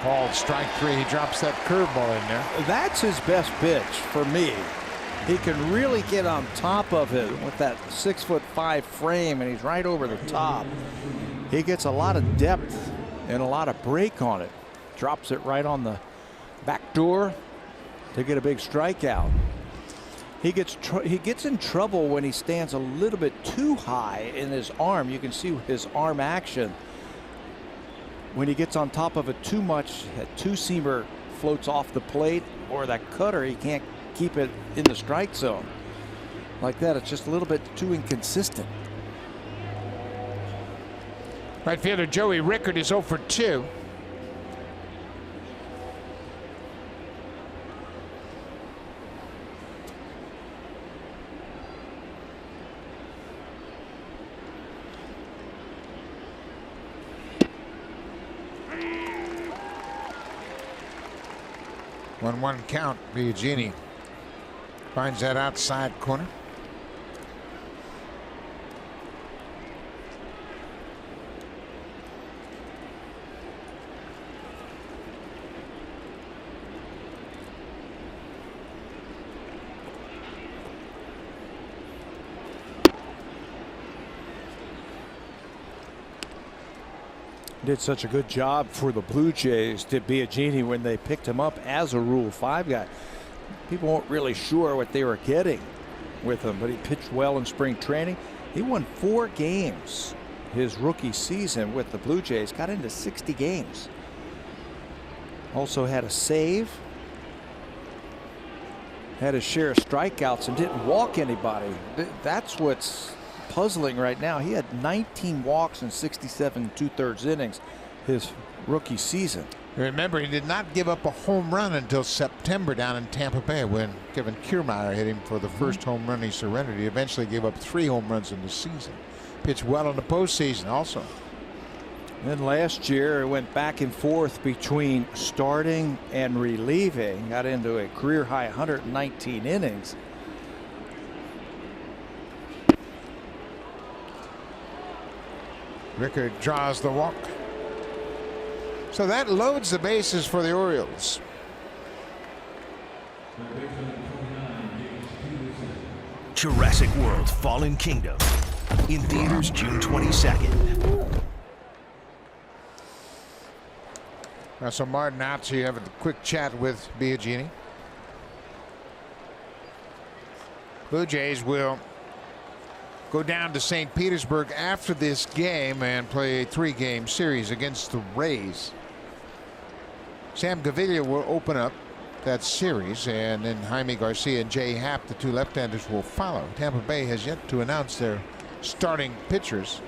Called strike 3. He drops that curveball in there. That's his best pitch for me. He can really get on top of it with that 6'5" frame, and he's right over the top. He gets a lot of depth and a lot of break on it. Drops it right on the back door to get a big strikeout. He gets in trouble when he stands a little bit too high in his arm. You can see his arm action. When he gets on top of it too much, that two-seamer floats off the plate, or that cutter, he can't keep it in the strike zone. Like that, it's just a little bit too inconsistent. Right fielder Joey Rickard is 0 for 2. One count. Biagini finds that outside corner. Did such a good job for the Blue Jays, did Biagini, when they picked him up as a Rule 5 guy. People weren't really sure what they were getting with him, but he pitched well in spring training. He won 4 games his rookie season with the Blue Jays, got into 60 games. Also had a save, had his share of strikeouts, and didn't walk anybody. That's what's puzzling right now. He had 19 walks in 67 2/3 innings his rookie season. Remember, he did not give up a home run until September down in Tampa Bay when Kevin Kiermaier hit him for the first home run he surrendered. He eventually gave up 3 home runs in the season. Pitched well in the postseason also. Then last year it went back and forth between starting and relieving. Got into a career high 119 innings. Rickard draws the walk. So that loads the bases for the Orioles. Jurassic World Fallen Kingdom in theaters June 22nd. So Martin out, so you have a quick chat with Biagini. Blue Jays will go down to St. Petersburg after this game and play a 3-game series against the Rays. Sam Gaviria will open up that series, and then Jaime Garcia and Jay Happ, the two left-handers, will follow. Tampa Bay has yet to announce their starting pitchers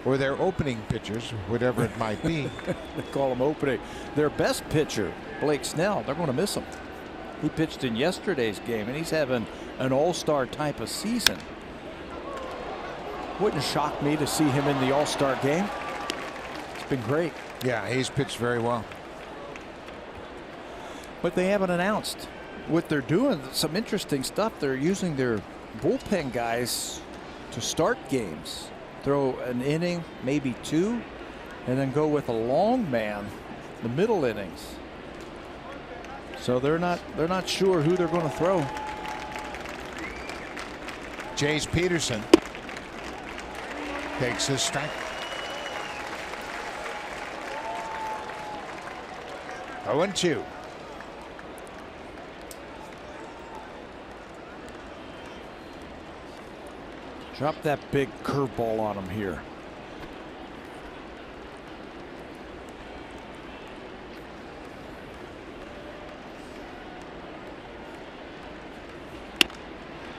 or their opening pitchers, whatever it might be. They call him opening. Their best pitcher, Blake Snell, they're going to miss him. He pitched in yesterday's game, and he's having an all-star type of season. Wouldn't shock me to see him in the all-star game. It's been great. Yeah, he's pitched very well. But they haven't announced what they're doing. Some interesting stuff. They're using their bullpen guys to start games. Throw an inning, maybe 2, and then go with a long man the middle innings. So they're not sure who they're going to throw. Jace Peterson takes his strike. 0-2. Drop that big curveball on him here.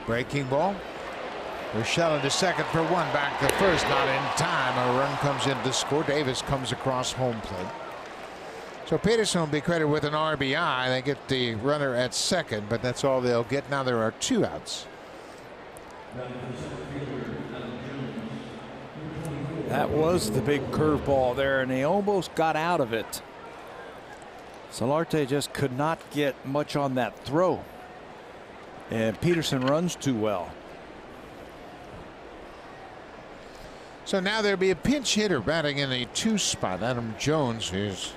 Breaking ball. They're shelling to second for 1. Back to first. Not in time. A run comes in to score. Davis comes across home plate. So Peterson will be credited with an RBI. They get the runner at second, but that's all they'll get. Now there are 2 outs. That was the big curveball there, and they almost got out of it. Solarte just could not get much on that throw. And Peterson runs too well. So now there'll be a pinch hitter batting in the 2 spot. Adam Jones is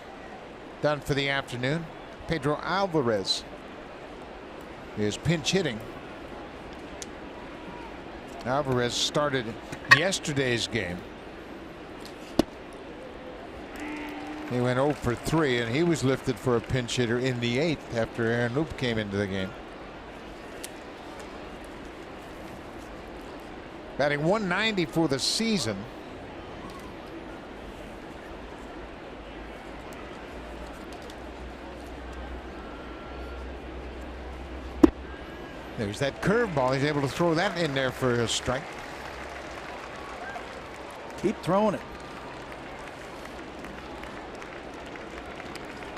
done for the afternoon. Pedro Alvarez is pinch hitting. Alvarez started yesterday's game. He went 0 for 3, and he was lifted for a pinch hitter in the 8th after Aaron Loup came into the game. Batting 190 for the season. There's that curveball. He's able to throw that in there for a strike. Keep throwing it.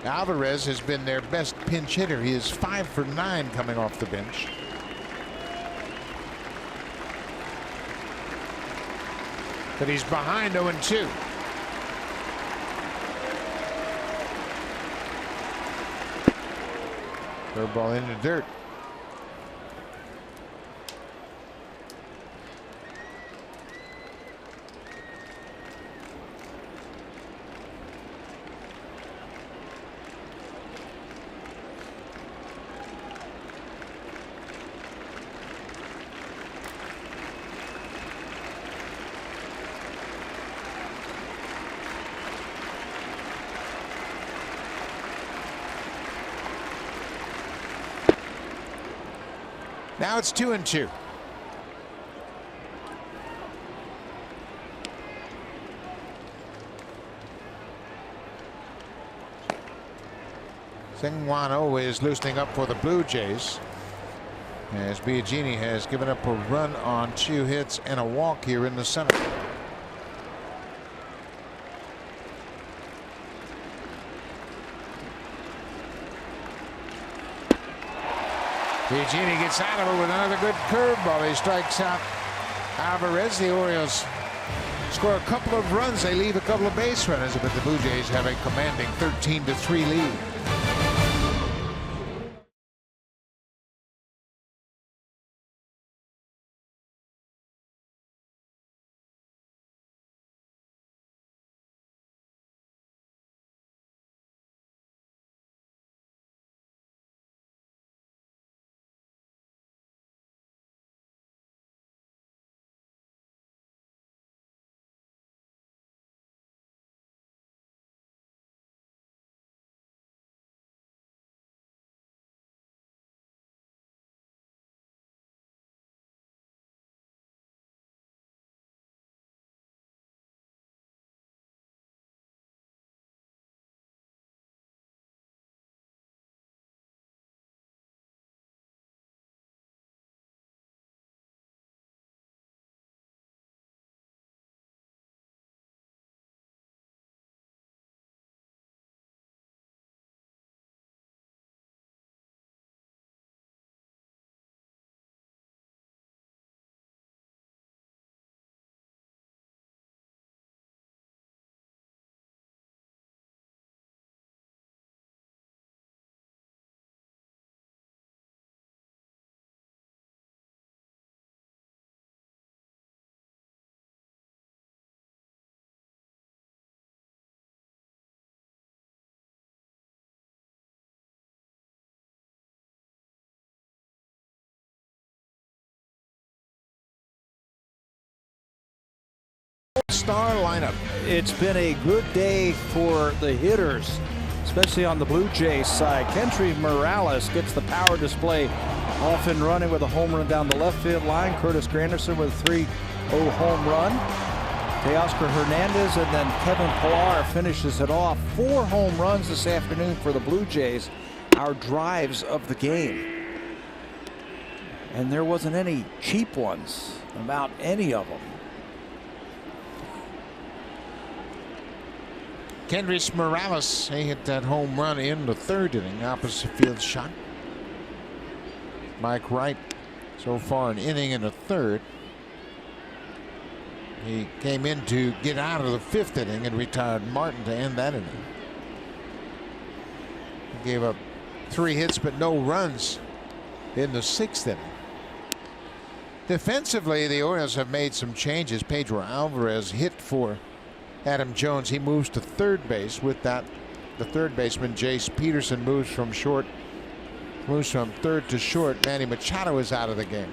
Alvarez has been their best pinch hitter. He is 5 for 9 coming off the bench. But he's behind 0-2. Curveball in the dirt. Now it's 2-2. Singwano is loosening up for the Blue Jays, as Biagini has given up a run on 2 hits and a walk here in the 7th. Biagini gets out of it with another good curveball. He strikes out Alvarez. The Orioles score a couple of runs. They leave a couple of base runners, but the Blue Jays have a commanding 13-3 lead. star lineup. It's been a good day for the hitters, especially on the Blue Jays side. Kendry Morales gets the power display off and running with a home run down the left field line. Curtis Granderson with a 3-0 home run. Teoscar Hernandez and then Kevin Pillar finishes it off. 4 home runs this afternoon for the Blue Jays. Our drives of the game. And there wasn't any cheap ones about any of them. Kendry Morales, he hit that home run in the 3rd inning, opposite field shot. Mike Wright, so far an inning and a 3rd. He came in to get out of the 5th inning and retired Martin to end that inning. He gave up 3 hits but no runs in the 6th inning. Defensively, the Orioles have made some changes. Pedro Alvarez hit for Adam Jones. He moves to 3rd base. With that, the 3rd baseman Jace Peterson moves from 3rd to short. Manny Machado is out of the game.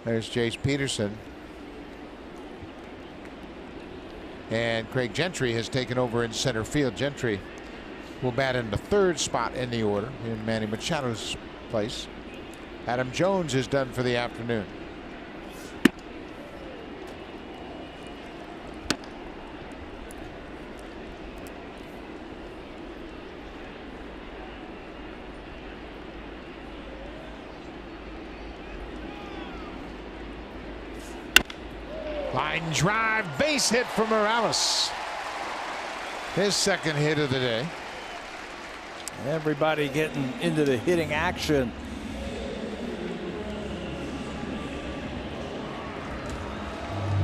There's Jace Peterson. And Craig Gentry has taken over in center field. Gentry will bat in the 3rd spot in the order in Manny Machado's place. Adam Jones is done for the afternoon. Line drive, base hit for Morales. His 2nd hit of the day. Everybody getting into the hitting action.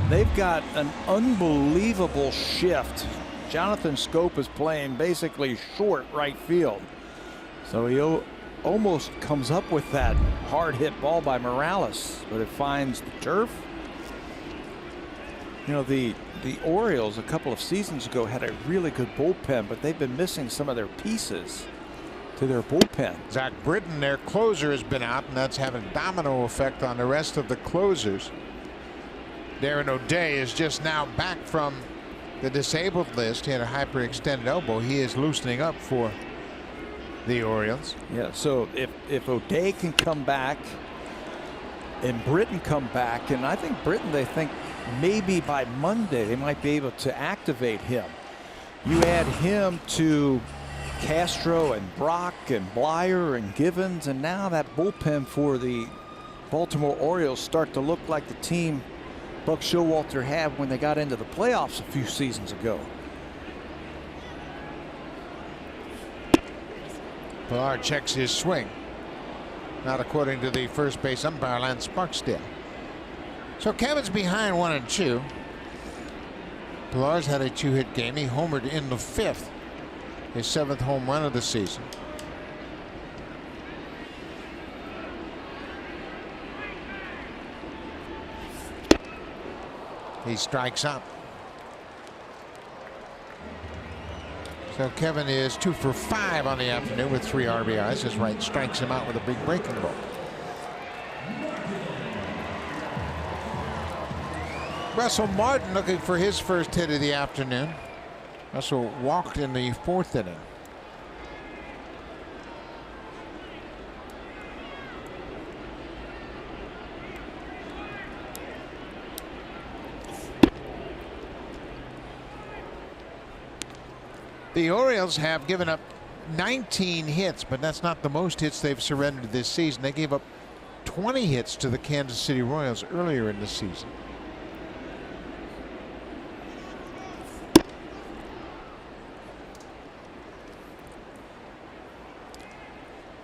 They've got an unbelievable shift. Jonathan Scope is playing basically short right field. So he almost comes up with that hard hit ball by Morales, but it finds the turf. You know, the Orioles a couple of seasons ago had a really good bullpen, but they've been missing some of their pieces to their bullpen. Zach Britton, their closer, has been out, and that's having a domino effect on the rest of the closers. Darren O'Day is just now back from the disabled list. He had a hyperextended elbow. He is loosening up for the Orioles. Yeah, so if O'Day can come back and Britton come back, and I think Britton, they think maybe by Monday they might be able to activate him. You add him to Castro and Brock and Blyer and Givens, and now that bullpen for the Baltimore Orioles start to look like the team Buck Showalter had when they got into the playoffs a few seasons ago. Pillar checks his swing. Not according to the first base umpire, Lance Barksdale. So Kevin's behind 1-2. Pillar's had a 2-hit game. He homered in the 5th. His 7th home run of the season. He strikes out. So Kevin is 2 for 5 on the afternoon with 3 RBIs. His right strikes him out with a big breaking ball. Russell Martin looking for his first hit of the afternoon. Russell walked in the 4th inning. The Orioles have given up 19 hits, but that's not the most hits they've surrendered this season. They gave up 20 hits to the Kansas City Royals earlier in the season.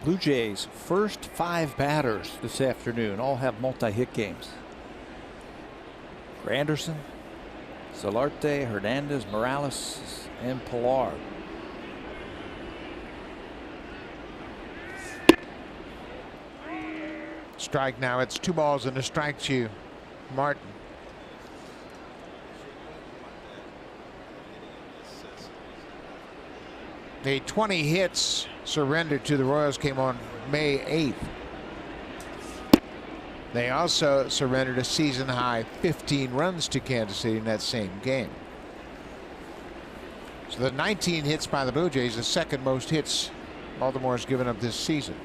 Blue Jays first 5 batters this afternoon all have multi-hit games. Granderson, Solarte, Hernandez, Morales, and Pillar. Strike now. It's 2 balls and a strike to Martin. The 20 hits surrendered to the Royals came on May 8th. They also surrendered a season-high 15 runs to Kansas City in that same game. So the 19 hits by the Blue Jays, the second most hits Baltimore's given up this season.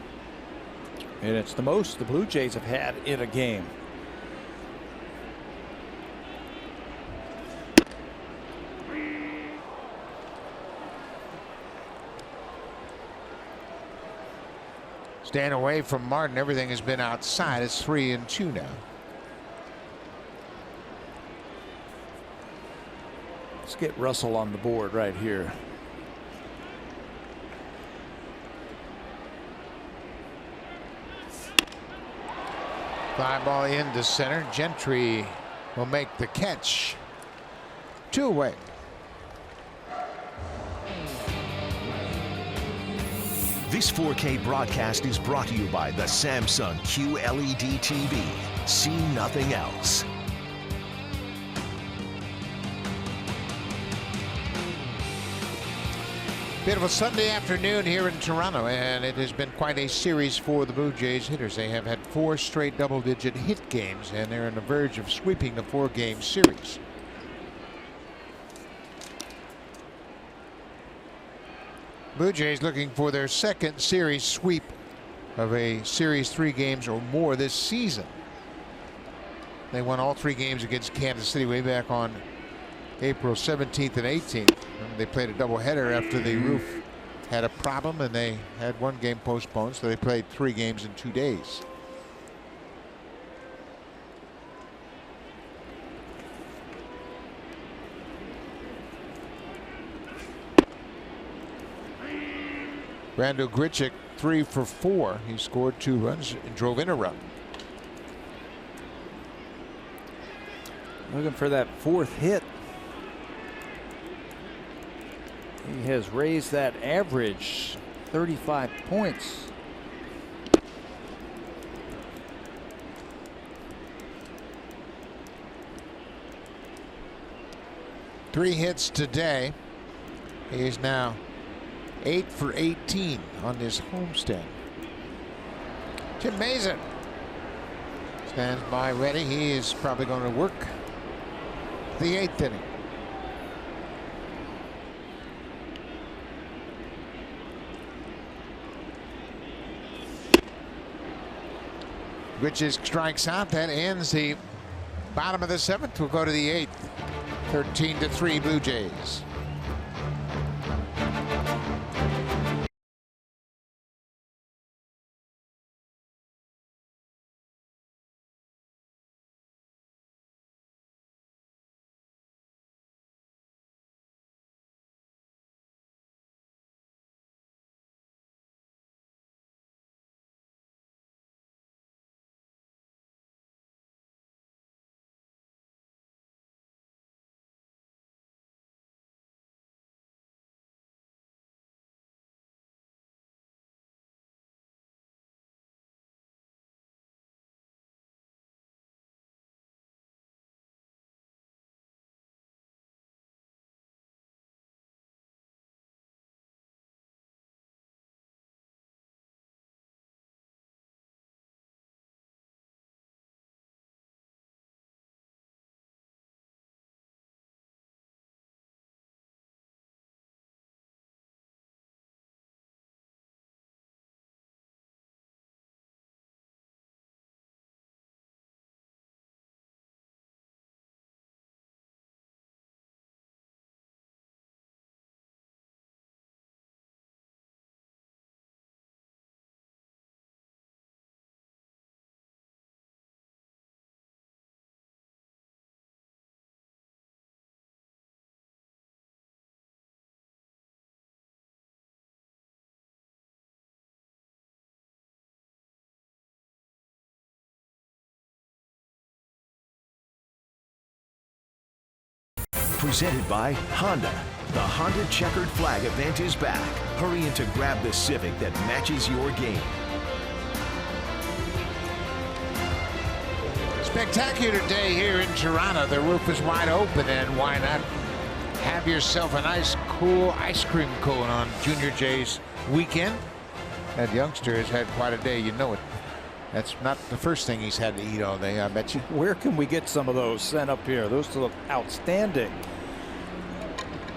And it's the most the Blue Jays have had in a game. Staying away from Martin. Everything has been outside. It's 3-2 now. Let's get Russell on the board right here. Fly ball into center. Gentry will make the catch. 2 away. This 4K broadcast is brought to you by the Samsung QLED TV. See nothing else. Beautiful Sunday afternoon here in Toronto, and it has been quite a series for the Blue Jays hitters. They have had 4 straight double-digit hit games, and they're on the verge of sweeping the 4-game series. Blue Jays looking for their second series sweep of a series 3 games or more this season. They won all 3 games against Kansas City way back on April 17th and 18th. They played a doubleheader after the roof had a problem, and they had 1 game postponed, so they played 3 games in 2 days. Brando Grichuk 3 for 4. He scored 2 runs and drove in a run. Looking for that 4th hit. He has raised that average 35 points. Three hits today. He is now 8 for 18 on this homestand. Tim Mason stands by ready. He is probably going to work the 8th inning. Grichuk strikes out. That ends the bottom of the 7th. We'll go to the 8th. 13-3 Blue Jays. Presented by Honda. The Honda checkered flag event is back. Hurry in to grab the Civic that matches your game. Spectacular day here in Toronto. The roof is wide open, and why not have yourself a nice cool ice cream cone on Junior Jay's weekend? That youngster has had quite a day, you know it. That's not the first thing he's had to eat all day, I bet you. Where can we get some of those sent up here? Those look outstanding.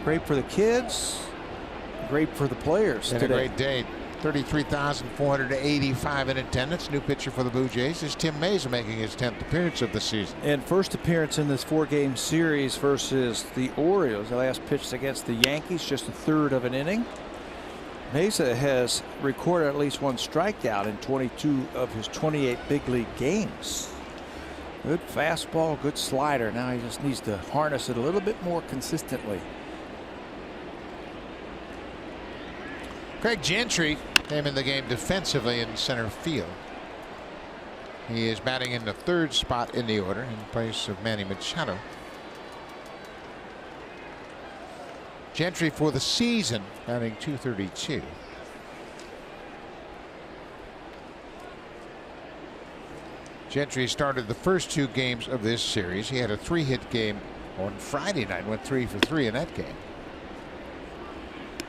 Great for the kids, great for the players And today. a great day. 33,485 in attendance. New pitcher for the Blue Jays is Tim Mayza, making his 10th appearance of the season. And first appearance in this 4-game series versus the Orioles. The last pitched against the Yankees, just a third of an inning. Mayza has recorded at least one strikeout in 22 of his 28 big league games. Good fastball, good slider. Now he just needs to harness it a little bit more consistently. Craig Gentry came in the game defensively in center field. He is batting in the 3rd spot in the order in place of Manny Machado. Gentry for the season batting .232. Gentry started the first 2 games of this series. He had a 3-hit game on Friday night, went 3 for 3 in that game.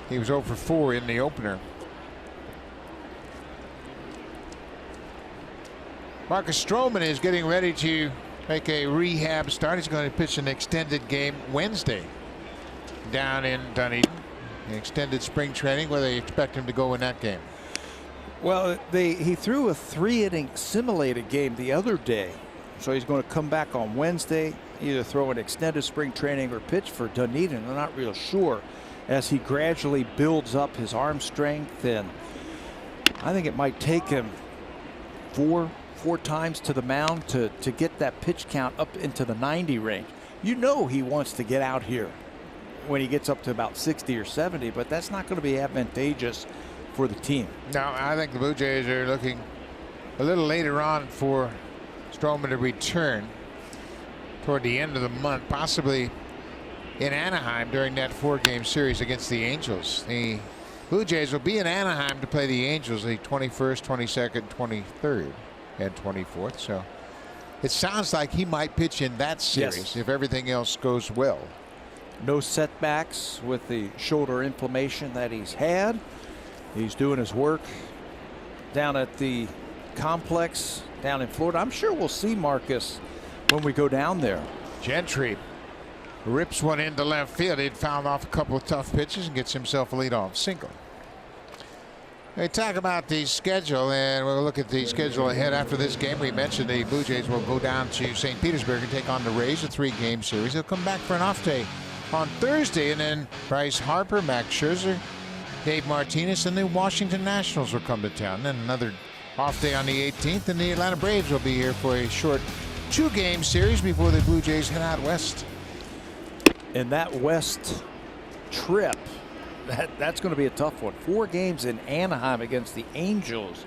He was 0 for 4 in the opener. Marcus Stroman is getting ready to make a rehab start. He's going to pitch an extended game Wednesday down in Dunedin. Extended spring training. Where they expect him to go in that game? Well, he threw a 3-inning simulated game the other day. So he's going to come back on Wednesday, either throw an extended spring training or pitch for Dunedin. I'm not real sure, as he gradually builds up his arm strength, and I think it might take him four times to the mound to get that pitch count up into the 90 range. You know he wants to get out here when he gets up to about 60 or 70, but that's not going to be advantageous for the team. No, I think the Blue Jays are looking a little later on for Stroman to return toward the end of the month, possibly in Anaheim during that 4-game series against the Angels. The Blue Jays will be in Anaheim to play the Angels the 21st, 22nd, 23rd, and 24th. So it sounds like he might pitch in that series if everything else goes well. No setbacks with the shoulder inflammation that he's had. He's doing his work down at the complex down in Florida. I'm sure we'll see Marcus when we go down there. Gentry rips one into left field. He'd fouled off a couple of tough pitches and gets himself a leadoff single. We talk about the schedule, and we'll look at the schedule ahead after this game. We mentioned the Blue Jays will go down to St. Petersburg and take on the Rays, a 3-game series. They'll come back for an off day on Thursday, and then Bryce Harper, Max Scherzer, Dave Martinez, and the Washington Nationals will come to town. Then another off day on the 18th, and the Atlanta Braves will be here for a short 2-game series before the Blue Jays head out west. And that west trip, that's going to be a tough one. 4 games in Anaheim against the Angels,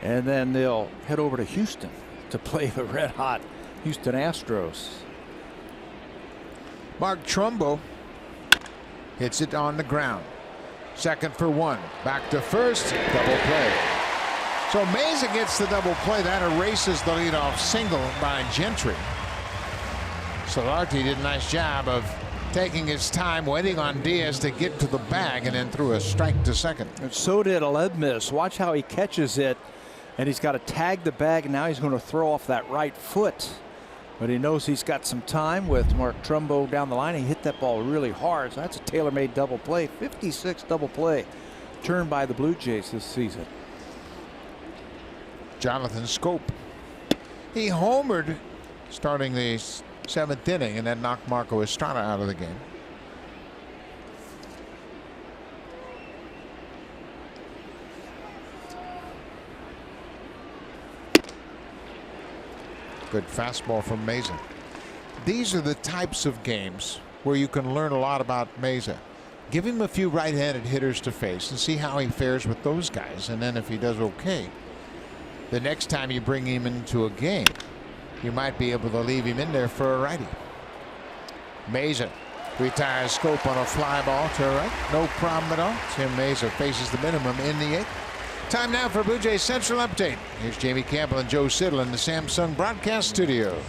and then they'll head over to Houston to play the red-hot Houston Astros. Mark Trumbo hits it on the ground. Second for 1. Back to first. Double play. So Mayza gets the double play. That erases the leadoff single by Gentry. Solarte did a nice job of taking his time, waiting on Diaz to get to the bag, and then threw a strike to second. And so did Aledmus. Watch how he catches it, and he's got to tag the bag, and now he's going to throw off that right foot. But he knows he's got some time with Mark Trumbo down the line. He hit that ball really hard, so that's a tailor-made double play. 56 double play turned by the Blue Jays this season. Jonathan Scope. He homered starting the 7th inning, and then knocked Marco Estrada out of the game. Good fastball from Mayza. These are the types of games where you can learn a lot about Mayza. Give him a few right-handed hitters to face and see how he fares with those guys. And then if he does okay, the next time you bring him into a game, you might be able to leave him in there for a righty. Mayza retires Scope on a fly ball to right. No problem at all. Tim Mayza faces the minimum in the 8th. Time now for Blue Jays Central Update. Here's Jamie Campbell and Joe Siddle in the Samsung broadcast studio.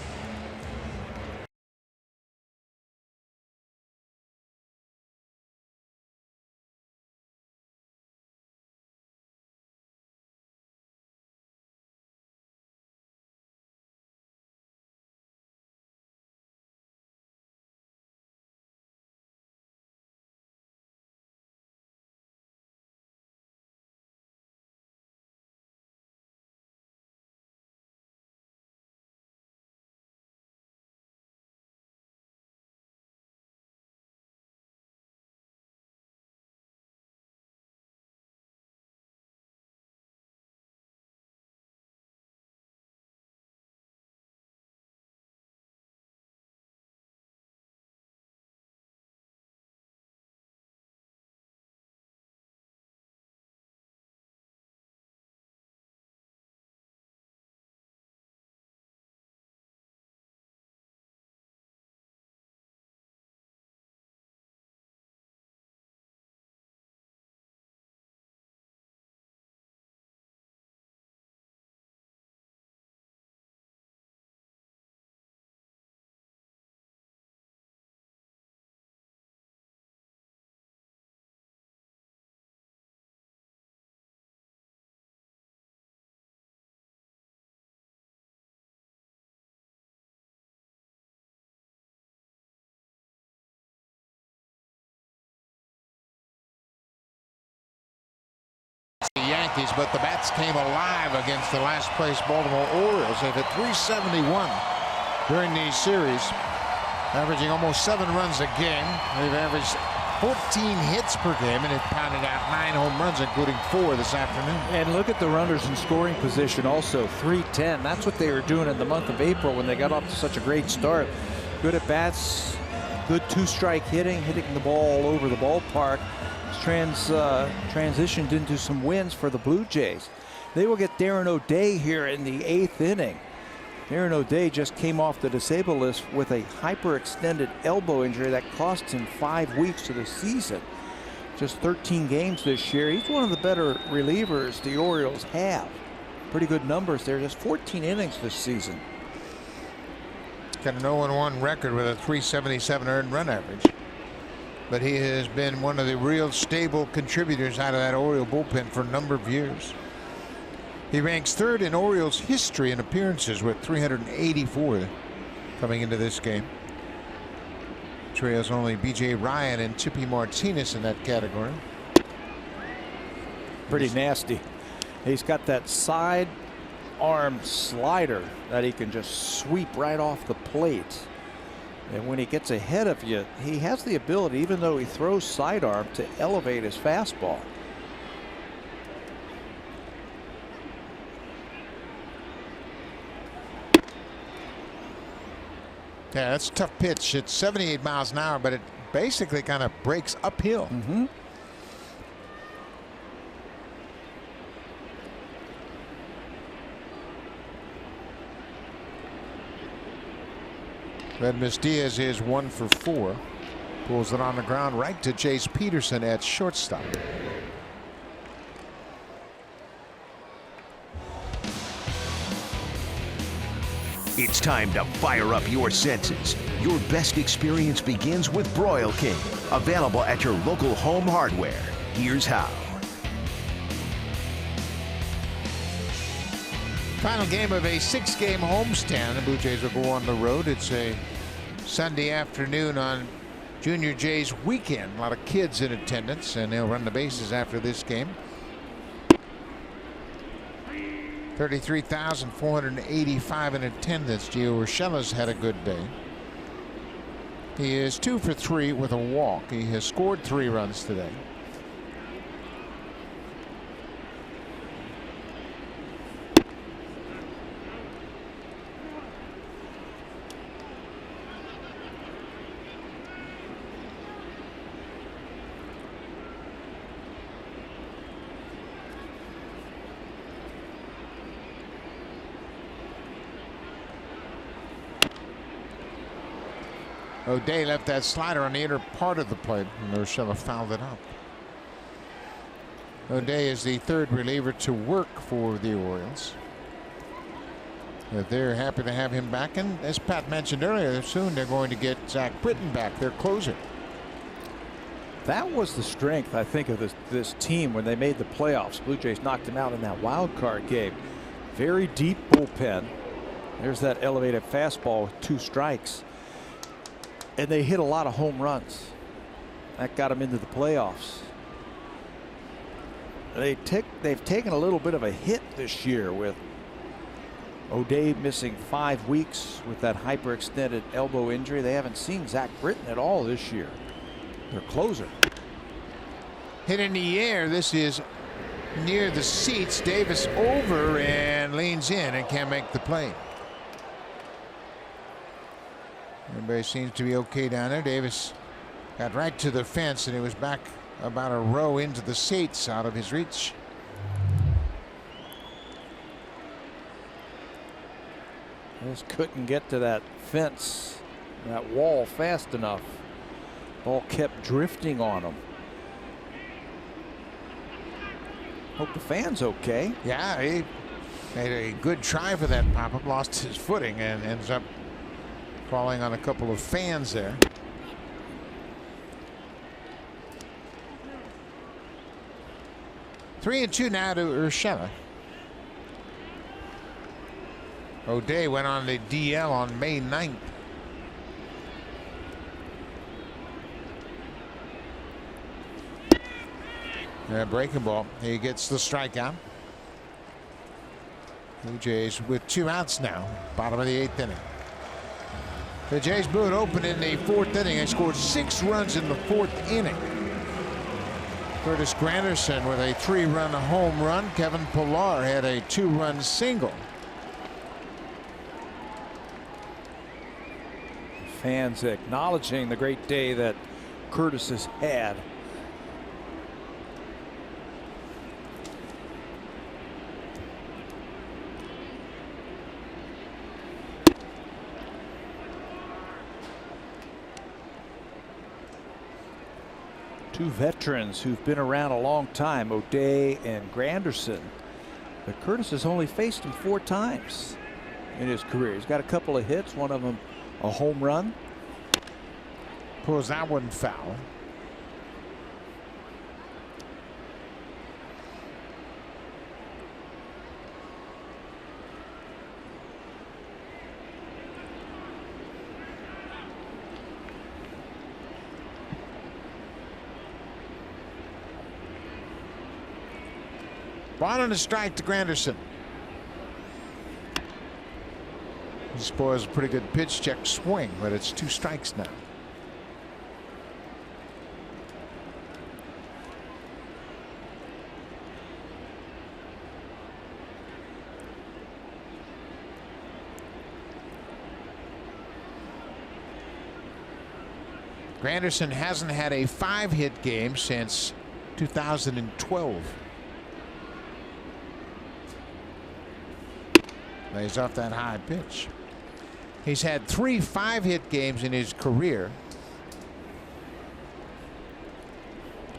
Yankees, but the bats came alive against the last place Baltimore Orioles. They've hit 371 during these series, averaging almost 7 runs a game. They've averaged 14 hits per game, and it pounded out 9 home runs, including 4 this afternoon. And look at the runners in scoring position also, 310. That's what they were doing in the month of April when they got off to such a great start. Good at bats, good 2-strike hitting the ball all over the ballpark. Transitioned into some wins for the Blue Jays. They will get Darren O'Day here in the 8th inning. Darren O'Day just came off the disabled list with a hyperextended elbow injury that cost him 5 weeks of the season. Just 13 games this year. He's one of the better relievers the Orioles have. Pretty good numbers there. Just 14 innings this season. Got an 0-1 record with a 377 earned run average. But he has been one of the real stable contributors out of that Oriole bullpen for a number of years. He ranks 3rd in Orioles history in appearances with 384 coming into this game. Trails only B.J. Ryan and Chippy Martinez in that category. Pretty nasty. He's got that side arm slider that he can just sweep right off the plate. And when he gets ahead of you, he has the ability, even though he throws sidearm, to elevate his fastball. Yeah, that's a tough pitch. It's 78 miles an hour, but it basically kind of breaks uphill. Edmus Diaz is 1 for 4. Pulls it on the ground right to Chase Peterson at shortstop. It's time to fire up your senses. Your best experience begins with Broil King. Available at your local home hardware. Here's how. Final game of a 6-game homestand. The Blue Jays will go on the road. It's a Sunday afternoon on Junior Jays weekend. A lot of kids in attendance, and they'll run the bases after this game. 33,485 in attendance. Gio Urshela's had a good day. He is 2 for 3 with a walk. He has scored 3 runs today. O'Day left that slider on the inner part of the plate, and Urshela fouled it up. O'Day is the 3rd reliever to work for the Orioles. They're happy to have him back, and as Pat mentioned earlier, soon they're going to get Zach Britton back, their closer. That was the strength, I think, of this team when they made the playoffs. Blue Jays knocked them out in that wild card game. Very deep bullpen. There's that elevated fastball with 2 strikes. And they hit a lot of home runs. That got them into the playoffs. They've taken a little bit of a hit this year with O'Day missing 5 weeks with that hyperextended elbow injury. They haven't seen Zach Britton at all this year. Their closer. Hit in the air. This is near the seats. Davis over and leans in and can't make the play. Everybody seems to be okay down there. Davis got right to the fence, and he was back about a row into the seats out of his reach. Just couldn't get to that fence, that wall fast enough. Ball kept drifting on him. Hope the fan's okay. Yeah, he made a good try for that pop-up, lost his footing, and ends up falling on a couple of fans there. Three and 2 now to Urshela. O'Day went on the DL on May 9th. Breaking ball. He gets the strikeout. Blue Jays with 2 outs now. Bottom of the 8th inning. The Jays blew it open in the 4th inning and scored 6 runs in the 4th inning. Curtis Granderson with a 3-run home run. Kevin Pillar had a 2-run single. Fans acknowledging the great day that Curtis has had. Two veterans who've been around a long time, O'Day and Granderson. But Curtis has only faced him 4 times in his career. He's got a couple of hits, one of them a home run. Pulls that one foul. Ball and a strike to Granderson. He spoils a pretty good pitch check swing, but it's 2 strikes now. Granderson hasn't had a 5-hit game since 2012. Lays off that high pitch. He's had 3 5-hit games in his career.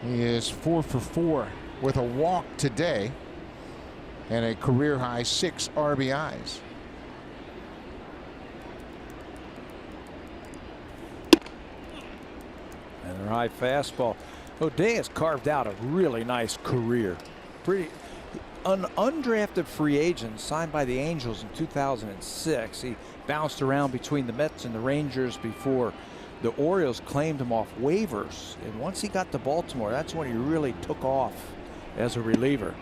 He is 4 for 4 with a walk today and a career high 6 RBIs. And a high fastball. O'Day has carved out a really nice career. An undrafted free agent signed by the Angels in 2006. He bounced around between the Mets and the Rangers before the Orioles claimed him off waivers. And once he got to Baltimore, that's when he really took off as a reliever.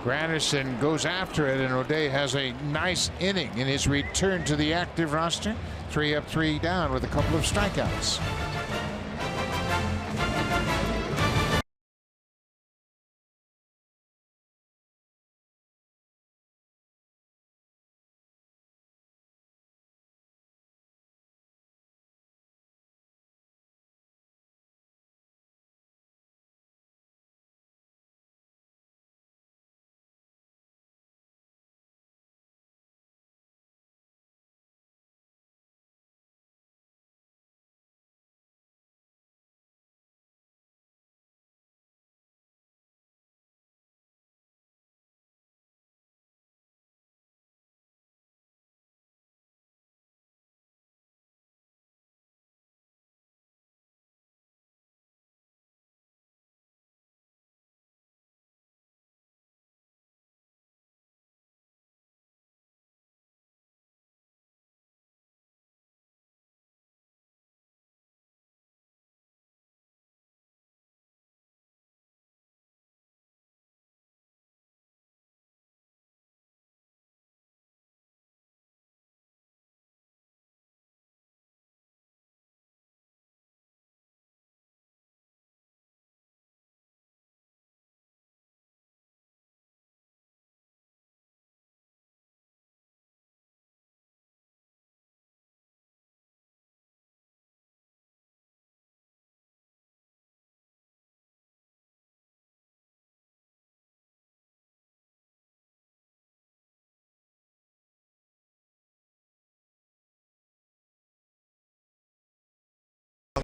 Granderson goes after it, and O'Day has a nice inning in his return to the active roster. 3 up, 3 down with a couple of strikeouts.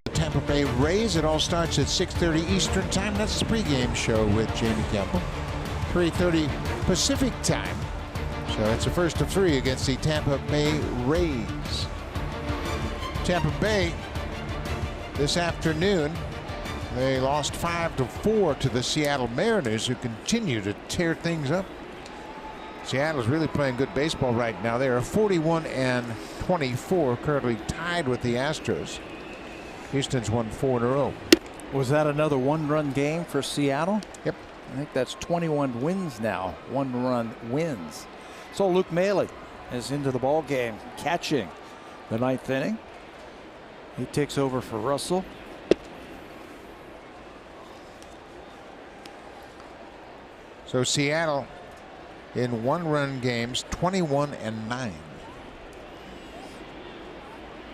The Tampa Bay Rays. It all starts at 6:30 Eastern time. That's the pregame show with Jamie Campbell. 3:30 Pacific time. So it's a first of 3 against the Tampa Bay Rays. Tampa Bay this afternoon, they lost 5-4 to the Seattle Mariners, who continue to tear things up. Seattle's really playing good baseball right now. They are 41-24, currently tied with the Astros. Houston's won 4 in a row. Was that another one-run game for Seattle? Yep. I think that's 21 wins now. One-run wins. So Luke Maile is into the ball game, catching the 9th inning. He takes over for Russell. So Seattle in one-run games, 21-9.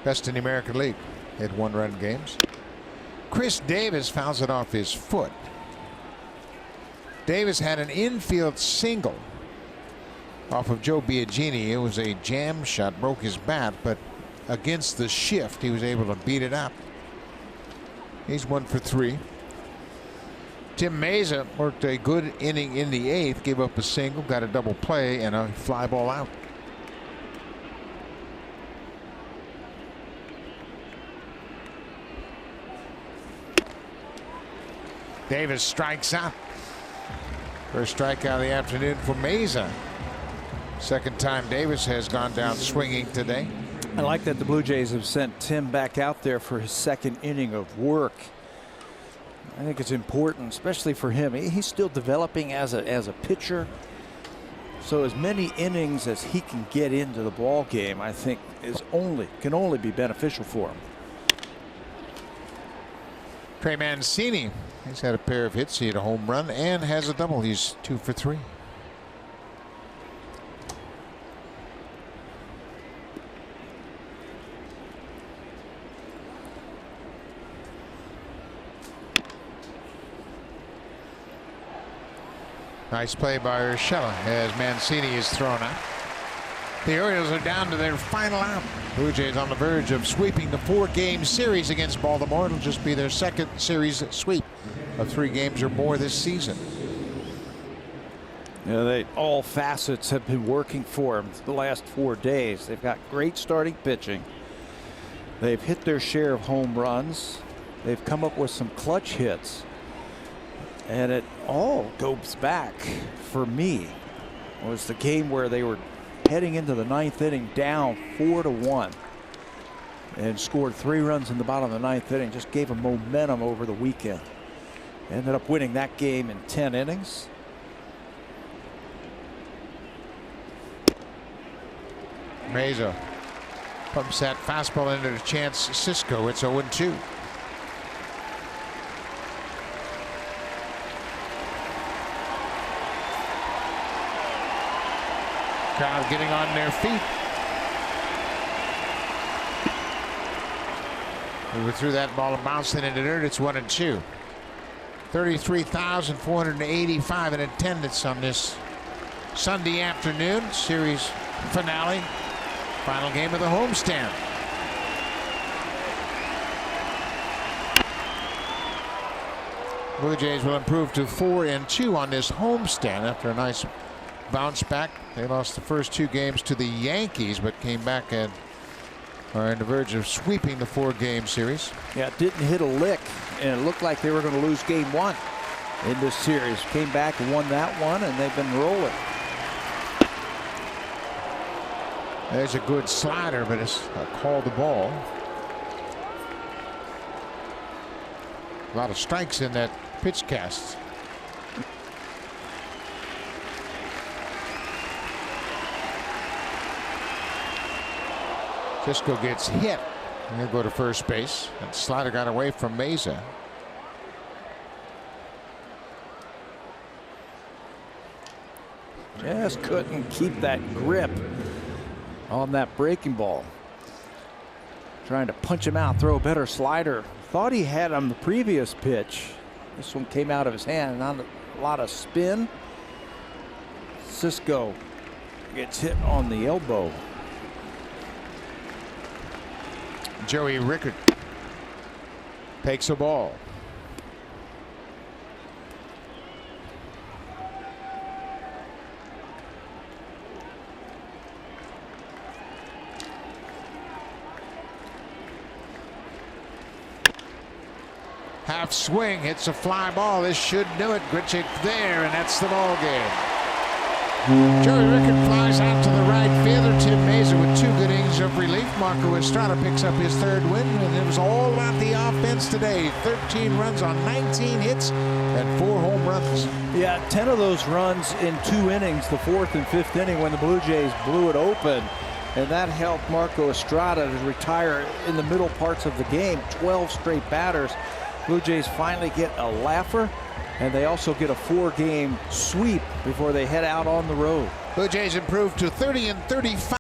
Best in the American League at one-run games. Chris Davis fouls it off his foot. Davis had an infield single off of Joe Biagini. It was a jam shot, broke his bat, but against the shift, he was able to beat it up. He's 1 for 3. Tim Meza worked a good inning in the 8th, gave up a single, got a double play, and a fly ball out. Davis strikes out. First strikeout of the afternoon for Meza. Second time Davis has gone down swinging today. I like that the Blue Jays have sent Tim back out there for his 2nd inning of work. I think it's important, especially for him. He's still developing as a pitcher. So as many innings as he can get into the ball game, I think can only be beneficial for him. Trey Mancini, he's had a pair of hits. He had a home run and has a double. He's 2 for 3. Nice play by Urshela as Mancini is thrown out. The Orioles are down to their final out. Blue Jays on the verge of sweeping the 4-game series against Baltimore. It'll just be their 2nd series sweep of 3 games or more this season. All facets have been working for them the last 4 days. They've got great starting pitching. They've hit their share of home runs. They've come up with some clutch hits. And it all goes back, for me, was the game where they were heading into the 9th inning down 4-1 and scored 3 runs in the bottom of the 9th inning. Just gave them momentum over the weekend. Ended up winning that game in 10 innings. Meza pumps that fastball into the Chance Cisco. It's 0-2. Crowd getting on their feet. We threw that ball and bounced it into dirt. It's 1-2. 33,485 in attendance on this Sunday afternoon series finale. Final game of the homestand. Blue Jays will improve to 4-2 on this homestand after a nice bounce back. They lost the first 2 games to the Yankees, but came back and are on the verge of sweeping the 4-game series. Yeah, didn't hit a lick, and it looked like they were going to lose game 1 in this series. Came back and won that one, and they've been rolling. There's a good slider, but it's called the ball. A lot of strikes in that pitch cast. Cisco gets hit. He'll go to first base. That slider got away from Meza. Just couldn't keep that grip on that breaking ball. Trying to punch him out, throw a better slider. Thought he had on the previous pitch. This one came out of his hand. Not a lot of spin. Cisco gets hit on the elbow. Joey Rickard takes a ball. Half swing, hits a fly ball. This should do it. Grichuk there, and that's the ball game. Joey Rickard flies flies out to the right fielder. Tim Mazur with 2 good innings of relief. Marco Estrada picks up his 3rd win, and it was all about the offense today. 13 runs on 19 hits and 4 home runs. Yeah, 10 of those runs in 2 innings, the 4th and 5th inning when the Blue Jays blew it open. And that helped Marco Estrada to retire in the middle parts of the game. 12 straight batters. Blue Jays finally get a laugher, and they also get a 4-game sweep before they head out on the road. Blue Jays improved to 30-35.